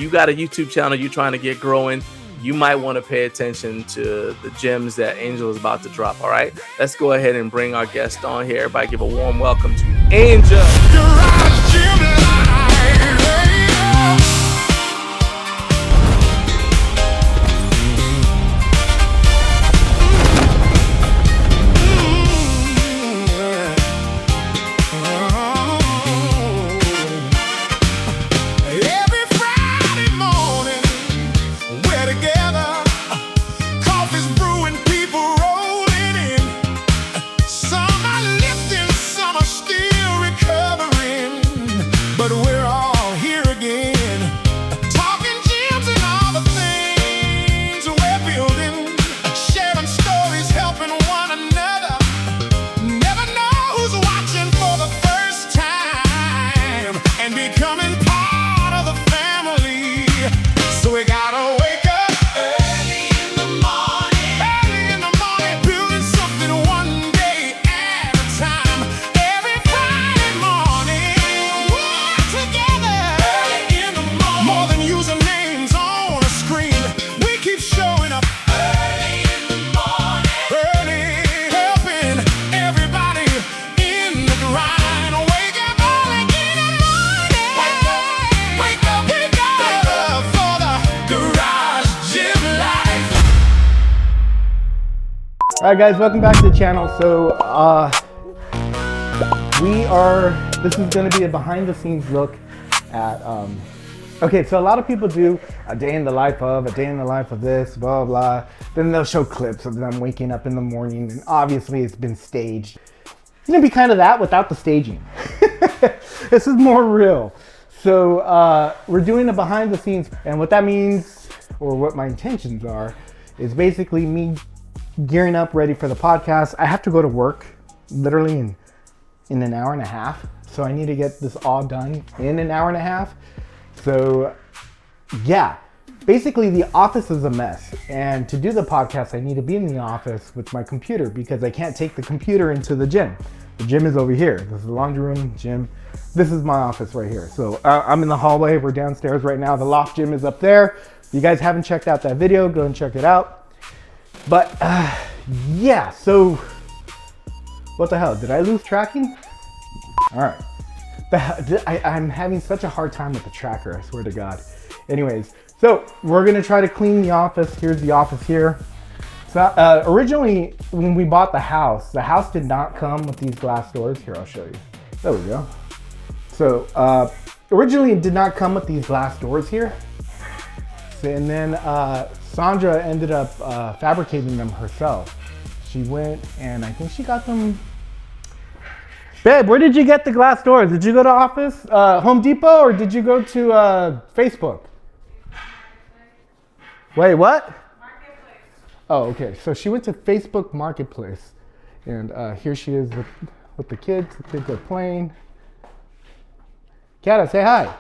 you got a YouTube channel you're trying to get growing, you might want to pay attention to the gems that Angel is about to drop. All right, let's go ahead and bring our guest on here. Everybody give a warm welcome to Angel. Alright guys, welcome back to the channel. So this is going to be a behind the scenes look at okay, so a lot of people do a day in the life of this, blah blah. Then they'll show clips of them waking up in the morning, and obviously it's been staged. It's gonna be kind of that without the staging. This is more real. So we're doing a behind the scenes, and what that means, or what my intentions are, is basically me gearing up ready for the podcast. I have to go to work literally in an hour and a half, so I need to get this all done in an hour and a half. So yeah, basically the office is a mess, and to do the podcast I need to be in the office with my computer because I can't take the computer into the gym. The gym is over here. This is the laundry room, gym. This is my office right here. So I'm in the hallway. We're downstairs right now. The loft gym is up there. If you guys haven't checked out that video, go and check it out. But yeah, so what the hell? Did I lose tracking? All right. I'm having such a hard time with the tracker, I swear to God. Anyways, so we're gonna try to clean the office. Here's the office here. So originally, when we bought the house did not come with these glass doors. Here, I'll show you. There we go. So originally it did not come with these glass doors here. And then Sandra ended up fabricating them herself. She went and I think she got them. Babe, where did you get the glass doors? Did you go to office, Home Depot, or did you go to Facebook? Wait, what? Marketplace. Oh, okay. So she went to Facebook Marketplace, and here she is with the kids. The kids are playing. Kata, say hi.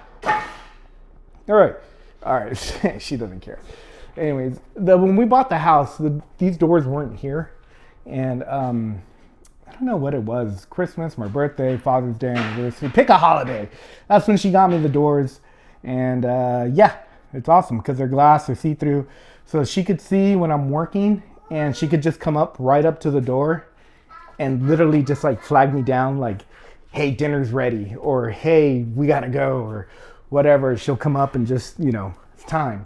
All right. She doesn't care. Anyways, when we bought the house, these doors weren't here, and I don't know what it was. Christmas, my birthday, Father's Day, anniversary. Pick a holiday. That's when she got me the doors, and yeah, it's awesome because they're glass, they're see-through, so she could see when I'm working, and she could just come up right up to the door, and literally just like flag me down, like, "Hey, dinner's ready," or "Hey, we gotta go," or whatever. She'll come up and just, it's time.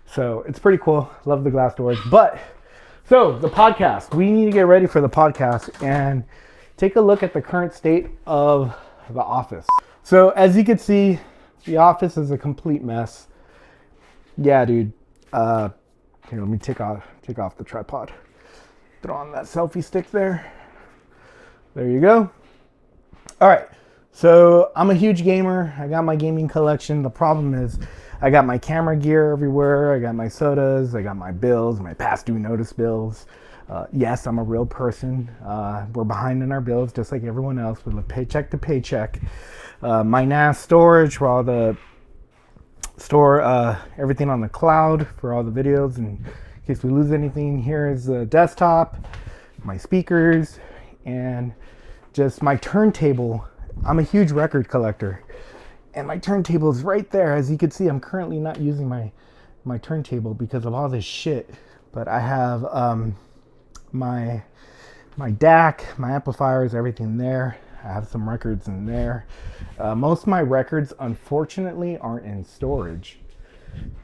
So it's pretty cool. Love the glass doors. But so the podcast, we need to get ready for the podcast and take a look at the current state of the office. So as you can see, the office is a complete mess. Yeah, dude. Here, let me take off the tripod. Throw on that selfie stick there. There you go. All right. So I'm a huge gamer. I got my gaming collection. The problem is I got my camera gear everywhere. I got my sodas. I got my bills, my past due notice bills. Yes, I'm a real person. We're behind in our bills just like everyone else. We live paycheck to paycheck. My NAS storage for all the everything on the cloud for all the videos in case we lose anything. Here is the desktop, my speakers, and just my turntable. I'm a huge record collector, And my turntable is right there. As you can see, I'm currently not using my turntable because of all this shit. But I have my DAC, my amplifiers, everything there. I have some records in there. Most of my records, unfortunately, aren't in storage.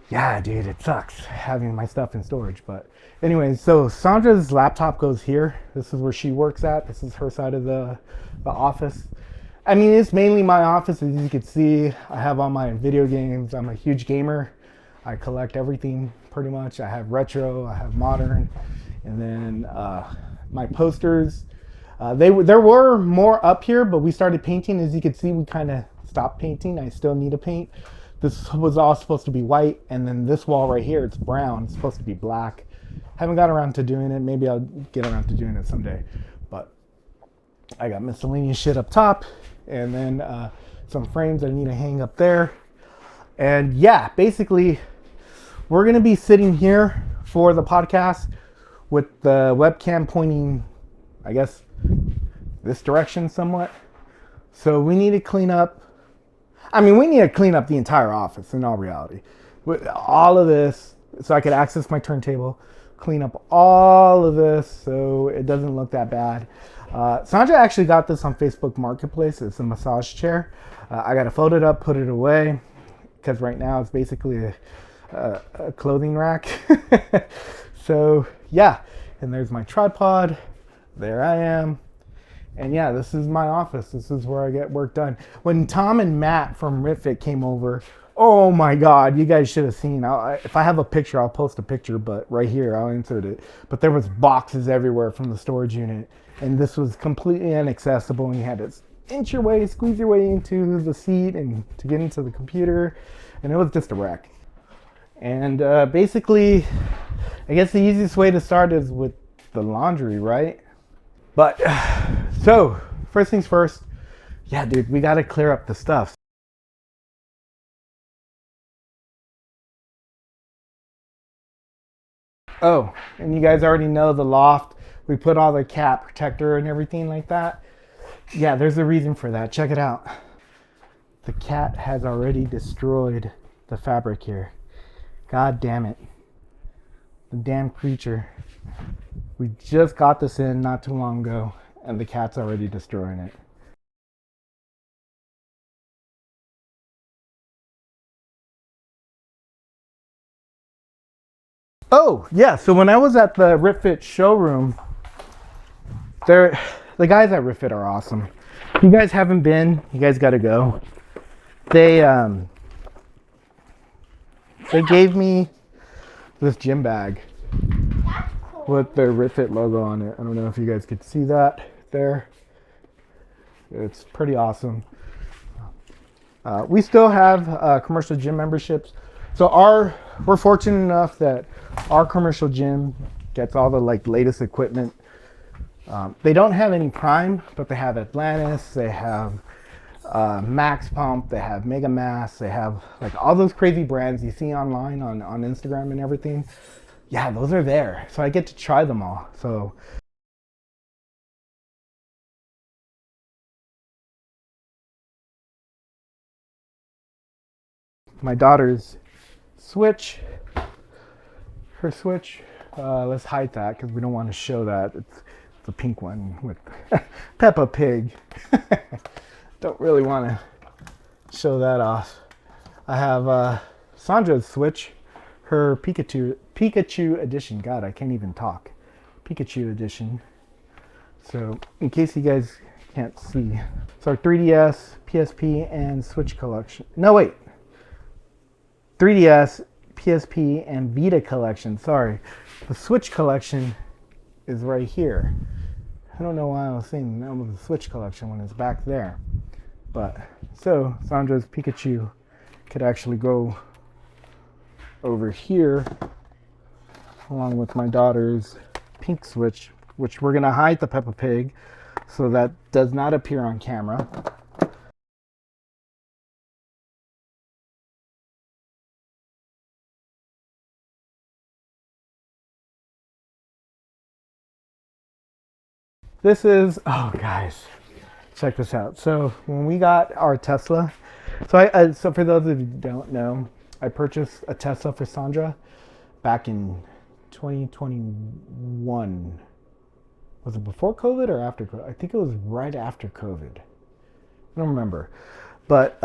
Yeah, dude, it sucks having my stuff in storage. But anyways, so Sandra's laptop goes here. This is where she works at. This is her side of the office. I mean, it's mainly my office. As you can see, I have all my video games. I'm a huge gamer. I collect everything pretty much. I have retro, I have modern, and then my posters. There were more up here, but we started painting. As you can see, we kind of stopped painting. I still need to paint. This was all supposed to be white, and then this wall right here, it's brown. It's supposed to be black. Haven't got around to doing it. Maybe I'll get around to doing it someday. But I got miscellaneous shit up top, and then some frames I need to hang up there. And yeah, basically, we're gonna be sitting here for the podcast with the webcam pointing, I guess, this direction somewhat. So we need to clean up. I mean, we need to clean up the entire office in all reality. With all of this, so I could access my turntable, clean up all of this so it doesn't look that bad. Sandra actually got this on Facebook Marketplace. It's a massage chair. I got to fold it up, put it away, because right now it's basically a clothing rack. So yeah, and there's my tripod. There I am. And yeah, this is my office. This is where I get work done. When Tom and Matt from RitFit came over, oh my God, you guys should have seen. If I have a picture, I'll post a picture, but right here, I'll insert it. But there was boxes everywhere from the storage unit. And this was completely inaccessible. And you had to inch your way, squeeze your way into the seat and to get into the computer. And it was just a wreck. And basically, I guess the easiest way to start is with the laundry, right? But so first things first, yeah, dude, we got to clear up the stuff. Oh, and you guys already know the loft. We put all the cat protector and everything like that. Yeah, there's a reason for that. Check it out. The cat has already destroyed the fabric here. God damn it. The damn creature. We just got this in not too long ago, and the cat's already destroying it. Oh, yeah, so when I was at the RitFit showroom, the guys at RitFit are awesome. If you guys haven't been, you guys got to go. They gave me this gym bag with the RitFit logo on it. I don't know if you guys could see that there. It's pretty awesome. We still have commercial gym memberships. So we're fortunate enough that our commercial gym gets all the latest equipment. They don't have any Prime, but they have Atlantis, they have Max Pump, they have Mega Mass, they have all those crazy brands you see online on Instagram and everything. Yeah, those are there. So I get to try them all. So my daughter's Switch, her Switch, let's hide that because we don't want to show that. It's the pink one with Peppa Pig. Don't really want to show that off. I have Sandra's Switch, her Pikachu edition. God, I can't even talk. Pikachu edition. So in case you guys can't see, it's our 3DS, PSP, and Switch collection. No, wait. 3DS, PSP, and Vita collection. Sorry. The Switch collection is right here. I don't know why I was saying that was the Switch collection when it's back there. But, so, Sandra's Pikachu could actually go over here along with my daughter's pink Switch, which we're going to hide the Peppa Pig so that does not appear on camera. This is, oh guys, check this out. So when we got our Tesla, So for those of you who don't know, I purchased a Tesla for Sandra back in 2021. Was it before COVID or after COVID? I think it was right after COVID. I don't remember. But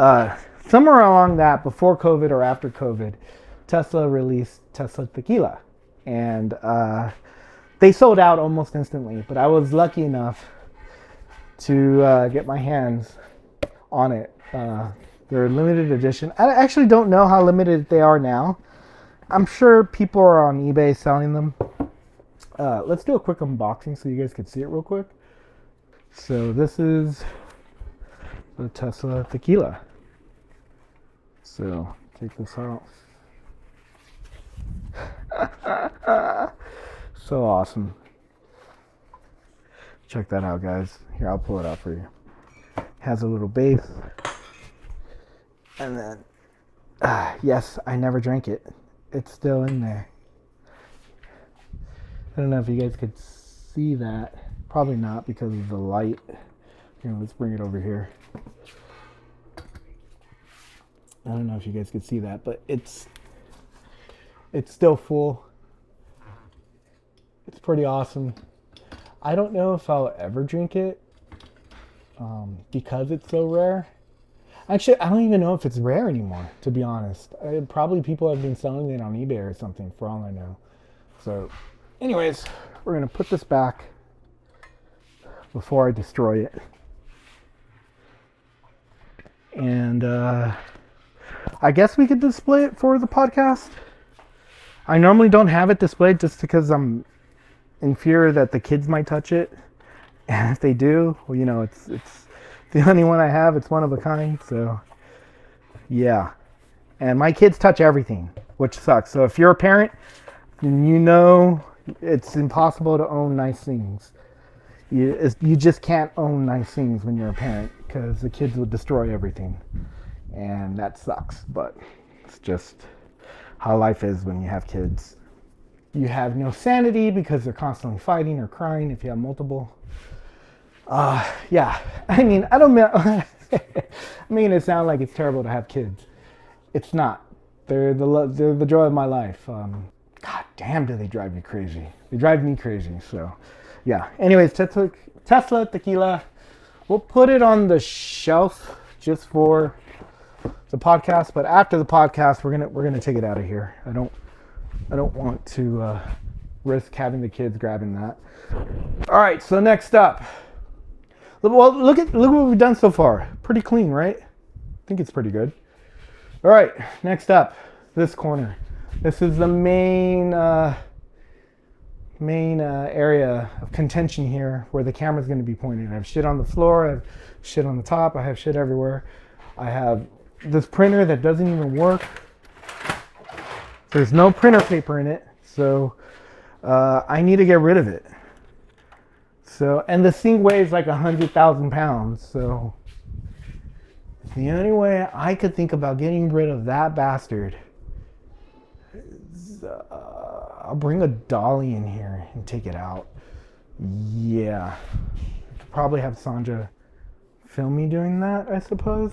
somewhere along that, before COVID or after COVID, Tesla released Tesla Tequila. And they sold out almost instantly. But I was lucky enough to get my hands on it. They're limited edition. I actually don't know how limited they are now. I'm sure people are on eBay selling them. Let's do a quick unboxing so you guys can see it real quick. So this is the Tesla Tequila. So take this out. So awesome. Check that out, guys. Here, I'll pull it out for you. Has a little base. And then, yes, I never drank it. It's still in there. I don't know if you guys could see that. Probably not because of the light. Here, let's bring it over here. I don't know if you guys could see that, but it's still full. It's pretty awesome. I don't know if I'll ever drink it because it's so rare. Actually, I don't even know if it's rare anymore, to be honest. Probably people have been selling it on eBay or something, for all I know. So, anyways, we're going to put this back before I destroy it. And I guess we could display it for the podcast. I normally don't have it displayed just because I'm in fear that the kids might touch it. And if they do, well, you know, it's the only one I have. It's one of a kind. So, yeah. And my kids touch everything, which sucks. So if you're a parent, then you know it's impossible to own nice things. You just can't own nice things when you're a parent because the kids will destroy everything. And that sucks. But it's just how life is when you have kids. You have no sanity because they're constantly fighting or crying if you have multiple. Yeah, I mean, I don't mean it sound like it's terrible to have kids. It's not. They're the joy of my life. God damn, do they drive me crazy. They drive me crazy, so yeah. Anyways, Tesla Tequila. We'll put it on the shelf just for the podcast, but after the podcast, we're gonna take it out of here. I don't want to risk having the kids grabbing that. All right, so next up. Well, look what we've done so far. Pretty clean, right? I think it's pretty good. All right, next up, this corner. This is the main area of contention here where the camera's going to be pointing. I have shit on the floor. I have shit on the top. I have shit everywhere. I have this printer that doesn't even work. There's no printer paper in it, so I need to get rid of it. So, and the thing weighs like 100,000 pounds. So the only way I could think about getting rid of that bastard is I'll bring a dolly in here and take it out. Yeah. I could probably have Sandra film me doing that, I suppose.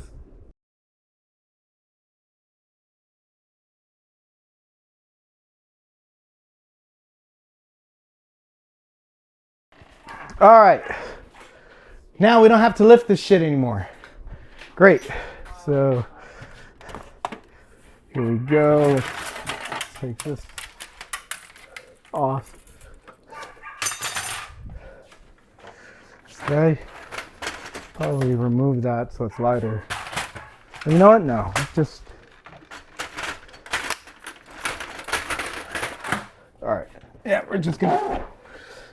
All right, now we don't have to lift this shit anymore. Great. So here we go. Let's take this off. Okay. Probably remove that so it's lighter. And you know what? No, let's just. All right. Yeah, we're just gonna.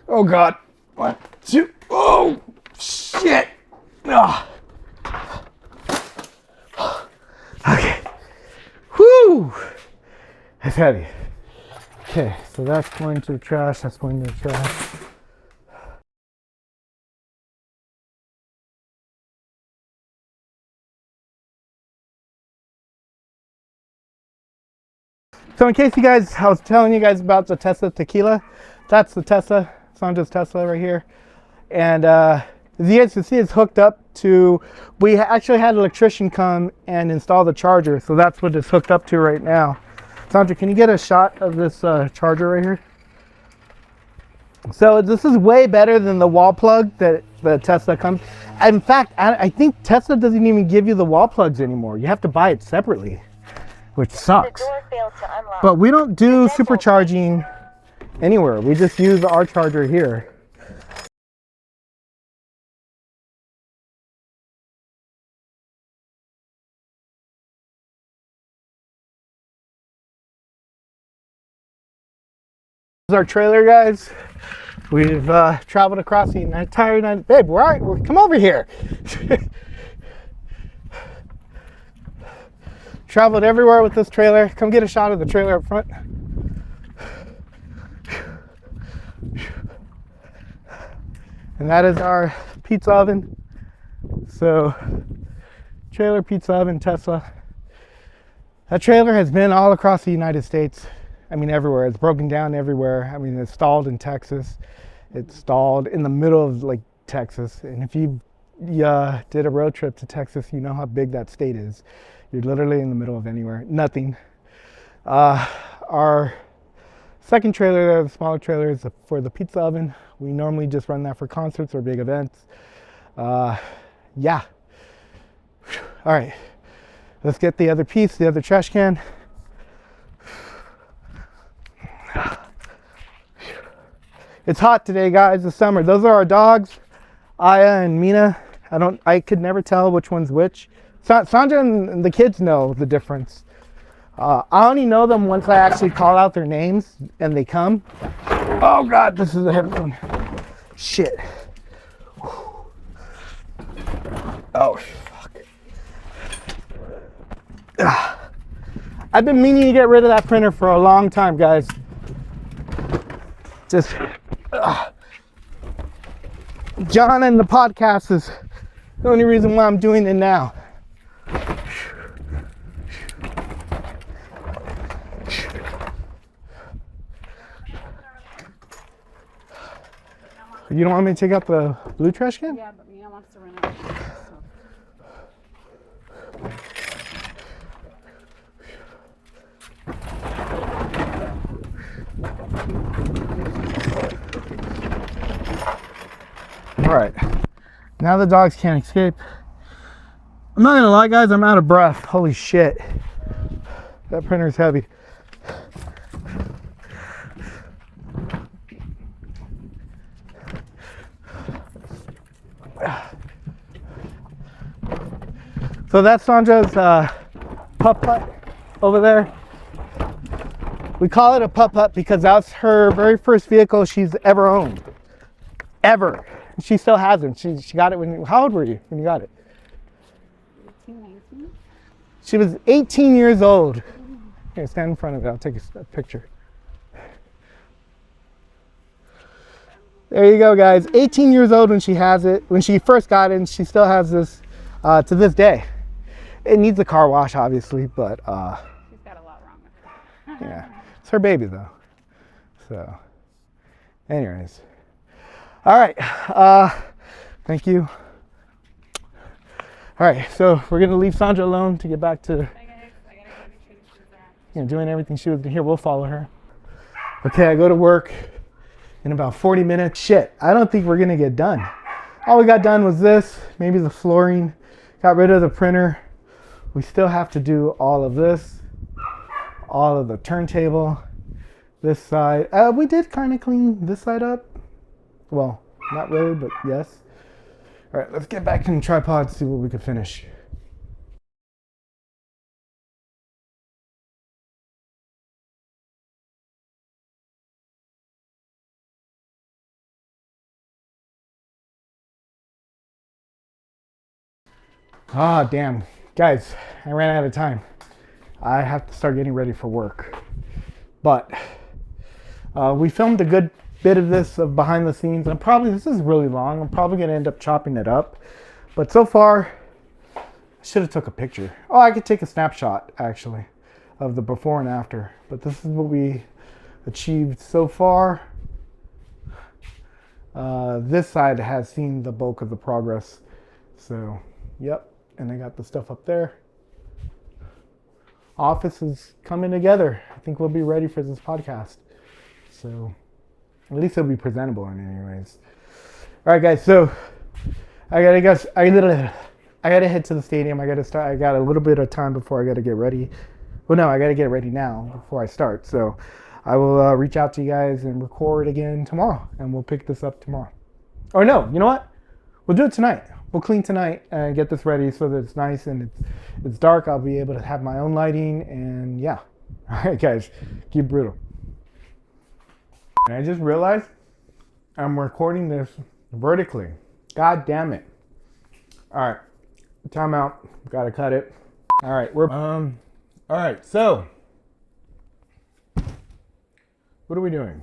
Oh God. 1, 2. Oh shit! Oh. Okay. Whew. That's heavy. Okay, so that's going to the trash. That's going to the trash. So in case you guys, I was telling you guys about the Tesla Tequila. That's the Tesla, Sandra's Tesla right here. And As you guys can see, it's hooked up to, we actually had an electrician come and install the charger, so that's what it's hooked up to right now. Sandra, can you get a shot of this charger right here? So this is way better than the wall plug that the Tesla comes. In fact, I think Tesla doesn't even give you the wall plugs anymore. You have to buy it separately, which sucks. The door failed to unlock. But we don't do supercharging anywhere. We just use our charger here. This is our trailer, guys. We've traveled across the entire United... Babe, come over here. Traveled everywhere with this trailer. Come get a shot of the trailer up front. And that is our pizza oven. So, trailer, pizza oven, Tesla. That trailer has been all across the United States. I mean, everywhere. It's broken down everywhere. I mean, it's stalled in Texas. It's stalled in the middle of like Texas. And if you did a road trip to Texas, you know how big that state is. You're literally in the middle of anywhere. Nothing. Our second trailer there, the smaller trailer, is for the pizza oven. We normally just run that for concerts or big events. Yeah. All right. Let's get the other piece, the other trash can. It's hot today, guys. It's summer. Those are our dogs, Aya and Mina. I could never tell which one's which. Sandra and the kids know the difference. I only know them once I actually call out their names and they come. Oh God, this is a heavy one. Shit. Oh, fuck. I've been meaning to get rid of that printer for a long time, guys. Just John and the podcast is the only reason why I'm doing it now. You don't want me to take out the blue trash can? Yeah, but Mia wants to run it. All right, now the dogs can't escape. I'm not gonna lie, guys, I'm out of breath. Holy shit, that printer's heavy. So that's Sandra's putt-putt over there. We call it a putt-putt because that's her very first vehicle she's ever owned. Ever. She still hasn't. She got it when, how old were you when you got it? 18, 19? She was 18 years old. Here, stand in front of it. I'll take a picture. There you go, guys. 18 years old when she has it. When she first got it, and she still has this to this day. It needs a car wash, obviously, but She's got a lot wrong with her. yeah, it's her baby though. So, anyways, all right. Thank you. All right, so we're gonna leave Sandra alone to get back to doing everything she was here. We'll follow her. Okay, I go to work in about 40 minutes. Shit, I don't think we're gonna get done. All we got done was this, maybe the flooring. Got rid of the printer. We still have to do all of this, all of the turntable, this side. We did kind of clean this side up. Well, not really, but yes. All right, let's get back in the tripod, see what we can finish. Ah, damn. Guys, I ran out of time. I have to start getting ready for work. But we filmed a good bit of this behind the scenes. And this is really long. I'm probably going to end up chopping it up. But so far, I should have took a picture. Oh, I could take a snapshot, actually, of the before and after. But this is what we achieved so far. This side has seen the bulk of the progress. So, yep. And I got the stuff up there. Office is coming together. I think we'll be ready for this podcast. So, at least it'll be presentable in anyways. All right, guys. So, I gotta head to the stadium. I got a little bit of time before I gotta get ready. Well, no, I gotta get ready now before I start. So, I will reach out to you guys and record again tomorrow, and we'll pick this up tomorrow. Or no, you know what? We'll do it tonight. We'll clean tonight and get this ready so that it's nice and it's dark. I'll be able to have my own lighting, and yeah. All right, guys, keep brutal. And I just realized I'm recording this vertically. God damn it. All right, time out. Gotta cut it. All right, all right, so what are we doing?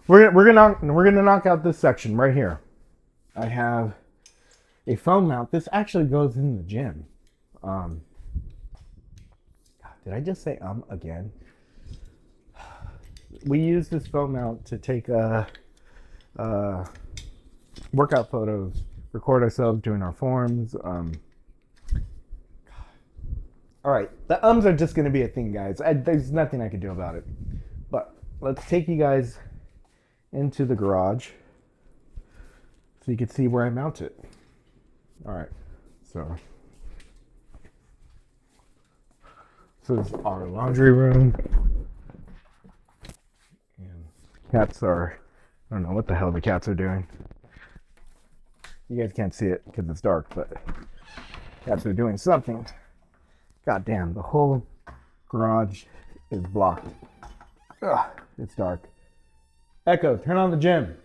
We're gonna knock out this section right here. I have a phone mount. This actually goes in the gym. Did I just say again? We use this phone mount to take workout photos, record ourselves doing our forms. All right, the ums are just gonna be a thing, guys. There's nothing I can do about it. But let's take you guys into the garage so you can see where I mount it. All right, so this is our laundry room. And cats are, I don't know what the hell the cats are doing. You guys can't see it because it's dark, but cats are doing something. God damn, the whole garage is blocked. Ugh, it's dark. Echo, turn on the gym.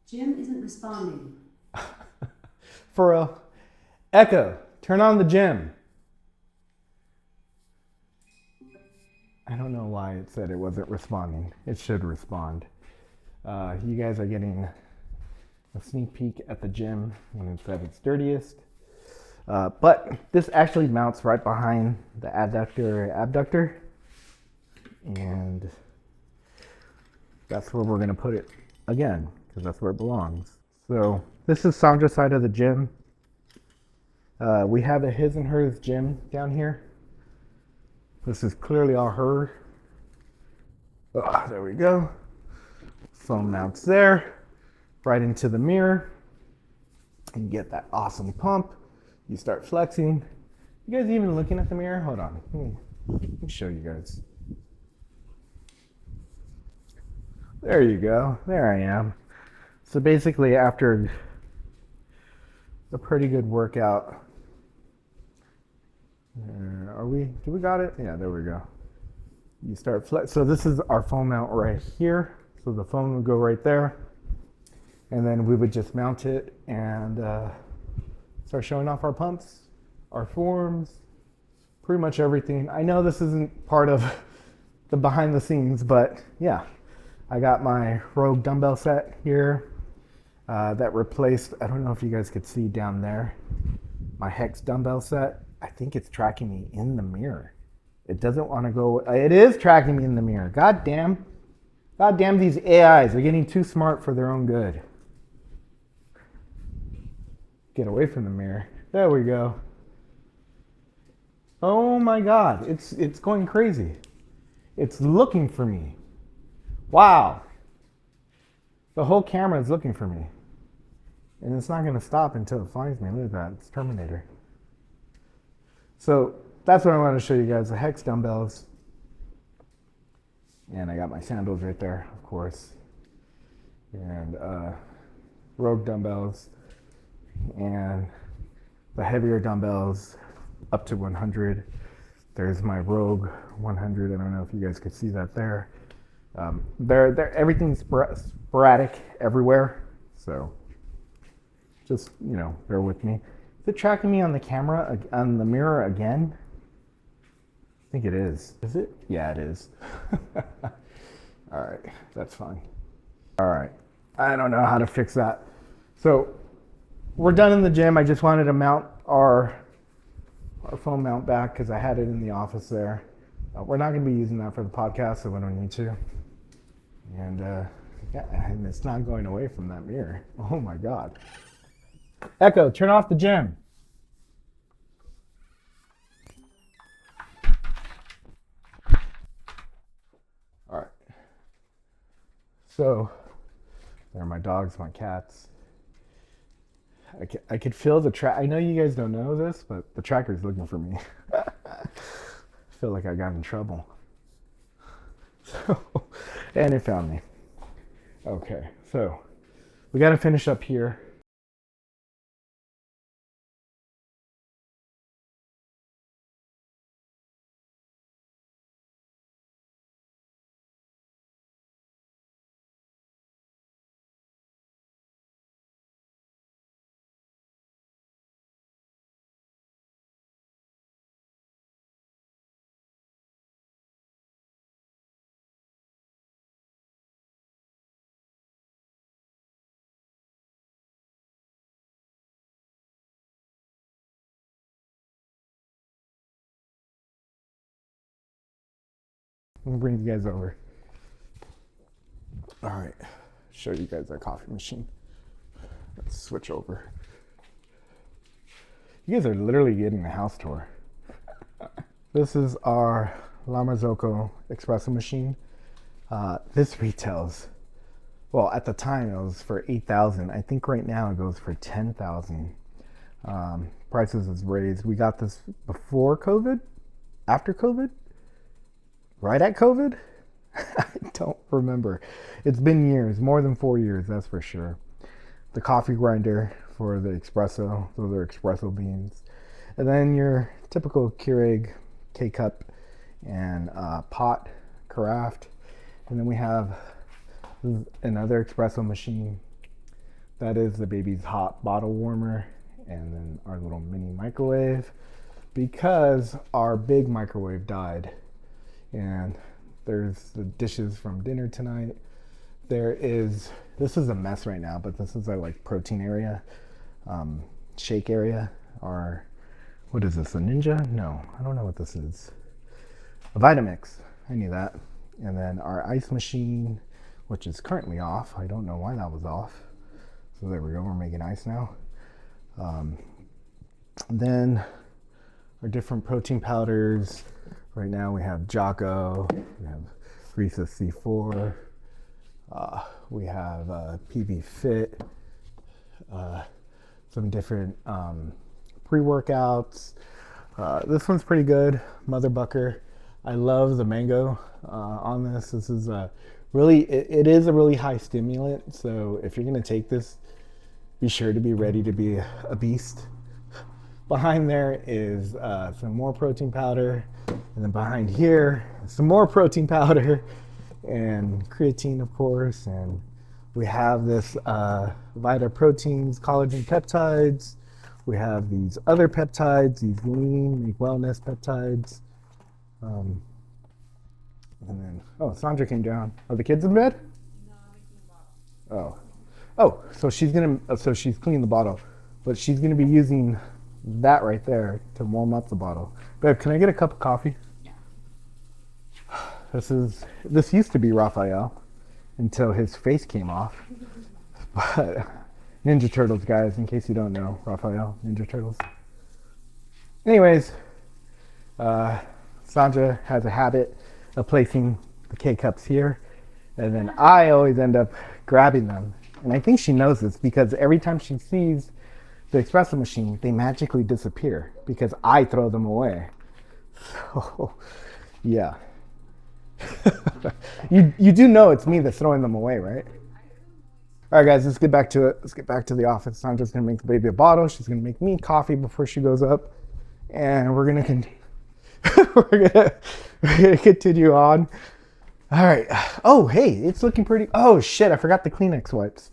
Jim isn't responding. For real. Echo, turn on the gym. I don't know why it said it wasn't responding. It should respond. You guys are getting a sneak peek at the gym when it's at its dirtiest. But this actually mounts right behind the abductor. And that's where we're going to put it again, because that's where it belongs. So this is Sandra's side of the gym. We have a his and hers gym down here. This is clearly all her. There we go. Phone mounts there, right into the mirror. You get that awesome pump. You start flexing. You guys even looking at the mirror? Hold on. Let me show you guys. There you go. There I am. So basically, after a pretty good workout, do we got it? Yeah, there we go. You start flex. So this is our phone mount right here. So the phone would go right there, and then we would just mount it and start showing off our pumps, our forms, pretty much everything. I know this isn't part of the behind the scenes, but yeah. I got my Rogue dumbbell set here that replaced, I don't know if you guys could see down there, my Hex dumbbell set. I think it's tracking me in the mirror. It doesn't want to go, it is tracking me in the mirror. God damn these AIs, they're getting too smart for their own good. Get away from the mirror. There we go. Oh my God, it's going crazy. It's looking for me. Wow. The whole camera is looking for me. And it's not going to stop until it finds me. Look at that. It's Terminator. So that's what I want to show you guys. The Hex dumbbells. And I got my sandals right there, of course. And Rogue dumbbells. And the heavier dumbbells up to 100. There's my Rogue 100. I don't know if you guys could see that there. Everything's sporadic everywhere, so just, bear with me. Is it tracking me on the camera, on the mirror again? I think it is. Is it? Yeah, it is. All right, that's fine. All right, I don't know how to fix that. So we're done in the gym. I just wanted to mount our phone mount back because I had it in the office there. We're not going to be using that for the podcast, so we don't need to. And yeah, and it's not going away from that mirror. Oh my God. Echo, turn off the gym. All right. So there are my dogs, my cats. I could feel the track. I know you guys don't know this, but the tracker's looking for me. I feel like I got in trouble. So, and it found me. Okay, so we got to finish up here. I'm gonna bring you guys over. All right, show you guys our coffee machine. Let's switch over. You guys are literally getting the house tour. This is our La Marzocco espresso machine. This retails, well, at the time it was for $8,000. I think right now it goes for $10,000. Prices has raised. We got this before COVID, after COVID, right at COVID. I don't remember. It's been years, more than 4 years, that's for sure. The coffee grinder for the espresso, those are espresso beans. And then your typical Keurig K-cup and pot carafe. And then we have another espresso machine. That is the baby's hot bottle warmer. And then our little mini microwave, because our big microwave died. And there's the dishes from dinner tonight. This is a mess right now, but this is our like protein area, shake area. Or what is this, a Ninja? No, I don't know what this is. A Vitamix, I knew that. And then our ice machine, which is currently off. I don't know why that was off. So there we go, we're making ice now. Then our different protein powders. Right now we have Jocko, we have Risa C4, we have PB Fit, some different pre-workouts. This one's pretty good, Mother Bucker. I love the mango on this. This is it is a really high stimulant, so if you're gonna take this, be sure to be ready to be a beast. Behind there is some more protein powder, and then behind here, some more protein powder, and creatine, of course, and we have this Vita Proteins collagen peptides. We have these other peptides, these lean, make wellness peptides. And then, oh, Sandra came down. Are the kids in bed? No, so she's cleaning the bottle, but she's gonna be using that right there to warm up the bottle. Babe, can I get a cup of coffee? Yeah. This used to be Raphael until his face came off. But Ninja Turtles, guys, in case you don't know, Raphael, Ninja Turtles. Anyways, Sandra has a habit of placing the K-cups here, and then I always end up grabbing them. And I think she knows this because every time she sees the espresso machine, they magically disappear because I throw them away. So, yeah. you do know it's me that's throwing them away, right? All right, guys, let's get back to it. Let's get back to the office. Sandra's gonna make the baby a bottle. She's gonna make me coffee before she goes up, and we're gonna continue on. All right. Oh, hey, it's looking pretty. Oh shit, I forgot the Kleenex wipes.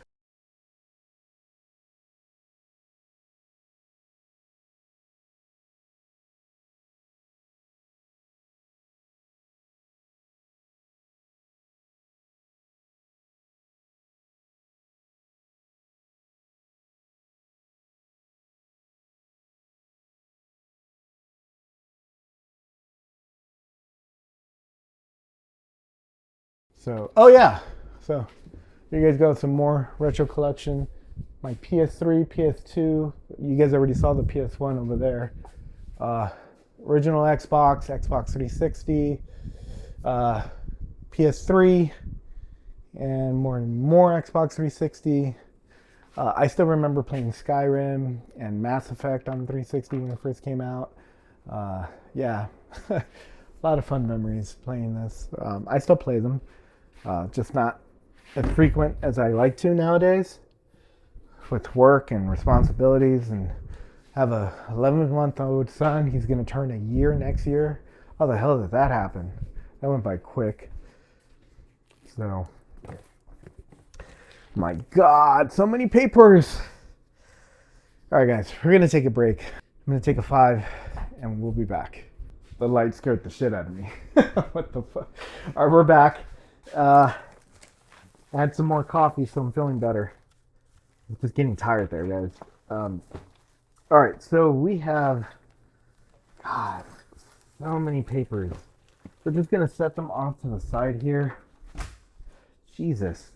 So, oh yeah, So here you guys go, some more retro collection. My PS3, PS2. You guys already saw the PS1 over there. Original Xbox, Xbox 360, PS3, and more Xbox 360. I still remember playing Skyrim and Mass Effect on 360 when it first came out. Yeah, a lot of fun memories playing this. I still play them, just not as frequent as I like to nowadays with work and responsibilities, and have a 11-month-old son. He's going to turn a year next year. How the hell did that happen? That went by quick. So, my God, so many papers. All right, guys, we're going to take a break. I'm going to take a 5, and we'll be back. The light scared the shit out of me. What the fuck? All right, we're back. I had some more coffee, so I'm feeling better. I'm just getting tired there, guys. All right, so we have, God, so many papers. We're just going to set them off to the side here. Jesus.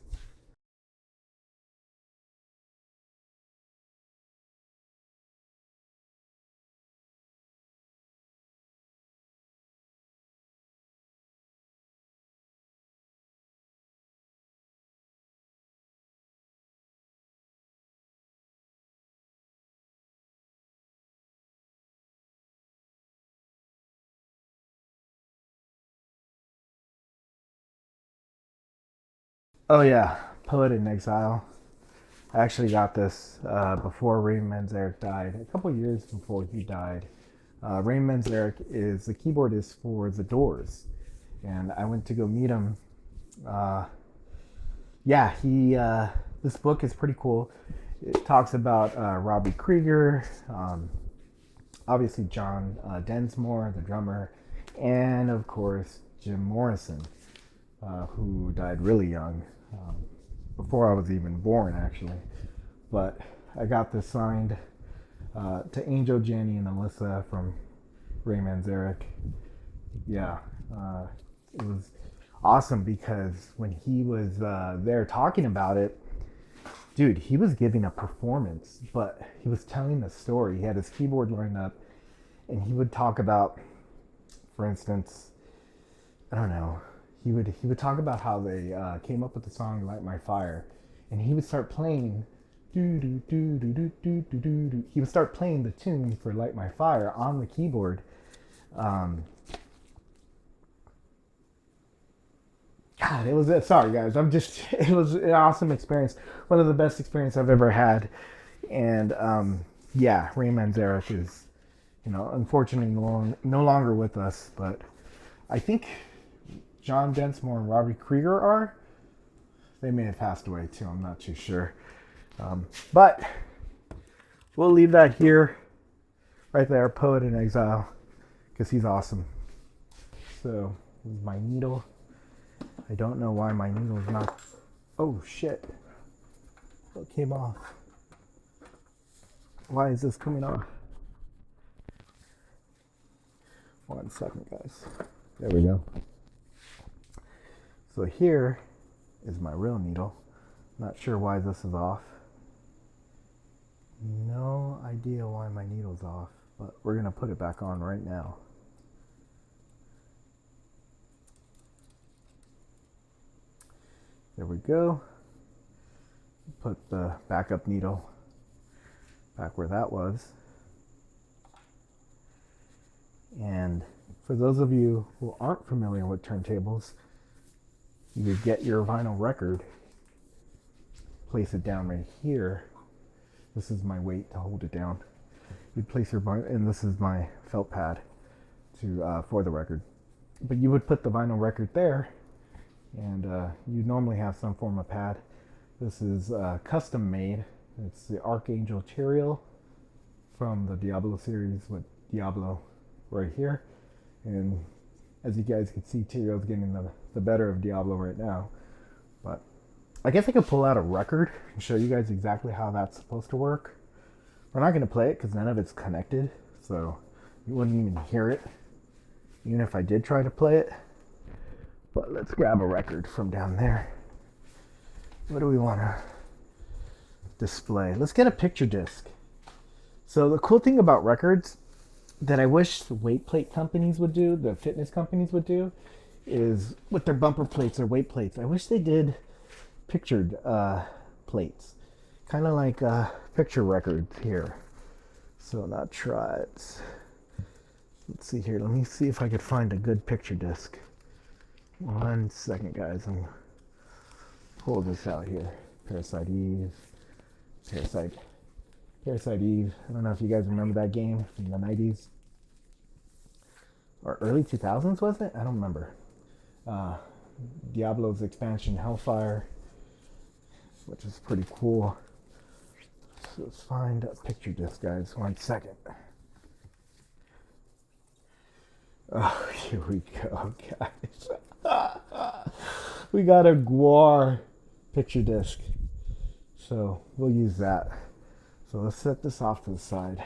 Oh yeah, Poet in Exile. I actually got this before Ray Manzarek died, a couple years before he died. Ray Manzarek is the keyboardist for The Doors, and I went to go meet him. Yeah, this book is pretty cool. It talks about Robbie Krieger, obviously John Densmore, the drummer, and of course Jim Morrison, who died really young, before I was even born, actually. But I got this signed to Angel, Jenny, and Alyssa from Ray Manzarek. Yeah, it was awesome because when he was there talking about it, dude, he was giving a performance, but he was telling the story. He had his keyboard lined up, and he would talk about, for instance, I don't know, he would talk about how they came up with the song "Light My Fire," and he would start playing, do do do do do do do do do. He would start playing the tune for "Light My Fire" on the keyboard. God, it was sorry guys. It was an awesome experience, one of the best experiences I've ever had, and yeah, Ray Manzarek is, unfortunately no longer with us, but I think John Densmore and Robbie Krieger they may have passed away too. I'm not too sure, but we'll leave that here, right there, Poet in Exile, because he's awesome. So this is my needle. I don't know why my needle is not. Oh shit! What came off? Why is this coming off? 1 second, guys. There we go. So here is my real needle. Not sure why this is off. No idea why my needle's off, but we're gonna put it back on right now. There we go. Put the backup needle back where that was. And for those of you who aren't familiar with turntables, you would get your vinyl record, place it down right here. This is my weight to hold it down. You'd place your vinyl, and this is my felt pad for the record. But you would put the vinyl record there, and you normally have some form of pad. This is custom made. It's the Archangel Teriel from the Diablo series with Diablo right here. And as you guys can see, Teriel's getting the better of Diablo right now. But I guess I could pull out a record and show you guys exactly how that's supposed to work. We're not going to play it because none of it's connected, so you wouldn't even hear it, even if I did try to play it. But let's grab a record from down there. what do we want to display? Let's get a picture disc. So the cool thing about records that I wish the weight plate companies would do, the fitness companies would do, is with their bumper plates or weight plates. I wish they did pictured plates, kind of like picture records here. So not tribes. Let's see here. Let me see if I could find a good picture disc. 1 second, guys. I'm pull this out here. Parasite Eve. Parasite Eve. I don't know if you guys remember that game from the 90s. Or early 2000s, was it? I don't remember. Diablo's expansion, Hellfire, which is pretty cool. So let's find a picture disc, guys. 1 second. Oh, here we go, guys. We got a Guar picture disc. So we'll use that. So let's set this off to the side.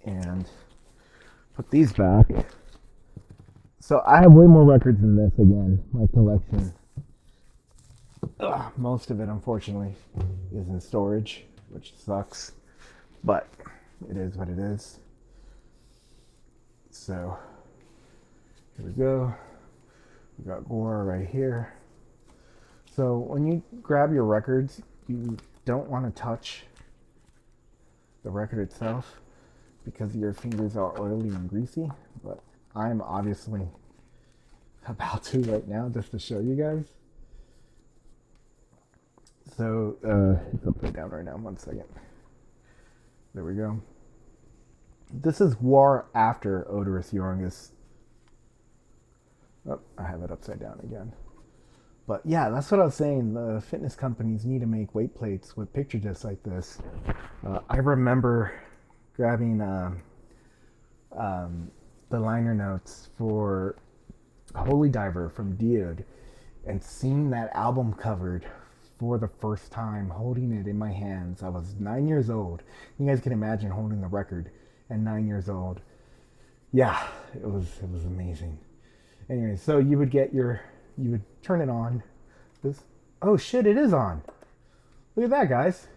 And put these back. So I have way more records than this again, my collection. Most of it, unfortunately, is in storage, which sucks. But it is what it is. So here we go. We got Gore right here. So when you grab your records, you don't want to touch the record itself because your fingers are oily and greasy. But I'm obviously about to right now just to show you guys. So it's upside down right now. 1 second. There we go. This is War after Odorous Yorungus. Oh, I have it upside down again. But yeah, that's what I was saying. The fitness companies need to make weight plates with picture discs like this. I remember grabbing the liner notes for Holy Diver from Diode and seeing that album covered for the first time, holding it in my hands. I was 9 years old. You guys can imagine holding the record at 9 years old. Yeah, it was amazing. Anyway, so you would turn it on. Oh shit, it is on. Look at that, guys.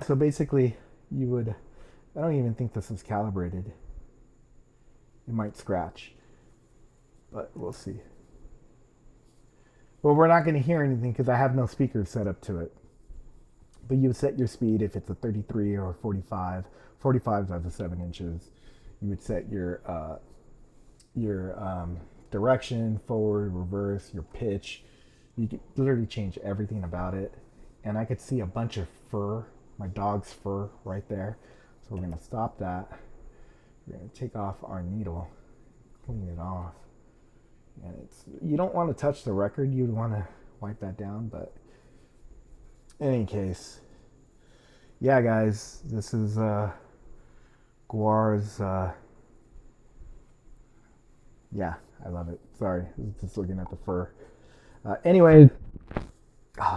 So basically, I don't even think this is calibrated. It might scratch, but we'll see. Well, we're not going to hear anything because I have no speakers set up to it. But you would set your speed if it's a 33 or 45. 45 are the 7 inches. You would set your direction, forward, reverse, your pitch. You could literally change everything about it. And I could see a bunch of fur, my dog's fur right there. So we're going to stop that. We're going to take off our needle, clean it off. And you don't want to touch the record. You would want to wipe that down. But in any case, yeah, guys, this is Guar's. Yeah, I love it. Sorry, I was just looking at the fur. Anyways,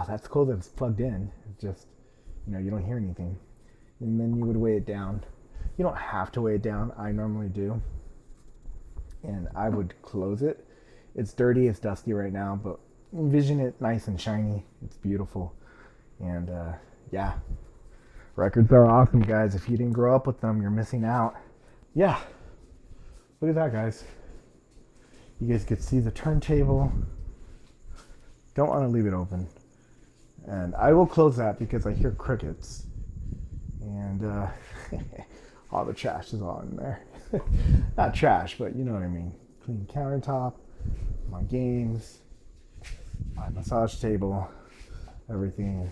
that's cool that it's plugged in. It's just, you don't hear anything. And then you would weigh it down. You don't have to weigh it down. I normally do. And I would close it. It's dirty, it's dusty right now, but envision it nice and shiny. It's beautiful. And yeah, records are awesome, guys. If you didn't grow up with them, you're missing out. Yeah, look at that, guys. You guys could see the turntable. Don't want to leave it open. And I will close that because I hear crickets. And all the trash is all in there. Not trash, but you know what I mean. Clean countertop, my games, my massage table, everything.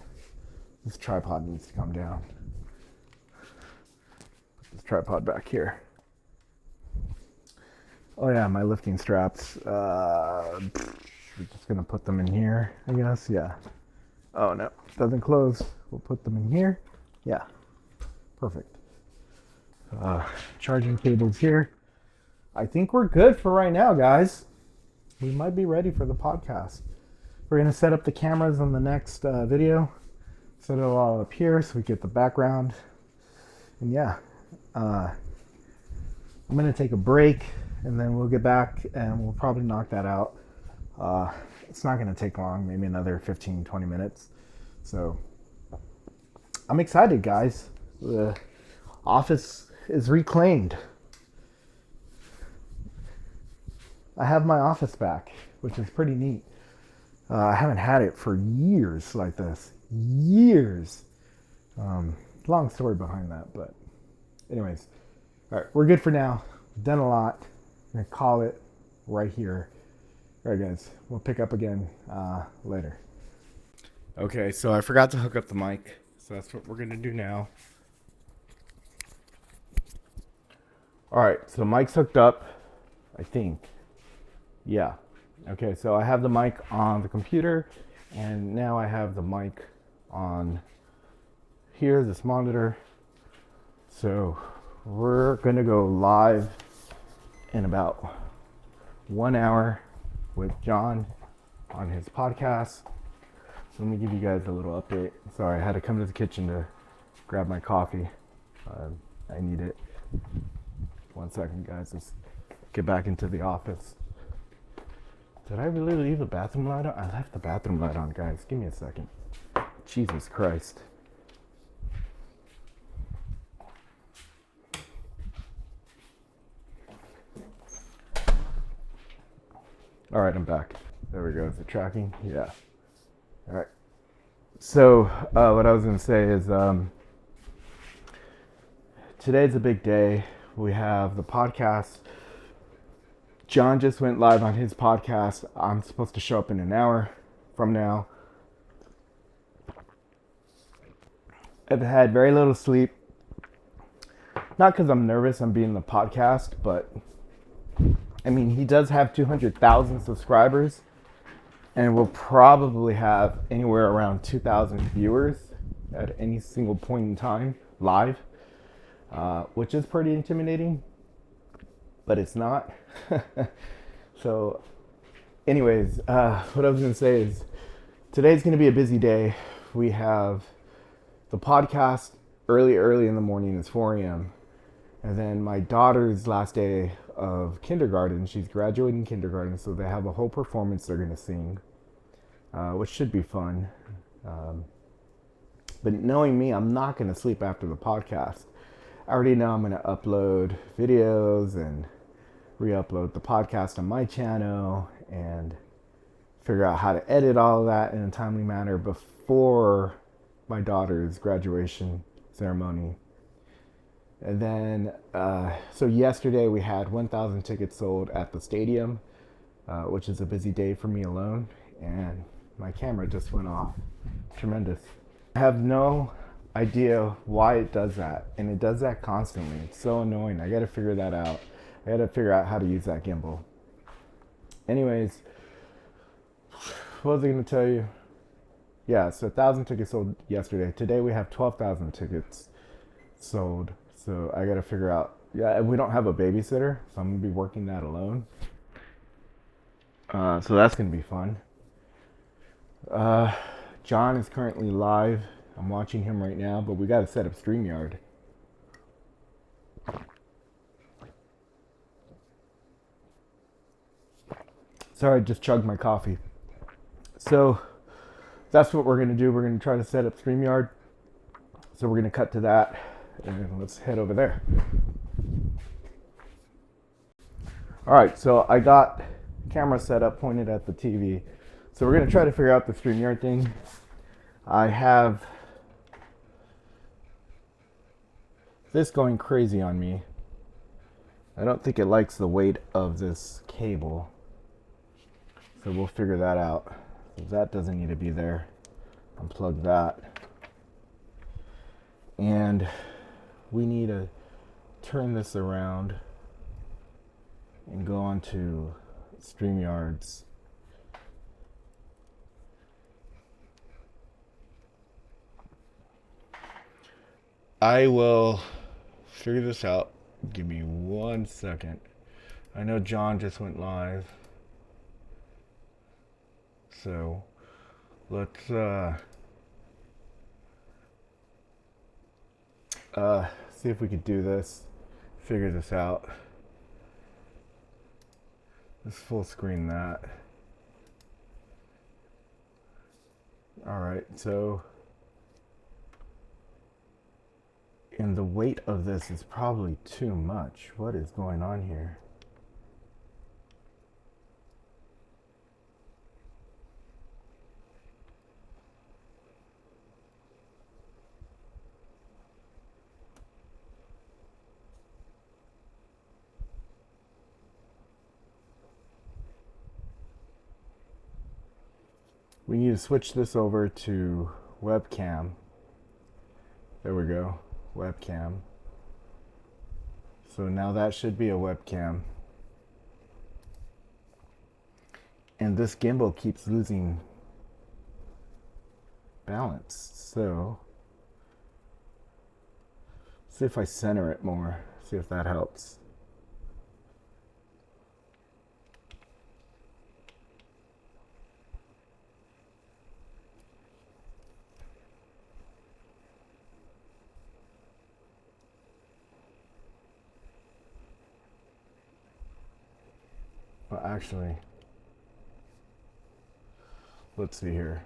This tripod needs to come down. Put this tripod back here. Oh yeah, my lifting straps. We're just gonna put them in here, I guess. Yeah. Oh no, doesn't close. We'll put them in here. Yeah. Perfect. Charging cables here. I think we're good for right now, guys. We might be ready for the podcast. We're gonna set up the cameras on the next video. Set it all up here so we get the background. And yeah, I'm gonna take a break and then we'll get back and we'll probably knock that out. It's not going to take long, maybe another 15, 20 minutes. So I'm excited, guys. The office is reclaimed. I have my office back, which is pretty neat. I haven't had it for years like this. Years. Long story behind that, but anyways. All right, we're good for now. Done a lot. I'm going to call it right here. All right, guys. We'll pick up again later. Okay, so I forgot to hook up the mic. So that's what we're going to do now. All right, so the mic's hooked up, I think. Yeah. Okay, so I have the mic on the computer, and now I have the mic on here, this monitor. So we're gonna go live in about 1 hour with John on his podcast. So let me give you guys a little update. Sorry, I had to come to the kitchen to grab my coffee. I need it. 1 second, guys. Let's get back into the office. Did I really leave the bathroom light on? I left the bathroom light on, guys. Give me a second. Jesus Christ. All right, I'm back. There we go. Is it tracking? Yeah. All right. So what I was going to say is today's a big day. We have the podcast. John just went live on his podcast. I'm supposed to show up in an hour from now. I've had very little sleep. Not because I'm nervous I'm being the podcast, but I mean, he does have 200,000 subscribers and will probably have anywhere around 2,000 viewers at any single point in time live, which is pretty intimidating, but it's not. So anyways, what I was going to say is today's going to be a busy day. We have the podcast early in the morning. It's 4 a.m. And then my daughter's last day of kindergarten. She's graduating kindergarten, so they have a whole performance they're going to sing, which should be fun. But knowing me, I'm not going to sleep after the podcast. I already know I'm going to upload videos and re-upload the podcast on my channel and figure out how to edit all of that in a timely manner before my daughter's graduation ceremony. And then, so yesterday we had 1,000 tickets sold at the stadium, which is a busy day for me alone. And my camera just went off. Tremendous. I have no idea why it does that. And it does that constantly. It's so annoying. I got to figure that out. I got to figure out how to use that gimbal. Anyways, what was I going to tell you? Yeah, so 1,000 tickets sold yesterday. Today we have 12,000 tickets sold. So I got to figure out, yeah, we don't have a babysitter, so I'm going to be working that alone. So that's going to be fun. John is currently live. I'm watching him right now, but we got to set up StreamYard. Sorry, I just chugged my coffee. So that's what we're going to do. We're going to try to set up StreamYard. So we're going to cut to that. And let's head over there. All right, so I got camera set up pointed at the TV. So we're going to try to figure out the StreamYard thing. I have this going crazy on me. I don't think it likes the weight of this cable. So we'll figure that out. That doesn't need to be there. Unplug that. And we need to turn this around and go on to StreamYard's. I will figure this out. Give me 1 second. I know John just went live. So let's see if we could do this, figure this out. Let's full screen that. All right, so, and the weight of this is probably too much. What is going on here? We need to switch this over to webcam. There we go, webcam. So now that should be a webcam. And this gimbal keeps losing balance. So, see if I center it more, see if that helps. Well, actually, let's see here.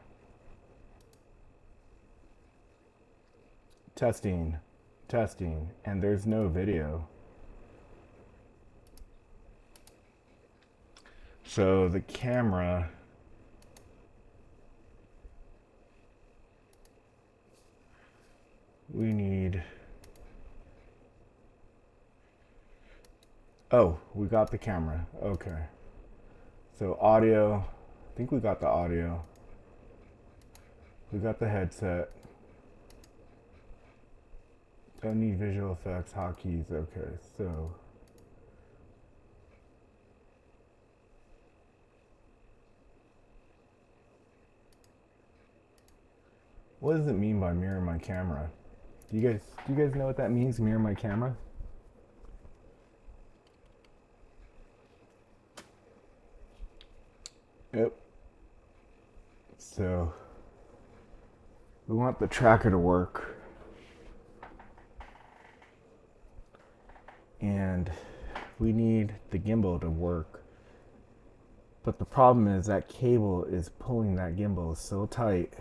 Testing, testing, and there's no video. So the camera, we need, oh, we got the camera, okay. So audio, I think we got the audio. We got the headset. Don't need visual effects, hotkeys, okay, so. What does it mean by mirror my camera? Do you guys know what that means, mirror my camera? Yep. So we want the tracker to work. And we need the gimbal to work. But the problem is that cable is pulling that gimbal so tight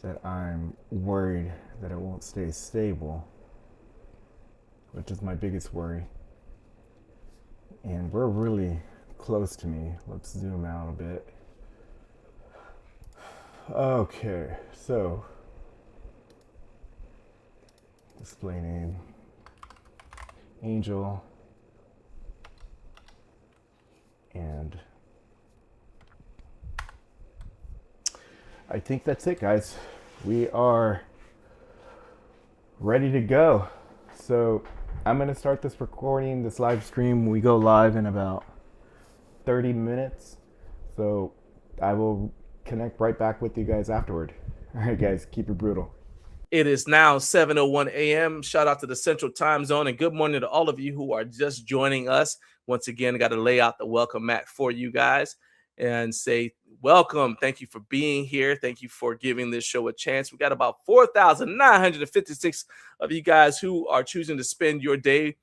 that I'm worried that it won't stay stable, which is my biggest worry. And we're really close to me. Let's zoom out a bit. Okay, so display name, Angel, and I think that's it, guys. We are ready to go. So I'm gonna start this recording, this live stream. We go live in about 30 minutes. So I will connect right back with you guys afterward. All right, guys, keep it brutal. It is now 7:01 a.m. Shout out to the Central Time Zone, and good morning to all of you who are just joining us. Once again, got to lay out the welcome mat for you guys and say welcome. Thank you for being here. Thank you for giving this show a chance. We got about 4,956 of you guys who are choosing to spend your day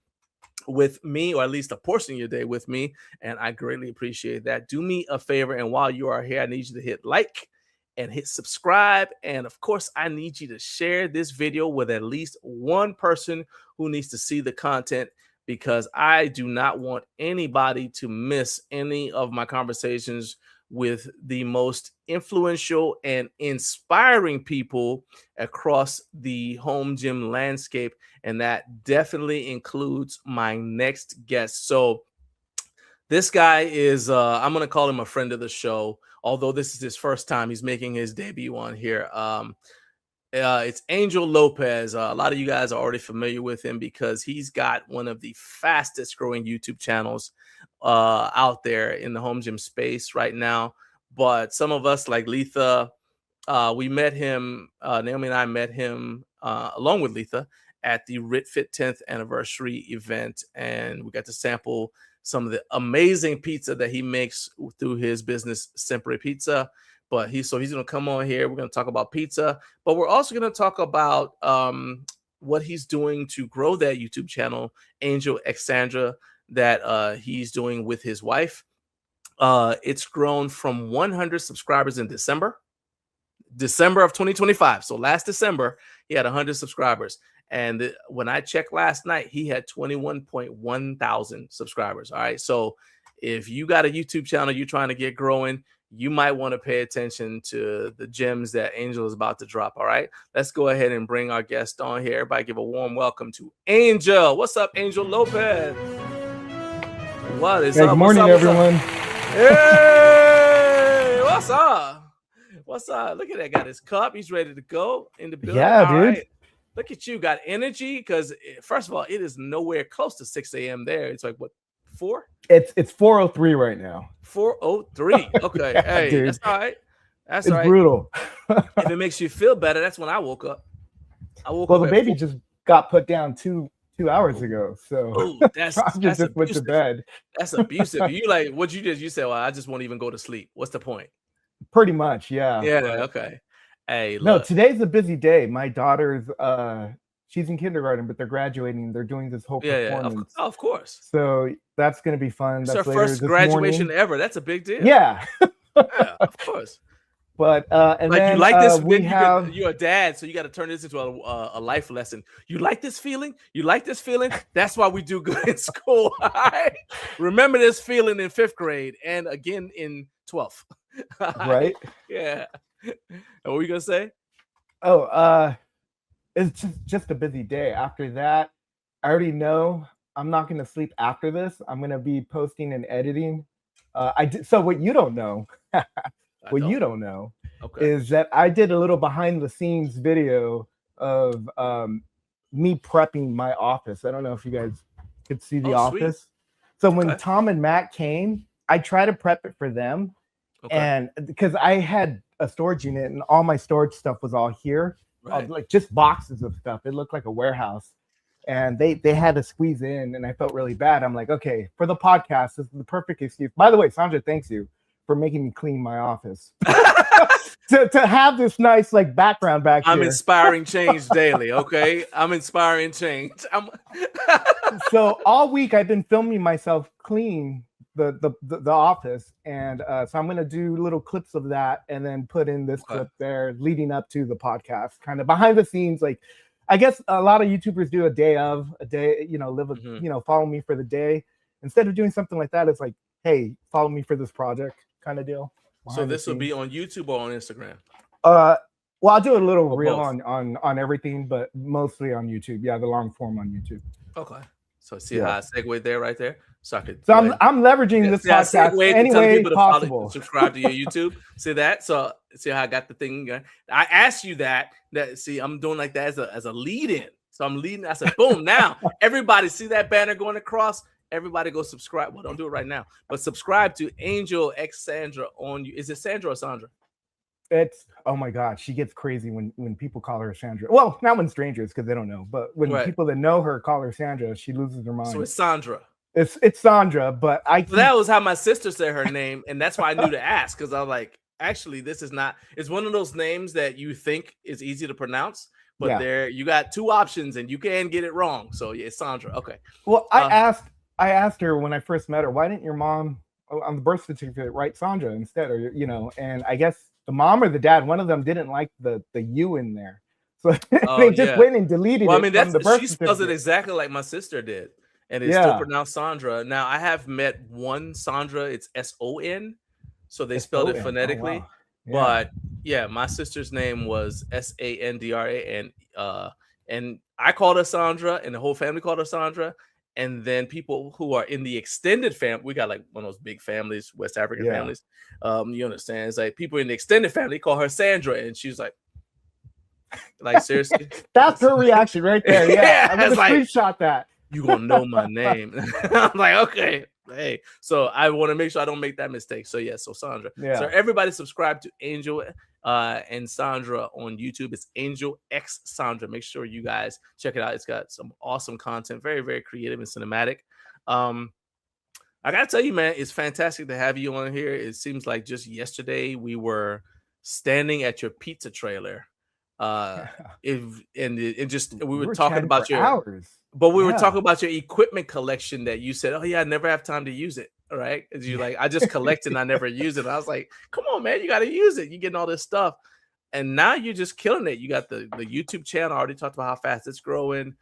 with me, or at least a portion of your day with me, and I greatly appreciate that. Do me a favor, and while you are here, I need you to hit like and hit subscribe, and of course I need you to share this video with at least one person who needs to see the content, because I do not want anybody to miss any of my conversations with the most influential and inspiring people across the home gym landscape, and that definitely includes my next guest. So this guy is, I'm going to call him a friend of the show, although this is his first time. He's making his debut on here. It's Angel Lopez. A lot of you guys are already familiar with him because he's got one of the fastest growing YouTube channels out there in the home gym space right now. But some of us, like Letha, we met him, Naomi and I met him along with Letha at the RitFit 10th anniversary event, and we got to sample some of the amazing pizza that he makes through his business, Sempre Pizza. But he's going to come on here. We're going to talk about pizza, but we're also going to talk about what he's doing to grow that YouTube channel, AngelXSandra, that he's doing with his wife. It's grown from 100 subscribers in December December of 2025. So last December, he had 100 subscribers. And when I checked last night, he had 21.1 thousand subscribers. All right. So if you got a YouTube channel you're trying to get growing, you might want to pay attention to the gems that Angel is about to drop. All right. Let's go ahead and bring our guest on here. Everybody give a warm welcome to Angel. What's up, Angel Lopez? What is up? Good morning, everyone. Hey, what's up? What's up? Look at that. Got his cup. He's ready to go in the building. Yeah, all dude. Right. Look at you. Got energy because, first of all, it is nowhere close to 6 a.m. there. It's like, what, 4? It's 4:03 right now. 4:03. Okay. Yeah, hey, dude. that's all right. That's It's all right. brutal. If it makes you feel better, that's when I woke up. Well, the baby just got put down two hours ago. So that's just went to bed. That's abusive. You like what you did? You said, well, I just won't even go to sleep. What's the point? Pretty much, yeah. Yeah, but, okay. Hey, no, look. today's a busy day. My daughter's she's in kindergarten, but they're graduating. They're doing this whole performance. Yeah, of course. So that's gonna be fun. It's that's her first graduation ever. That's a big deal. Yeah. Yeah, of course. But and like then you like this, we have you're a dad, so you got to turn this into a life lesson. You like this feeling? You like this feeling? That's why we do good in school. All right? Remember this feeling in 5th grade and again in 12th. right. Yeah. And what were you gonna say? Oh, it's just a busy day. After that, I already know I'm not gonna sleep after this. I'm gonna be posting and editing. So what you don't know. You don't know is that I did a little behind the scenes video of me prepping my office. I don't know if you guys could see the office. Sweet. So when Tom and Matt came, I tried to prep it for them. And because I had a storage unit and all my storage stuff was all here, like just boxes of stuff. It looked like a warehouse. And they had to squeeze in and I felt really bad. I'm like, okay, for the podcast, this is the perfect excuse. By the way, Sandra, thanks you for making me clean my office to have this nice like background back here. I'm inspiring change daily. Okay, I'm inspiring change. So all week I've been filming myself clean the office, and so I'm gonna do little clips of that and then put in this clip there leading up to the podcast, kind of behind the scenes. Like I guess a lot of YouTubers do a day, live a, follow me for the day. Instead of doing something like that, it's like, hey, follow me for this project kind of deal. So this will be on YouTube or on Instagram? Well, I'll do a little reel on everything, but mostly on YouTube. Yeah, the long form on YouTube. Okay. So see how I segued there right there? So I'm leveraging this podcast any way possible. Subscribe to your YouTube. See that? So see how I got the thing going? I asked you that see, I'm doing like that as a lead in. So I'm leading. I said, boom, now everybody see that banner going across. Everybody go subscribe. Well, don't do it right now, but subscribe to AngelXSandra on you. Is it Sandra or Sandra? It's oh my god, she gets crazy when people call her Sandra. Well, not when strangers because they don't know, but when people that know her call her Sandra, she loses her mind. So it's Sandra. It's Sandra, but that was how my sister said her name, and that's why I knew to ask because I was like, actually, this is not. It's one of those names that you think is easy to pronounce, but there you got 2 options and you can get it wrong. So yeah, it's Sandra. Okay. Well, I asked her when I first met her, why didn't your mom on the birth certificate write Sandra instead, or and I guess the mom or the dad, one of them didn't like the U in there, so they just went and deleted it. Well, I mean, she spells it exactly like my sister did, and it's still pronounced Sandra. Now I have met one Sandra; it's S-O-N, so they spelled it phonetically. Oh, wow. But yeah, my sister's name was S-A-N-D-R-A, and I called her Sandra, and the whole family called her Sandra. And then people who are in the extended family, we got like one of those big families, West African families. You understand? It's like people in the extended family call her Sandra, and she's like seriously. That's her reaction right there. Yeah, I'm gonna screenshot that. You gonna know my name? I'm like, okay, hey. So I want to make sure I don't make that mistake. So so Sandra. Yeah. So everybody subscribe to Angel and Sandra on YouTube. It's AngelXSandra. Make sure you guys check it out. It's got some awesome content, very, very creative and cinematic. I gotta tell you, man, it's fantastic to have you on here. It seems like just yesterday we were standing at your pizza trailer. We were talking about your hours. But we were talking about your equipment collection that you said, oh yeah, I never have time to use it. All right. Because you're like, I just collect and I never use it. And I was like, come on, man, you got to use it. You're getting all this stuff. and now you're just killing it. You got the YouTube channel. I already talked about how fast it's growing.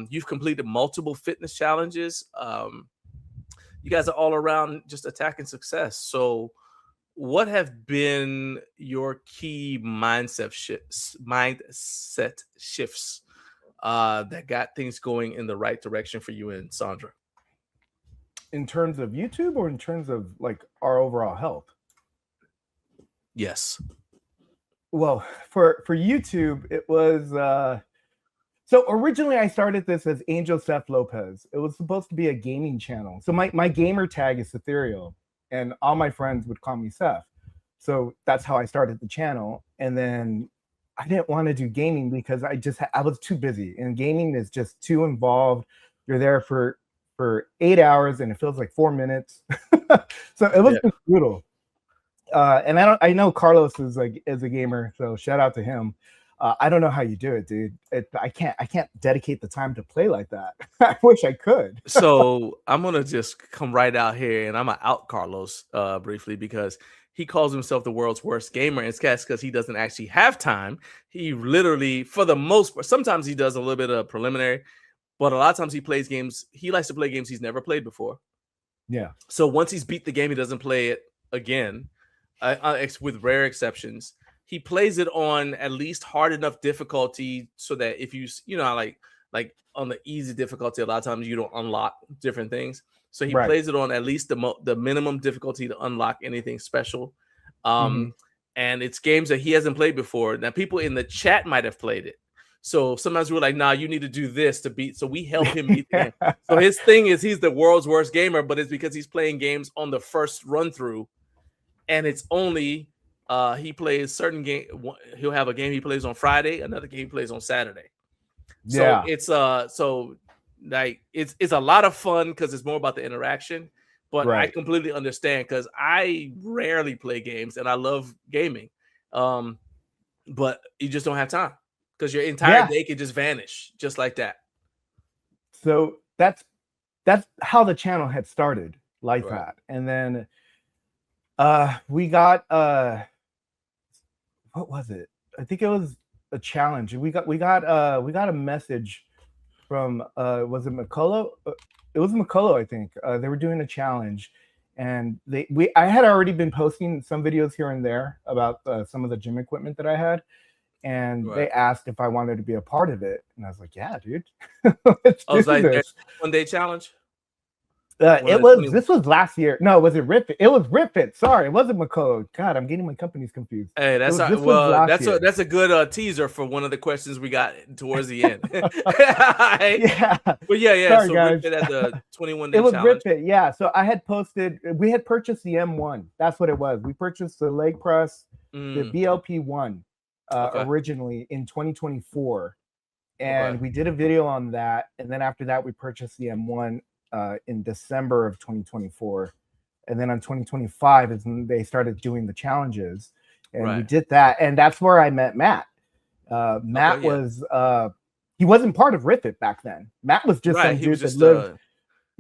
You've completed multiple fitness challenges. You guys are all around just attacking success. So what have been your key mindset shifts that got things going in the right direction for you and Sandra? In terms of YouTube or in terms of like our overall health? Yes. Well, for YouTube, it was so originally I started this as Angel Seth Lopez. It was supposed to be a gaming channel. So my gamer tag is Ethereal, and all my friends would call me Seth. So that's how I started the channel. And then I didn't want to do gaming because I was too busy, and gaming is just too involved. You're there for 8 hours and it feels like 4 minutes. So it was brutal. And I know Carlos is a gamer, so shout out to him. I don't know how you do it, dude. I can't dedicate the time to play like that. I wish I could. So I'm gonna just come right out here, and I'm gonna out Carlos briefly because he calls himself the world's worst gamer. And it's because he doesn't actually have time. He literally, for the most part, sometimes he does a little bit of preliminary, but a lot of times he plays games. He likes to play games he's never played before. Yeah. So once he's beat the game, he doesn't play it again, with rare exceptions. He plays it on at least hard enough difficulty so that if you like on the easy difficulty, a lot of times you don't unlock different things. So he plays it on at least the minimum difficulty to unlock anything special. And it's games that he hasn't played before. Now, people in the chat might have played it. So sometimes we're like, nah, you need to do this to beat. So we help him beat the game. So his thing is he's the world's worst gamer, but it's because he's playing games on the first run through. And it's only he plays certain game. He'll have a game he plays on Friday, another game he plays on Saturday. So it's it's a lot of fun because it's more about the interaction. But I completely understand because I rarely play games and I love gaming. But you just don't have time because your entire day could just vanish just like that. So that's how the channel had started like that. And then we got what was it? I think it was a challenge. We got a message from was it Makolo? It was Makolo, I think. They were doing a challenge, and I had already been posting some videos here and there about some of the gym equipment that I had, and they asked if I wanted to be a part of it, and I was like, "Yeah, dude, let's do this." 1 day challenge. This was last year. No, was it Rip It? It was Rip It. Sorry, it wasn't Makolo. God, I'm getting my companies confused. Hey, that's a good teaser for one of the questions we got towards the end. Yeah. But yeah. Sorry, so guys. Rip It at the 21 day it was challenge. Rip It. Yeah. So I had posted. We had purchased the M1. That's what it was. We purchased the leg press, the BLP1, originally in 2024, and we did a video on that. And then after that, we purchased the M1. In December of 2024, and then on 2025 is when they started doing the challenges, and we did that, and that's where I met Matt. Matt was he wasn't part of Rip It back then. Matt was just some dude that lived,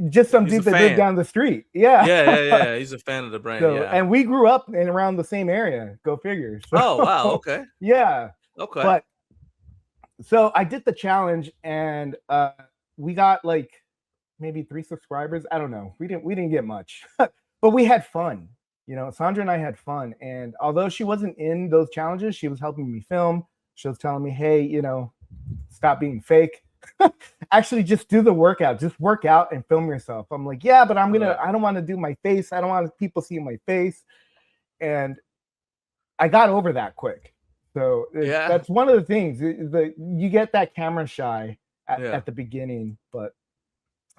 just some dude that lived down the street. Yeah. He's a fan of the brand. And we grew up in around the same area. Go figure. So, oh wow, okay. Yeah. Okay. But so I did the challenge, and we got like maybe 3 subscribers. I don't know. We didn't get much, but we had fun. You know, Sandra and I had fun. And although she wasn't in those challenges, she was helping me film. She was telling me, hey, you know, stop being fake. Actually, just do the workout. Just work out and film yourself. I'm like, yeah, but I don't want to do my face. I don't want people seeing my face. And I got over that quick. So that's one of the things. You get that camera shy at the beginning, but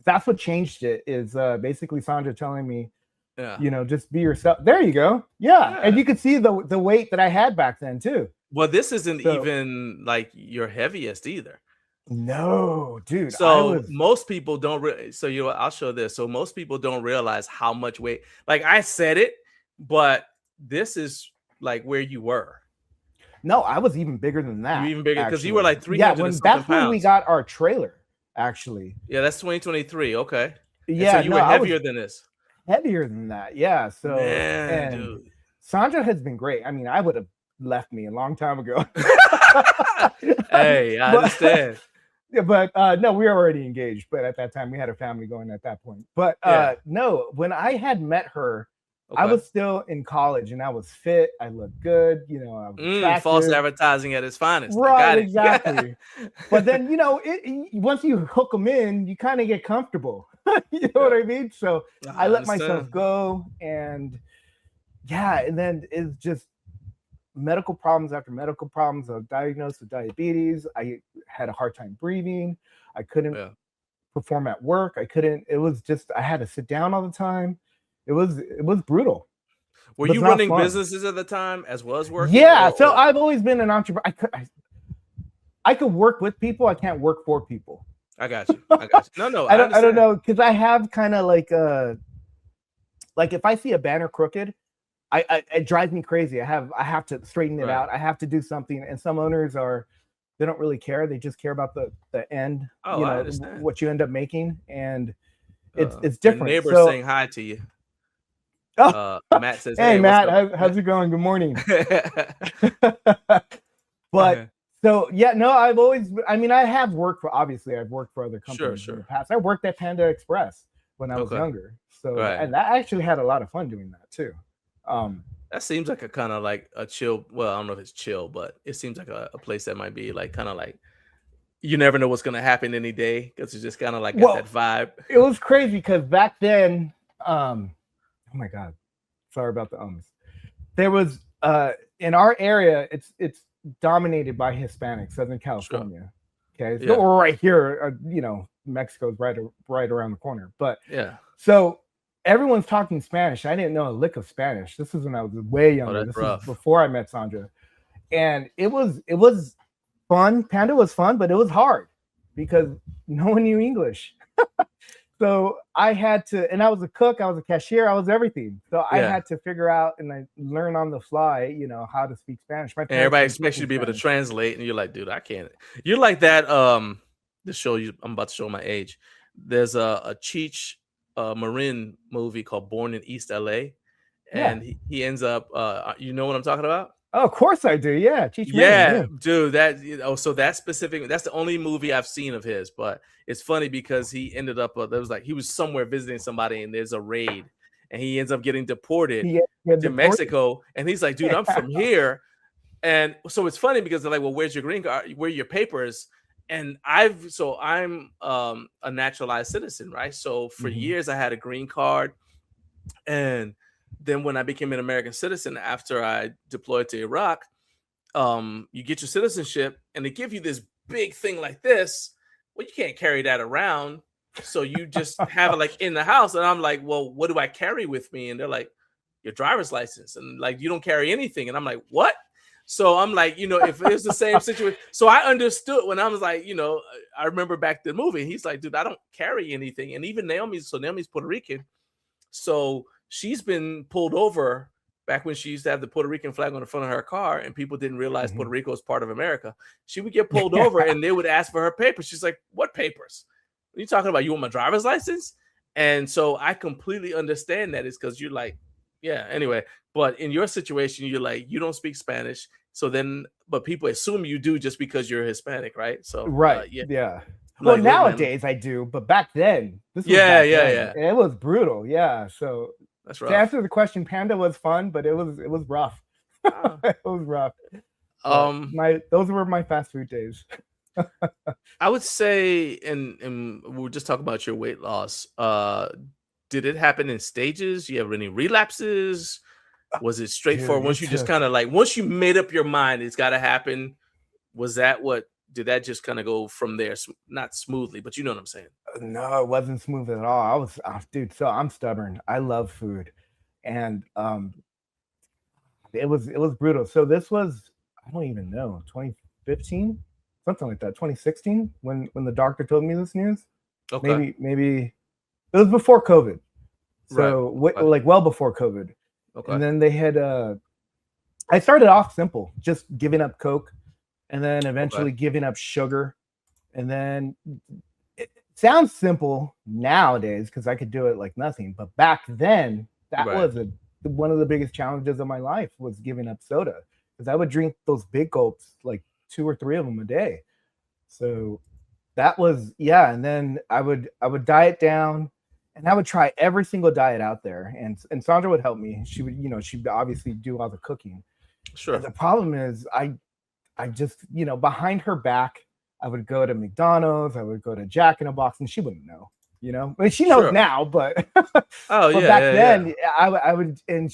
that's what changed it is basically Sandra telling me, you know, just be yourself. There you go. Yeah. And you could see the weight that I had back then too. Well, this isn't even like your heaviest either. No, dude. So most people don't I'll show this. So most people don't realize how much weight, like I said it, but this is like where you were. No, I was even bigger than that. You're even bigger because you were like 300 and something pounds. When we got our trailer. Actually, that's 2023. Okay, yeah, so you were heavier than this. Heavier than that, yeah. So, man, dude. Sandra has been great. I mean, I would have left me a long time ago. Hey, I understand. Yeah, but no, we were already engaged. But at that time, we had a family going at that point. But no, when I had met her, I was still in college and I was fit. I looked good. You know, I was attractive. False advertising at its finest. Right, exactly. But then, you know, once you hook them in, you kind of get comfortable. You know what I mean? So I let myself go, and and then it's just medical problems after medical problems. I was diagnosed with diabetes. I had a hard time breathing. I couldn't perform at work. It was just, I had to sit down all the time. It was brutal. Were you running businesses at the time as well as working? Yeah. So I've always been an entrepreneur. I could work with people. I can't work for people. I got you. No, I don't know. Cause I have kind of like if I see a banner crooked, it drives me crazy. I have to straighten it out. I have to do something. And some owners they don't really care. They just care about the end. Oh, I understand. What you end up making, and it's different. Your neighbor saying hi to you. Matt says, "Hey, Matt, how's it going? Good morning." But so no, I've always. I mean, I've worked for other companies in the past. I worked at Panda Express when I was younger. So and I actually had a lot of fun doing that too. That seems like a kind of like a chill. Well, I don't know if it's chill, but it seems like a place that might be like kind of like you never know what's going to happen any day because it's just kind of like got that vibe. It was crazy because back then, oh my God, sorry about the ums. There was in our area, it's dominated by Hispanics, Southern California. Sure. Okay, so we're right here. You know, Mexico's right around the corner, but so. Everyone's talking Spanish. I didn't know a lick of Spanish. This was when I was way younger. This was before I met Sandra. And it was fun. Panda was fun, but it was hard because no one knew English. So I had to, and I was a cook, I was a cashier, I was everything. So I had to figure out and I learn on the fly, you know, how to speak Spanish. And everybody expects you to be able to translate, and you're like, dude, I can't. You're like that. To show you, I'm about to show my age. There's a Cheech Marin movie called Born in East LA, and he ends up you know what I'm talking about? Oh, of course I do. Yeah, Cheech Marin, dude, that so that specific, that's the only movie I've seen of his. But it's funny because he ended up there was like he was somewhere visiting somebody and there's a raid and he ends up getting deported to Mexico, and he's like, dude, I'm from here. And so it's funny because they're like, well, where's your green card, where are your papers? And I'm a naturalized citizen, right? So for years I had a green card, and then when I became an American citizen after I deployed to Iraq, you get your citizenship and they give you this big thing like this. Well, you can't carry that around, so you just have it like in the house. And I'm like, well, what do I carry with me? And they're like, your driver's license, and like you don't carry anything. And I'm like, what? So I'm like, you know, if it's the same situation. So I understood when I was like, you know, I remember back the movie. He's like, dude, I don't carry anything. And even Naomi's Puerto Rican. So she's been pulled over back when she used to have the Puerto Rican flag on the front of her car and people didn't realize Puerto Rico is part of America. She would get pulled over and they would ask for her papers. She's like, what papers? What are you talking about? You want my driver's license? And so I completely understand that. It's because you're like, anyway. But in your situation, you're like, you don't speak Spanish. So then, but people assume you do just because you're Hispanic, right? So yeah. Well, like, nowadays I do, but back then, this was and it was brutal. Yeah. So that's rough. To answer the question, Panda was fun, but it was rough. It was rough. Those were my fast food days. I would say, and we'll just talk about your weight loss. Did it happen in stages? You have any relapses? Was it straightforward? Once you just kind of like, once you made up your mind, it's got to happen. Did that just kind of go from there? Not smoothly, but you know what I'm saying? No, it wasn't smooth at all. So I'm stubborn. I love food. And it was brutal. So this was, I don't even know, 2015, something like that, 2016, when the doctor told me this news. Okay. Maybe it was before COVID. So like well before COVID. Okay. And then they had I started off simple, just giving up Coke, and then eventually giving up sugar. And then it sounds simple nowadays because I could do it like nothing. But back then, that was one of the biggest challenges of my life was giving up soda. because I would drink those big gulps, like 2 or 3 of them a day. So that was, yeah. And then I would diet down, and I would try every single diet out there. And Sandra would help me. She would, she'd obviously do all the cooking. Sure. And the problem is I just, behind her back, I would go to McDonald's, I would go to Jack in the Box, and she wouldn't know, I mean, she knows Sure. now, but, Oh, but yeah, back yeah, then yeah. I would, and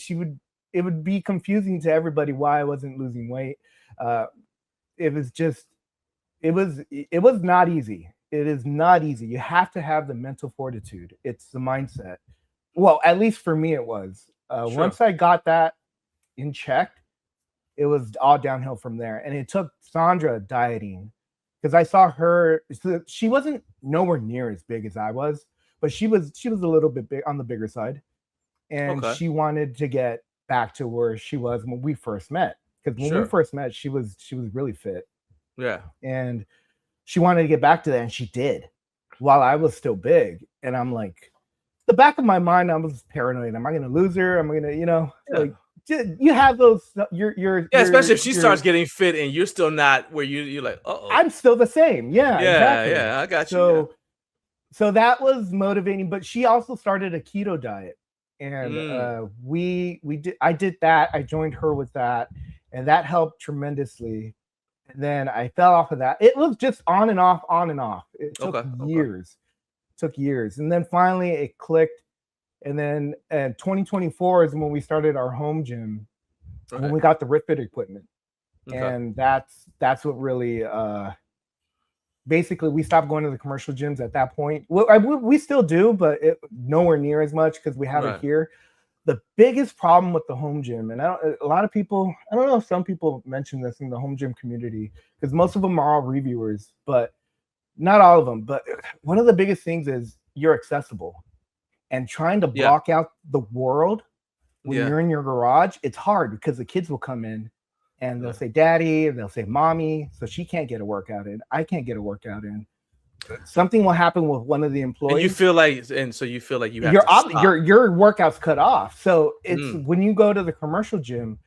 it would be confusing to everybody why I wasn't losing weight. It was just, it was not easy. It is not easy. You have to have the mental fortitude. It's the mindset. Well, at least for me, it was. Sure. Once I got that in check, it was all downhill from there. And it took Sandra dieting, because I saw her. She wasn't nowhere near as big as I was, but she was a little bit big, on the bigger side, and Okay. she wanted to get back to where she was when we first met. Because when we Sure. first met, she was really fit, Yeah. and she wanted to get back to that, and she did, while I was still big. And I'm like, the back of my mind, I was paranoid. Am I going to lose her? Am I going to, Yeah. like, you have those, Yeah, especially if she starts getting fit and you're still not where you're like, uh-oh. I'm still the same. Yeah, exactly. Yeah, I got you. So that was motivating, but she also started a keto diet, and I did that. I joined her with that, and that helped tremendously. And then I fell off of that. It was just on and off, on and off. It took years. Took years. And then finally it clicked. And then 2024 is when we started our home gym, when we got the RitFit equipment. Okay. And that's what really basically we stopped going to the commercial gyms at that point. We still do, but nowhere near as much, because we have it here. The biggest problem with the home gym, and a lot of people, I don't know if some people mention this in the home gym community, because most of them are all reviewers, but not all of them. But one of the biggest things is you're accessible, and trying to block out the world when you're in your garage, it's hard, because the kids will come in and they'll say daddy, and they'll say mommy, so she can't get a workout in. I can't get a workout in. Something will happen with one of the employees. And you feel like you have your workout's cut off. So it's when you go to the commercial gym,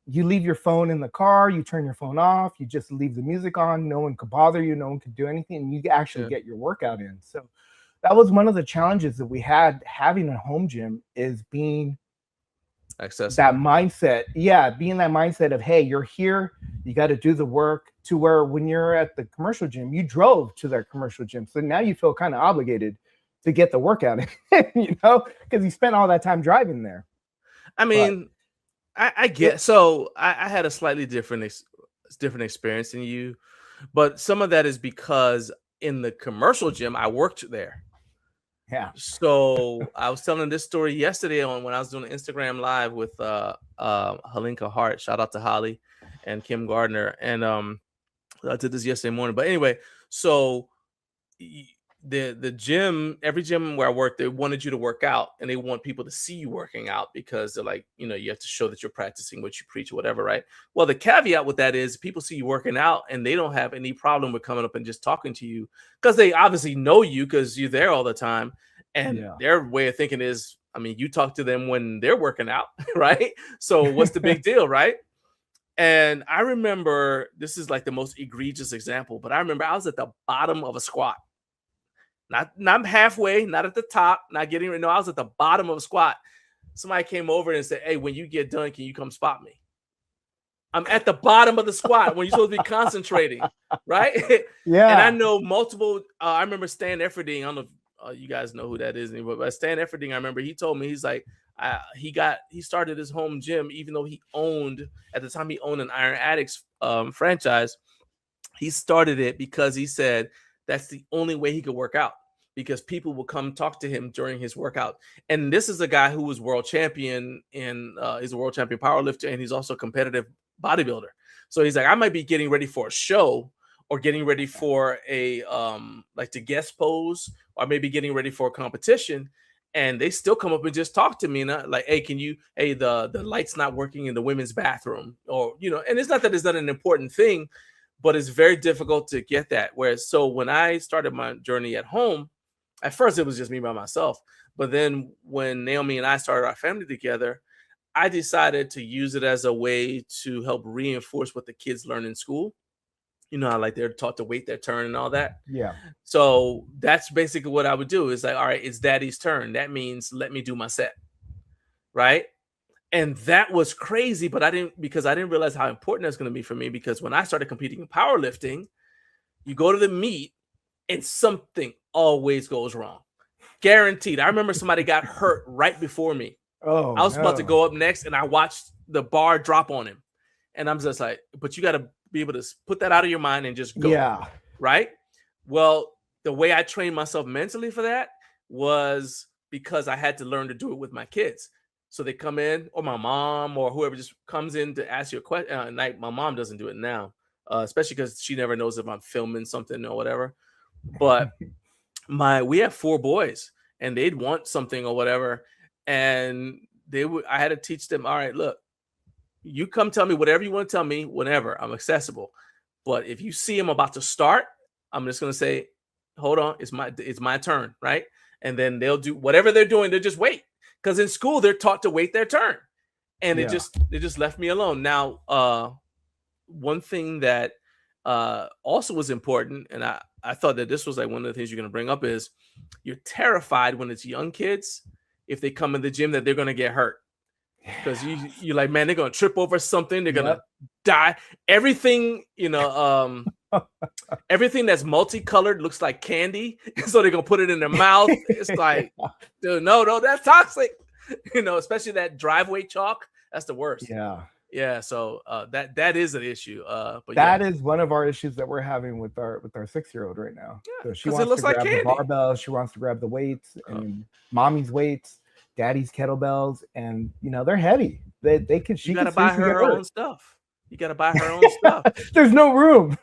you leave your phone in the car, you turn your phone off, you just leave the music on. No one could bother you, no one could do anything, and you actually get your workout in. So that was one of the challenges that we had having a home gym, is being accessible. That mindset. Yeah, being that mindset of, hey, you're here, you got to do the work, to where when you're at the commercial gym, you drove to that commercial gym. So now you feel kind of obligated to get the workout in, because you spent all that time driving there. I mean, I get, so I had a slightly different experience than you, but some of that is because in the commercial gym, I worked there. Yeah. So I was telling this story yesterday when I was doing an Instagram live with Halinka Hart. Shout out to Holly and Kim Gardner. And I did this yesterday morning. But anyway, so the gym, every gym where I work, they wanted you to work out, and they want people to see you working out, because they're like, you have to show that you're practicing what you preach or whatever, right? Well, the caveat with that is people see you working out and they don't have any problem with coming up and just talking to you, because they obviously know you because you're there all the time. And their way of thinking is, I mean, you talk to them when they're working out, right? So what's the big deal, right? And I remember, this is like the most egregious example, but I remember I was at the bottom of a squat. Not halfway, not at the top, not getting ready. No, I was at the bottom of a squat. Somebody came over and said, hey, when you get done, can you come spot me? I'm at the bottom of the squat when you're supposed to be concentrating, right? Yeah. And I know multiple, I remember Stan Efferding, I don't know if you guys know who that is anymore, but Stan Efferding, I remember he told me, he's like, he started his home gym, even though at the time he owned an Iron Addicts franchise. He started it because he said that's the only way he could work out, because people will come talk to him during his workout. And this is a guy who was world champion he's a world champion powerlifter, and he's also a competitive bodybuilder. So he's like, I might be getting ready for a show, or getting ready for a like to guest pose, or maybe getting ready for a competition, and they still come up and just talk to me, and like, hey, the light's not working in the women's bathroom, or and it's not that it's not an important thing, but it's very difficult to get that. Whereas, so when I started my journey at home, at first it was just me by myself, but then when Naomi and I started our family together, I decided to use it as a way to help reinforce what the kids learn in school. You know how like they're taught to wait their turn and all that. Yeah. So that's basically what I would do. Is like, all right, it's daddy's turn. That means let me do my set. Right. And that was crazy, but I didn't realize how important that's going to be for me, because when I started competing in powerlifting, you go to the meet and something always goes wrong. Guaranteed. I remember somebody got hurt right before me. Oh, I was about to go up next and I watched the bar drop on him. And I'm just like, but you got to be able to put that out of your mind and just go. Yeah. Right. Well, the way I trained myself mentally for that was because I had to learn to do it with my kids. So they come in, or my mom or whoever just comes in to ask you a question. My mom doesn't do it now, especially because she never knows if I'm filming something or whatever. But we have 4 boys and they'd want something or whatever. And I had to teach them, all right, look, you come tell me whatever you want to tell me whenever. I'm accessible. But if you see I'm about to start, I'm just going to say, hold on, it's my turn, right? And then they'll do whatever they're doing. They'll just wait. Because in school, they're taught to wait their turn. And they just left me alone. Now, one thing that also was important, and I thought that this was like one of the things you're going to bring up, is you're terrified when it's young kids, if they come in the gym, that they're going to get hurt. Because you're like, man, they're going to trip over something. They're going to die. Everything, everything that's multicolored looks like candy. So they're going to put it in their mouth. It's like, dude, no, that's toxic. Especially that driveway chalk. That's the worst. Yeah. Yeah. So that is an issue. But that is one of our issues that we're having with our 6-year-old right now. Yeah, so she wants to grab the barbell. She wants to grab the weights and mommy's weights, daddy's kettlebells, and they're heavy. They can. She gotta buy her own stuff. You gotta buy her own stuff. There's no room.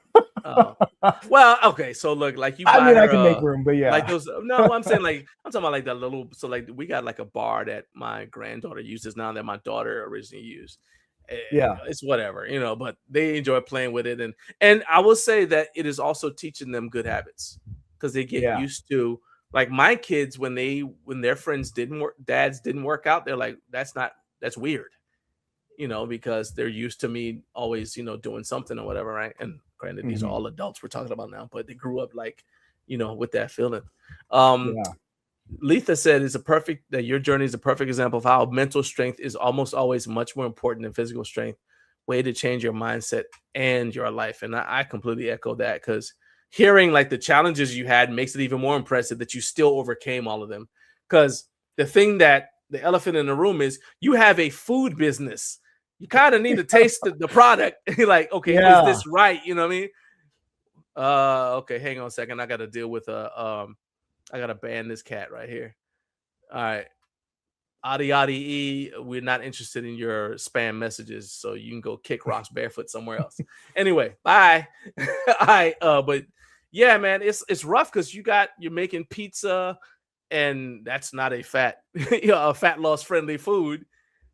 Well, okay. So look, like you. I mean, I can make room, but yeah. Like those. No, I'm saying I'm talking about like that little. So like we got like a bar that my granddaughter uses now that my daughter originally used. Yeah, it's whatever, but they enjoy playing with it, and I will say that it is also teaching them good habits, because they get used to, like, my kids when their friends dads didn't work out, they're like, that's weird, because they're used to me always doing something or whatever, right? And granted, these are all adults we're talking about now, but they grew up like with that feeling. Letha said that your journey is a perfect example of how mental strength is almost always much more important than physical strength. Way to change your mindset and your life. And I completely echo that, because hearing like the challenges you had makes it even more impressive that you still overcame all of them. Because the elephant in the room is you have a food business. You kind of need to taste the product. You're like, okay, is this right? You know what I mean? Okay, hang on a second. I got to deal with I gotta ban this cat right here. All right. Adi, we're not interested in your spam messages, so you can go kick rocks barefoot somewhere else. Anyway, bye. All right. But yeah, man, it's rough because you're making pizza, and that's not a fat loss friendly food.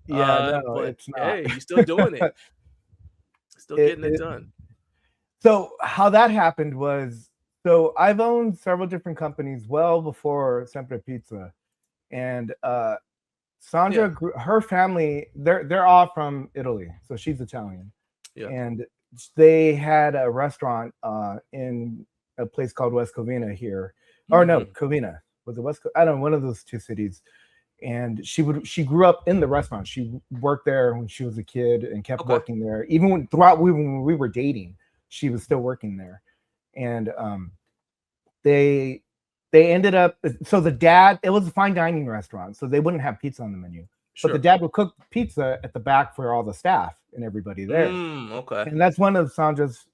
Yeah, no, but it's not. Hey, you're still doing it. Still getting it done. So how that happened was, so I've owned several different companies well before Sempre Pizza, and Sandra, her family, they're all from Italy, so she's Italian, and they had a restaurant in a place called West Covina here, or no, Covina, was it West? I don't know, one of those two cities. And she grew up in the restaurant. She worked there when she was a kid and kept working there, even when we were dating. She was still working there. And they ended up, so the dad, it was a fine dining restaurant, so they wouldn't have pizza on the menu. But the dad would cook pizza at the back for all the staff and everybody there. And that's one of Sandra's,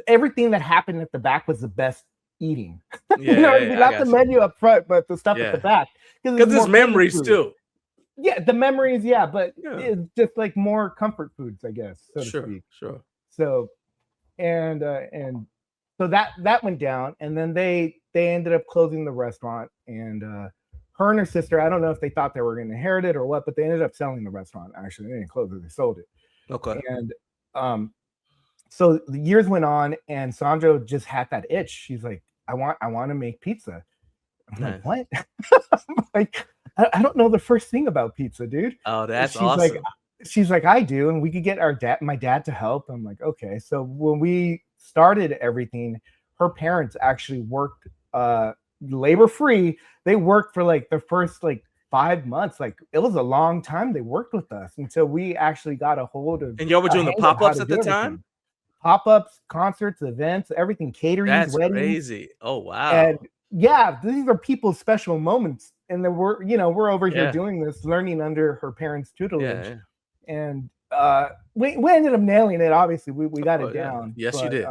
everything that happened at the back was the best eating. Not the menu up front, but the stuff at the back. Because there's memories too. Yeah, the memories, but it's just like more comfort foods, I guess, so to speak. Sure. So and so that went down, and then they ended up closing the restaurant, and her and her sister, I don't know if they thought they were going to inherit it or what, but they ended up selling the restaurant. Actually, they didn't close it, they sold it. And so the years went on, and Sandra just had that itch. She's like, I want to make pizza. I'm like, what? I'm like, I don't know the first thing about pizza, dude. Oh, And that's awesome. she's like, I do, and we could get my dad to help. I'm like, okay. So when we started everything, her parents actually worked labor free. They worked for like the first like 5 months. Like it was a long time they worked with us until we actually got a hold of. And y'all were doing the hang of how pop-ups to at do the everything. time? Pop-ups, concerts, events, everything, caterings, That's weddings. crazy. Oh, wow. And yeah, these are people's special moments. And then we're over here Yeah. doing this, learning under her parents' tutelage. Yeah. And we ended up nailing it. Obviously, we got it Yeah. down. Yes, you did.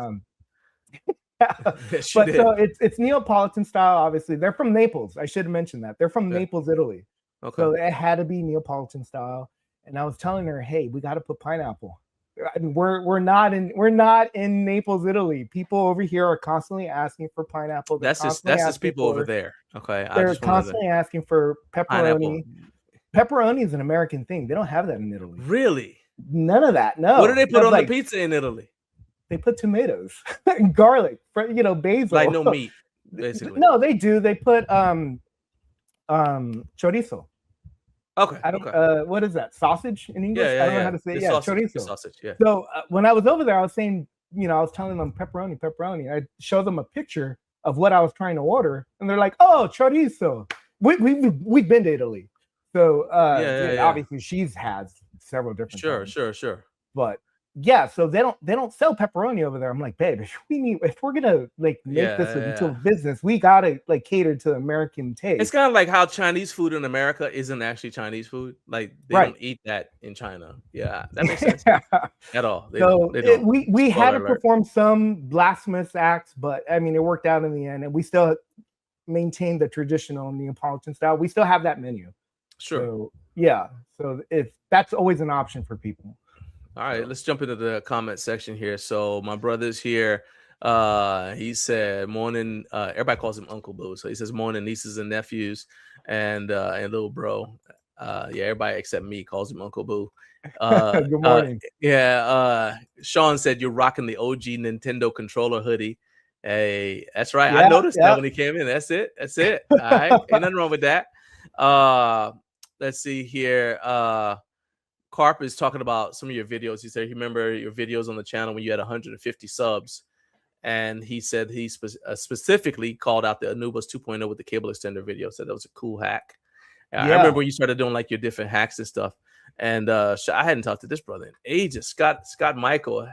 Yes, you But did. so it's Neapolitan style. Obviously, they're from Naples. I should have mentioned that they're from Yeah. Naples, Italy. Okay. So it had to be Neapolitan style. And I was telling her, hey, we got to put pineapple. I mean, we're not in Naples, Italy. People over here are constantly asking for pineapple. That's just people over there. Okay. They're constantly asking for pepperoni. Pineapple. Pepperoni is an American thing. They don't have that in Italy. Really? None of that. No. What do they put on the pizza in Italy? They put tomatoes and garlic, basil. Like no meat, basically. No, they do. They put chorizo. Okay. I don't. What is that? Sausage in English? Yeah, I don't know how to say it. Yeah, chorizo. Sausage. Yeah. So when I was over there, I was saying, I was telling them pepperoni. I showed them a picture of what I was trying to order, and they're like, "Oh, chorizo." We've been to Italy, so obviously she's has several different. Sure. But yeah, so they don't sell pepperoni over there. I'm like, babe, if we're gonna like make this into a business, we gotta like cater to American taste. It's kind of like how Chinese food in America isn't actually Chinese food. Like they don't eat that in China. Yeah, that makes sense. At all. They don't. We had to perform some blasphemous acts, but I mean it worked out in the end, and we still maintained the traditional Neapolitan style. We still have that menu. Sure. So yeah. So if that's always an option for people. All right, let's jump into the comment section here. So my brother's here. He said, "Morning." Everybody calls him Uncle Boo, so he says, "Morning, nieces and nephews, and little bro." Everybody except me calls him Uncle Boo. Good morning. Sean said, "You're rocking the OG Nintendo controller hoodie." Hey, that's right. I noticed that when he came in. That's it. All right, ain't nothing wrong with that. Let's see here. Carp is talking about some of your videos. He said, "You remember your videos on the channel when you had 150 subs?" And he said he specifically called out the Anubis 2.0 with the cable extender video. Said that was a cool hack. I remember when you started doing like your different hacks and stuff. And I hadn't talked to this brother in ages. Scott Michael.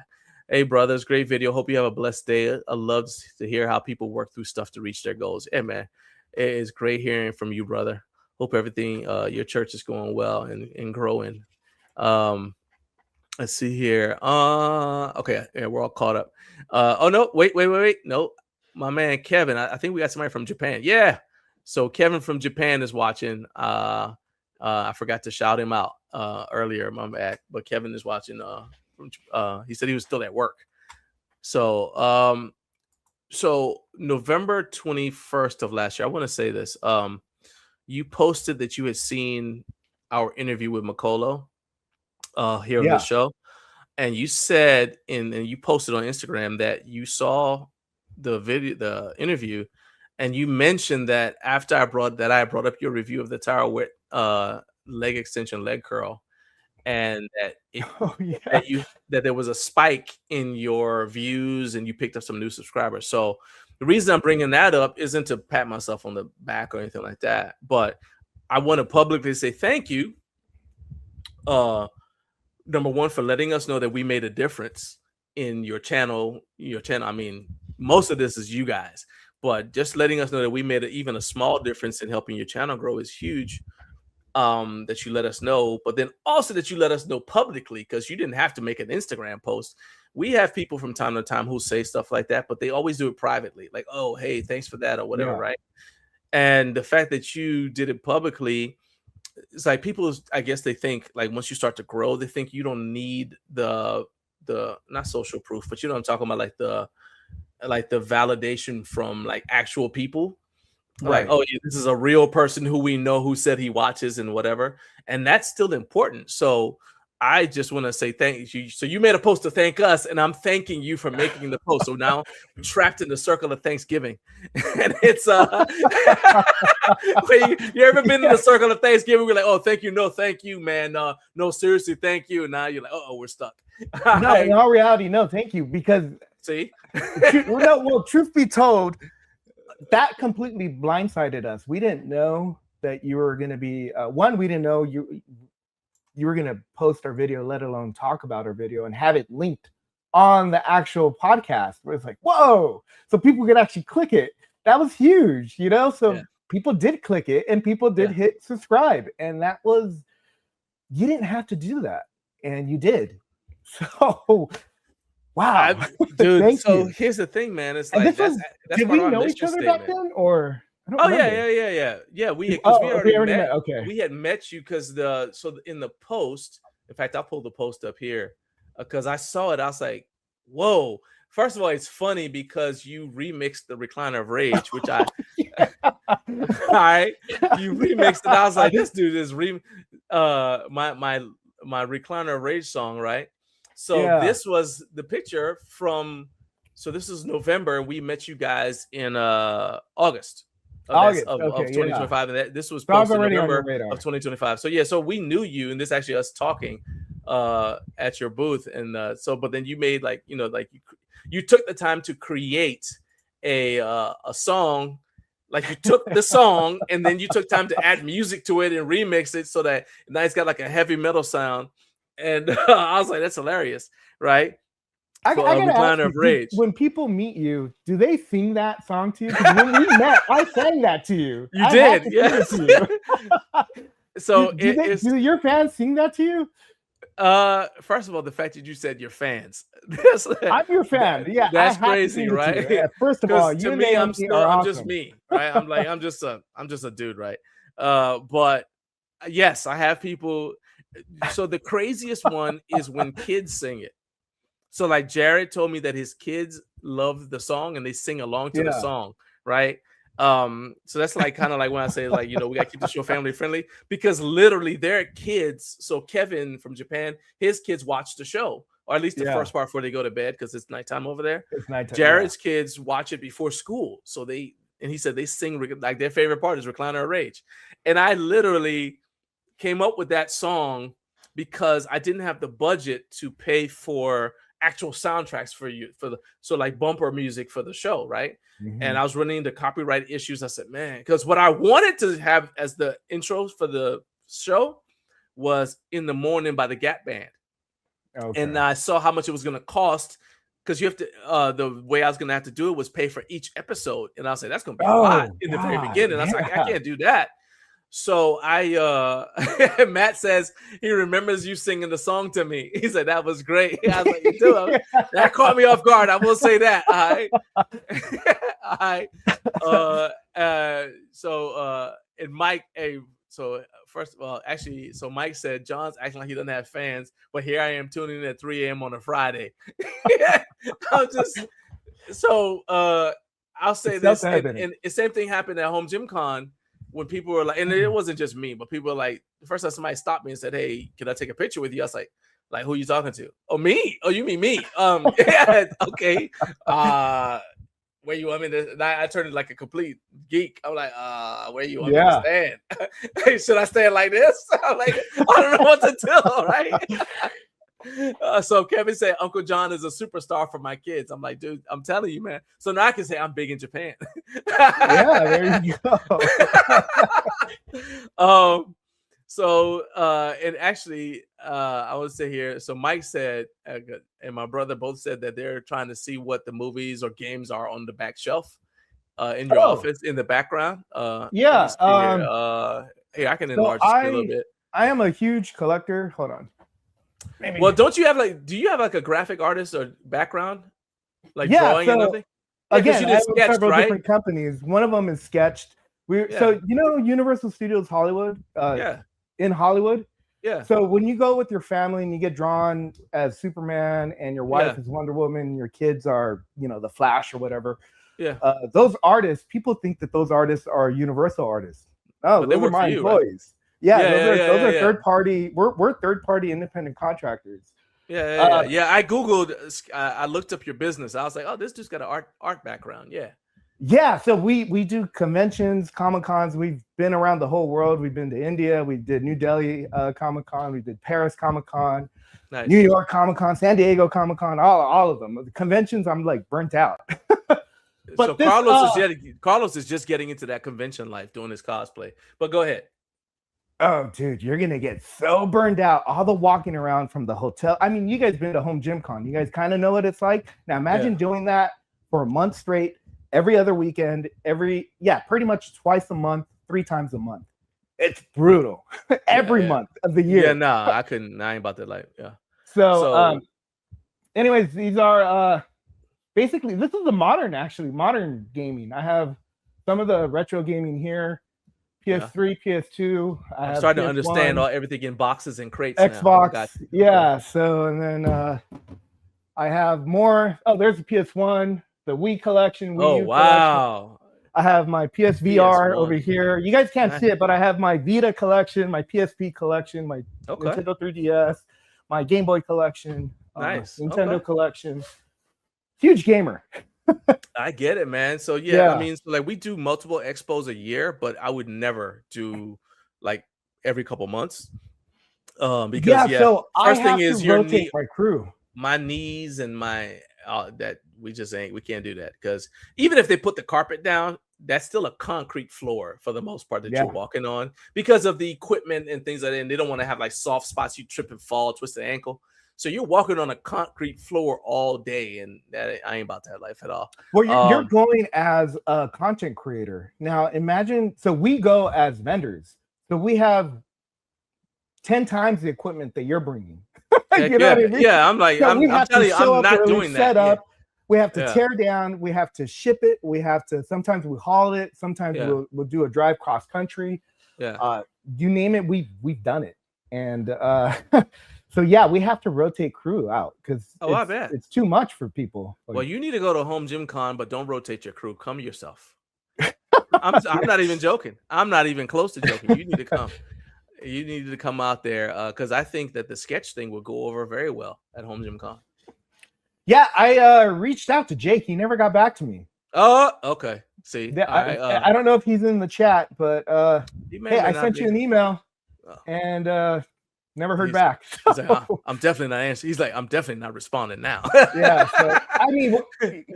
Hey, brothers, great video. Hope you have a blessed day. I love to hear how people work through stuff to reach their goals. Hey, man, it is great hearing from you, brother. Hope everything, your church is going well and growing. Let's see here. Okay, yeah, we're all caught up. Oh no, wait. No, my man Kevin. I think we got somebody from Japan. Yeah. So Kevin from Japan is watching. I forgot to shout him out earlier, my bad. But Kevin is watching. He said he was still at work. So so November 21st of last year, I want to say this. You posted that you had seen our interview with Makolo here on the show, and you said and you posted on Instagram that you saw the interview, and you mentioned that after I brought up your review of the Tara Witt leg extension leg curl, and that that there was a spike in your views and you picked up some new subscribers. So the reason I'm bringing that up isn't to pat myself on the back or anything like that, but I want to publicly say thank you. Number one, for letting us know that we made a difference in your channel. I mean, most of this is you guys, but just letting us know that we made even a small difference in helping your channel grow is huge. That you let us know, but then also that you let us know publicly, because you didn't have to make an Instagram post. We have people from time to time who say stuff like that, but they always do it privately, like, "Oh, hey, thanks for that," or whatever, right? And the fact that you did it publicly, it's like people, I guess they think like once you start to grow, they think you don't need the not social proof, but you know what I'm talking about, like the validation from like actual people. Like, oh, yeah, this is a real person who we know who said he watches and whatever. And that's still important. So I just want to say thank you. So you made a post to thank us, and I'm thanking you for making the post. So now I'm trapped in the circle of Thanksgiving, and it's you ever been in the circle of Thanksgiving? We're like, oh, thank you, no, thank you, man, no, seriously, thank you. Now you're like, oh, we're stuck. No, in all reality, no, thank you, because see, truth be told, that completely blindsided us. We didn't know that you were going to be one. We didn't know you were going to post our video, let alone talk about our video and have it linked on the actual podcast. Where it's like, whoa, so people could actually click it. That was huge, you know? So people did click it and people did hit subscribe. And that was, you didn't have to do that. And you did. So, wow. Dude, so here's the thing, man. It's like, did we know each other back then, or? Oh yeah. We already met. Okay, we had met you because in the post. In fact, I'll pull the post up here because I saw it. I was like, "Whoa!" First of all, it's funny because you remixed the Recliner of Rage, which you remixed it. I was like, "This dude is my Recliner of Rage song, right?" So this was the picture from. So this is November. We met you guys in August. Of 2025, and this was posted in November of 2025. So so we knew you, and this actually us talking at your booth, and but then you made you took the time to create a song, like you took the song and then you took time to add music to it and remix it so that now it's got like a heavy metal sound, and I was like, that's hilarious, right? I gotta ask you, when people meet you, do they sing that song to you? Because when we met, I sang that to you. You did, yes. So do your fans sing that to you? First of all, the fact that you said your fans, I'm your fan. That's crazy, right? Yeah, first of all, to me, I'm just me, right? I'm just a dude, right? But yes, I have people. So the craziest one is when kids sing it. So like Jared told me that his kids love the song and they sing along to the song, right? So that's like kind of like when I say like, we got to keep the show family friendly, because literally their kids. So Kevin from Japan, his kids watch the show, or at least the first part before they go to bed, because it's nighttime over there. It's nighttime. Jared's kids watch it before school. So he said they sing like their favorite part is Recliner of Rage. And I literally came up with that song because I didn't have the budget to pay for actual soundtracks so like bumper music for the show, right? Mm-hmm. And I was running into copyright issues. I said, man, because what I wanted to have as the intros for the show was In the Morning by the Gap Band. Okay. And I saw how much it was going to cost, because you have to the way I was going to have to do it was pay for each episode, and I was like, that's going to be a lot in the very beginning. I was like, I can't do that. So Matt says he remembers you singing the song to me. He said that was great. I was like, you do. That caught me off guard. I will say that. All right. And Mike, so first of all, actually, so Mike said John's acting like he doesn't have fans, but here I am tuning in at 3 a.m. on a Friday. I'll say this, and the same thing happened at Home Gym Con. When people were like, and it wasn't just me, but people were like, the first time somebody stopped me and said, hey, can I take a picture with you? I was like, who are you talking to? Oh, me? Oh, you mean me? Yeah, okay. Where you want me to? I turned like a complete geek. I'm like, where you want me to stand? Should I stand like this? I'm like, I don't know what to do, right? So Kevin said Uncle John is a superstar for my kids. I'm like, dude, I'm telling you, man. So now I can say I'm big in Japan. Yeah, there you go. And actually, I would say here, so Mike said, and my brother both said that they're trying to see what the movies or games are on the back shelf in your office in the background. Yeah. Hey, I can enlarge this a little bit. I am a huge collector. Hold on. Maybe. Well, do you have like a graphic artist or background, like drawing and nothing? Again, I have several different companies. One of them is Sketched. So Universal Studios Hollywood. In Hollywood. Yeah. So when you go with your family and you get drawn as Superman and your wife is Wonder Woman, your kids are the Flash or whatever. Yeah. Those artists, people think that those artists are Universal artists. Oh, those are my employees. Yeah, Yeah, those yeah, are yeah. third party. We're third party independent contractors. Yeah. I googled. I looked up your business. I was like, oh, this dude's got an art background. Yeah. Yeah, so we do conventions, Comic Cons. We've been around the whole world. We've been to India. We did New Delhi Comic Con. We did Paris Comic Con, Nice. New York Comic Con, San Diego Comic Con. All of them. The conventions, I'm like burnt out. But So this, Carlos is just getting into that convention life, doing his cosplay. But go ahead. oh, dude, you're gonna get so burned out. All the walking around from the hotel. I mean, you guys been to Home Gym Con. You guys kind of know what it's like. Now imagine doing that for a month straight, every other weekend, pretty much twice a month, 3 times a month. It's brutal. Every month of the year. Yeah, nah, I couldn't. I ain't about that life. Yeah. So anyways, these are basically, this is the modern gaming. I have some of the retro gaming here. PS3, PS2. I'm starting to understand everything in boxes and crates. Xbox. Now. Yeah. So, and then I have more. Oh, there's the PS1, the Wii collection. Wii U wow. Collection. I have my PSVR over here. You guys can't see it, but I have my Vita collection, my PSP collection, my Nintendo 3DS, my Game Boy collection, Nintendo collection. Huge gamer. I get it, man. So I mean, so like we do multiple expos a year, but I would never do like every couple months. Because so first thing is your knee, my crew. My knees and my that we can't do that, because even if they put the carpet down, that's still a concrete floor for the most part that you're walking on, because of the equipment and things like that. And they don't want to have like soft spots, you trip and fall, twist the ankle. So you're walking on a concrete floor all day, and I ain't about that life at all. Well, you're going as a content creator. Now imagine, so we go as vendors. So we have 10 times the equipment that you're bringing. You know what I mean? Yeah, I'm like, I'm telling you, I'm not doing that. We have to tear down. We have to ship it. We have to, sometimes we haul it. Sometimes we'll do a drive cross country. Yeah. You name it, we've done it. And so we have to rotate crew out because I bet it's too much for people. Well, you need to go to Home Gym Con, but don't rotate your crew. Come yourself. I'm not even joking. I'm not even close to joking. You need to come. You need to come out there because I think that the sketch thing will go over very well at Home Gym Con. Yeah, I reached out to Jake. He never got back to me. Oh, okay. See, I don't know if he's in the chat, but hey, I sent you an email and never heard back. He's like, I'm definitely not answering. He's like, I'm definitely not responding now. Yeah, so, I mean,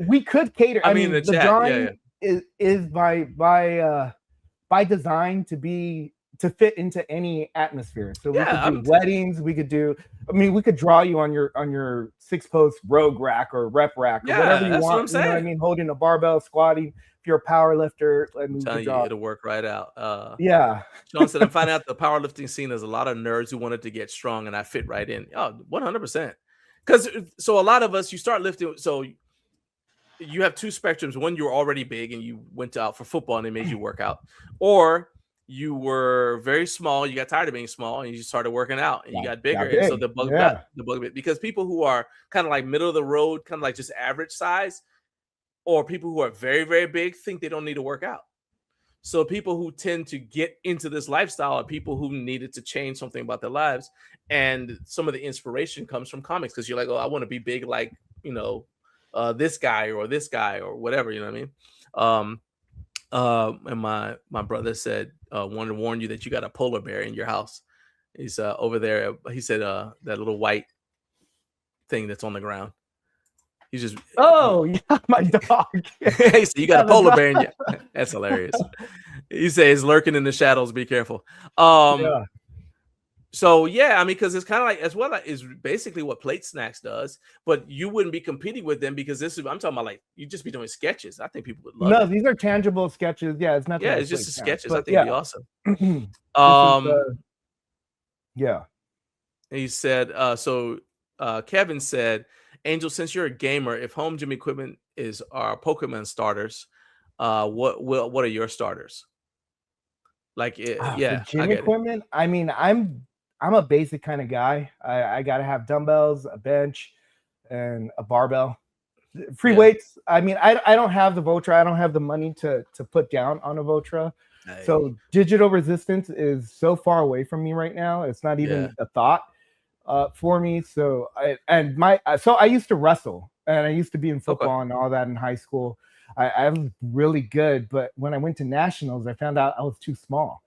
we could cater. I mean, the chat, drawing is by design to fit into any atmosphere. So we could do weddings. We could do. I mean, we could draw you on your 6-post rogue rack or rep rack or whatever you want. What I'm saying. You know what I mean? Holding a barbell, squatting. If you're a power lifter, I'm telling you, it'll work right out. Yeah. Sean said, I'm finding out the powerlifting scene is a lot of nerds who wanted to get strong, and I fit right in. Oh, 100%. Because so a lot of us, you start lifting. So you have two spectrums. One, you were already big and you went out for football and they made you work out, or you were very small, you got tired of being small, and you started working out, and you got bigger. And so the bug bit, because people who are kind of like middle of the road, kind of like just average size, or people who are very, very big think they don't need to work out. So people who tend to get into this lifestyle are people who needed to change something about their lives. And some of the inspiration comes from comics, because you're like, oh, I want to be big like, this guy or whatever, you know what I mean? And my brother said, wanted to warn you that you got a polar bear in your house. He's over there. He said that little white thing that's on the ground. He's just my dog. He said, you got a polar bear in your. That's hilarious. He says lurking in the shadows. Be careful. So I mean, because it's kind of like, as well is basically what Plate Snacks does, but you wouldn't be competing with them, because I'm talking about like you just be doing sketches. I think people would love. No, these are tangible sketches. Yeah, it's not. Yeah, it's just sketches. I think it'd be awesome. He said. So Kevin said, Angel, since you're a gamer, if home gym equipment is our Pokemon starters, what are your starters? Like gym equipment. I mean, I'm a basic kind of guy. I got to have dumbbells, a bench, and a barbell. Free weights. I mean, I don't have the Votra. I don't have the money to put down on a Votra. So digital resistance is so far away from me right now. It's not even a thought for me. So I used to wrestle, and I used to be in football and all that in high school. I was really good, but when I went to nationals, I found out I was too small.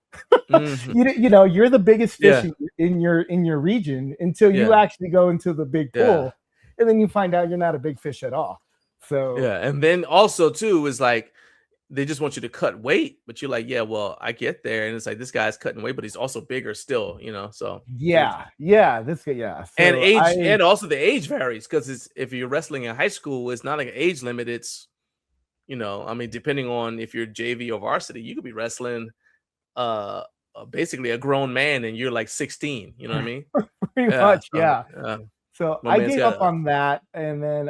You know, you're the biggest fish in your region until you actually go into the big pool, and then you find out you're not a big fish at all. So and then also too is like they just want you to cut weight, but you're like, yeah, well, I get there, and it's like this guy's cutting weight, but he's also bigger still, you know. So So, and age, and also the age varies because it's if you're wrestling in high school, it's not like an age limit. It's, you know, I mean, depending on if you're JV or varsity, you could be wrestling basically a grown man and you're like 16, you know what I mean? Pretty much, so I gave up on that, and then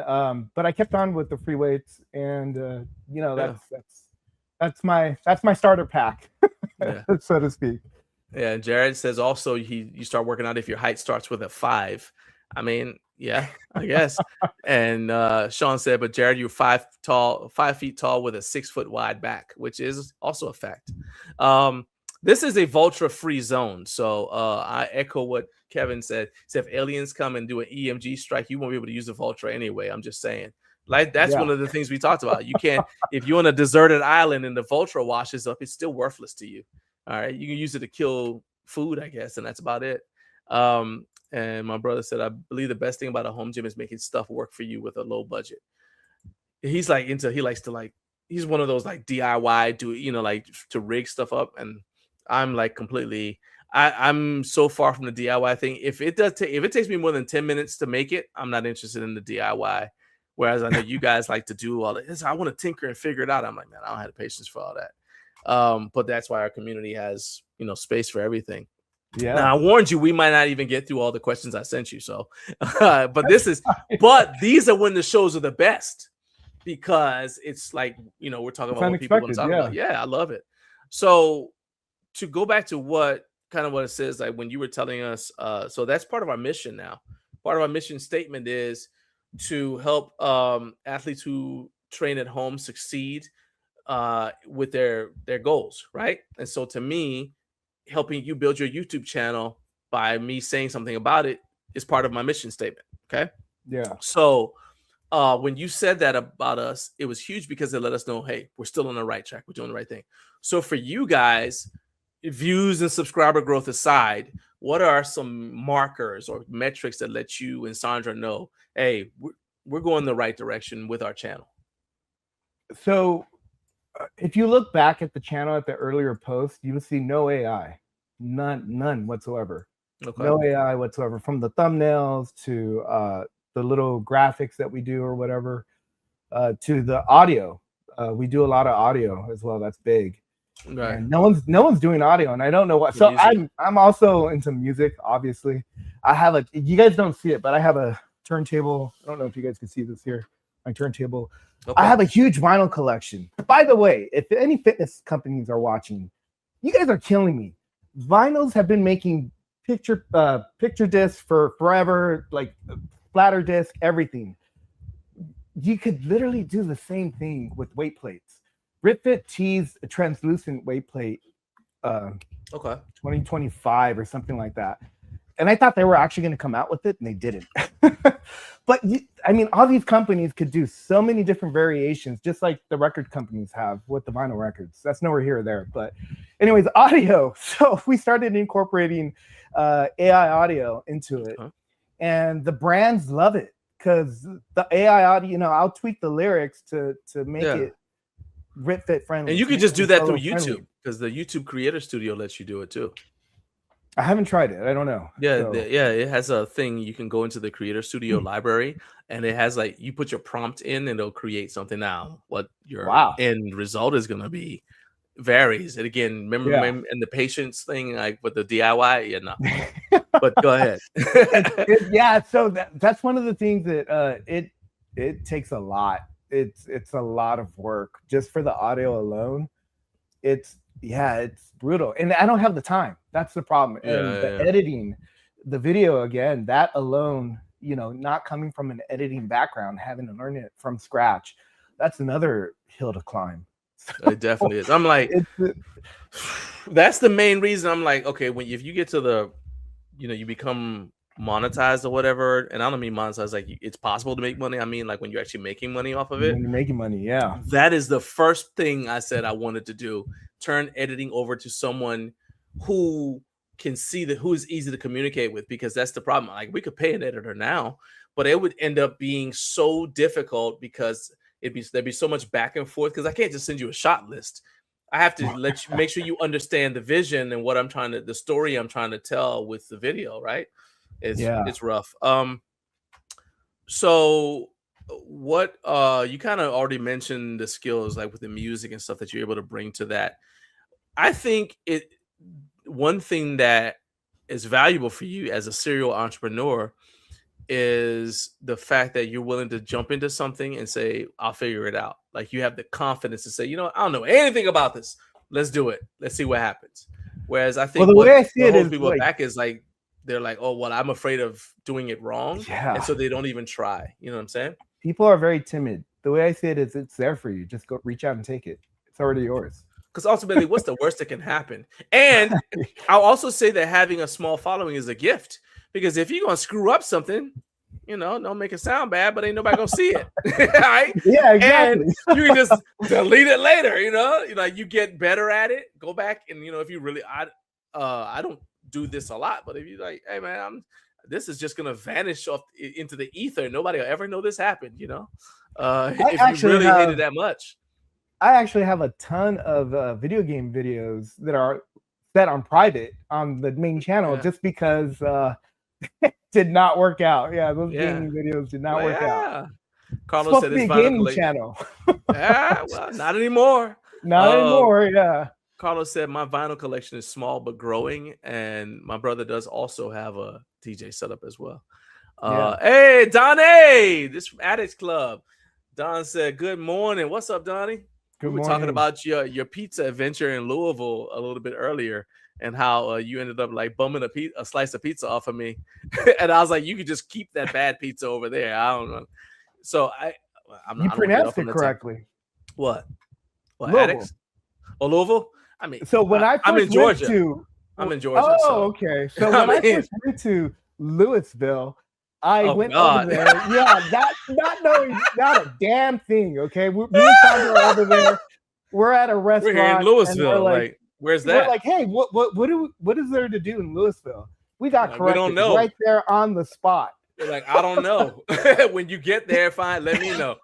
but I kept on with the free weights, and you know, that's my starter pack, so to speak. Yeah, Jared says also you start working out if your height starts with a 5. I mean, yeah, I guess. And Sean said, but Jared, you're 5 feet tall with a 6 foot wide back, which is also a fact. This is a Vultra free zone. So I echo what Kevin said. He said, if aliens come and do an EMG strike, you won't be able to use the Vultra anyway. I'm just saying. Like, that's one of the things we talked about. You can't, if you're on a deserted island and the Vultra washes up, it's still worthless to you. All right. You can use it to kill food, I guess. And that's about it. And my brother said, I believe the best thing about a home gym is making stuff work for you with a low budget. He's like he likes to like, he's one of those like DIY, like to rig stuff up. And I'm like completely, I'm so far from the DIY thing. If it takes me more than 10 minutes to make it, I'm not interested in the DIY. Whereas I know you guys like to do all this. I want to tinker and figure it out. I'm like, man, I don't have the patience for all that. But that's why our community has, space for everything. Yeah. Now I warned you, we might not even get through all the questions I sent you. So, but these are when the shows are the best, because it's like, we're talking about what people want to talk about. Yeah, I love it. So to go back to what it says, like when you were telling us, so that's part of our mission now. Part of our mission statement is to help athletes who train at home succeed with their goals, right? And so to me, helping you build your YouTube channel by me saying something about it is part of my mission statement. Okay. Yeah. So when you said that about us, it was huge because it let us know, hey, we're still on the right track. We're doing the right thing. So for you guys, views and subscriber growth aside, what are some markers or metrics that let you and Sandra know, hey, we're going the right direction with our channel? So if you look back at the channel at the earlier post, you will see no AI, none whatsoever. Okay. No AI whatsoever, from the thumbnails to the little graphics that we do or whatever, to the audio. We do a lot of audio as well. That's big. Right. And no one's doing audio, and I don't know what. So I'm also into music, obviously. I have you guys don't see it, but I have a turntable. I don't know if you guys can see this here. My turntable. Okay. I have a huge vinyl collection. By the way, if any fitness companies are watching, you guys are killing me. Vinyls have been making picture discs for forever, like splatter disc, everything. You could literally do the same thing with weight plates. RipFit teased a translucent weight plate, 2025 or something like that. And I thought they were actually going to come out with it, and they didn't. But all these companies could do so many different variations, just like the record companies have with the vinyl records. That's nowhere here or there. But anyways, audio. So we started incorporating AI audio into it. And the brands love it because the AI audio, I'll tweak the lyrics to make it RipFit friendly. And you could just do that through YouTube, because the YouTube Creator Studio lets you do it too. I haven't tried it. I don't know. Yeah, it has a thing. You can go into the Creator Studio library, and it has like you put your prompt in, and it'll create something. Now, what your end result is going to be varies. And again, remember in the patience thing, like with the DIY, no. But go ahead. So that's one of the things that it takes a lot. It's a lot of work just for the audio alone. It's brutal, and I don't have the time. That's the problem. And the editing, the video, again, that alone, not coming from an editing background, having to learn it from scratch, that's another hill to climb. It definitely is. I'm like, that's the main reason. I'm like, okay, if you get to the, you become monetized or whatever, and I don't mean monetized like it's possible to make money. I mean like when you're actually making money off of it. When you're making money, yeah. That is the first thing I said I wanted to do. Turn editing over to someone who can see who is easy to communicate with, because that's the problem. Like we could pay an editor now, but it would end up being so difficult because there'd be so much back and forth, because I can't just send you a shot list. I have to let you make sure you understand the vision and what the story I'm trying to tell with the video, right? It's rough. So what you kind of already mentioned the skills like with the music and stuff that you're able to bring to that. I think one thing that is valuable for you as a serial entrepreneur is the fact that you're willing to jump into something and say, I'll figure it out. Like you have the confidence to say, I don't know anything about this. Let's do it. Let's see what happens. Whereas I think the way I see it is people back is like, they're like, oh, well, I'm afraid of doing it wrong. Yeah. And so they don't even try. You know what I'm saying? People are very timid. The way I see it is it's there for you. Just go reach out and take it. It's already yours. Because ultimately, what's the worst that can happen? And I'll also say that having a small following is a gift, because if you're going to screw up something, don't make it sound bad, but ain't nobody going to see it. Right? Yeah, exactly. And you can just delete it later, like you get better at it. Go back and, if you really, I don't do this a lot, but if you're like, hey man, this is just going to vanish off into the ether. Nobody will ever know this happened, if you really hate it that much. I actually have a ton of video game videos that are set on private on the main channel just because it did not work out. Yeah, those gaming videos did not work out. Carlos said it's a gaming channel. Yeah, well, not anymore. Not anymore, yeah. Carlos said my vinyl collection is small but growing, and my brother does also have a DJ setup as well. Hey, Donnie, this from Addicts Club. Don said, good morning. What's up, Donnie? We were talking about your pizza adventure in Louisville a little bit earlier, and how you ended up like bumming a slice of pizza off of me. And I was like, you could just keep that bad pizza over there. I don't know. So you pronounced it correctly. What? Louisville. Addicts? Oh, Louisville? I mean, so when I'm in Georgia. I'm in Georgia. Oh, okay. So when I first went to Louisville, I went over there. Yeah, not knowing not a damn thing. Okay, me and Sandra are over there. We're at a restaurant. We're in Louisville. Like, where's that? We're like, hey, what is there to do in Louisville? We got corrected. We don't know. Right there on the spot. They're like, I don't know. When you get there, fine, let me know,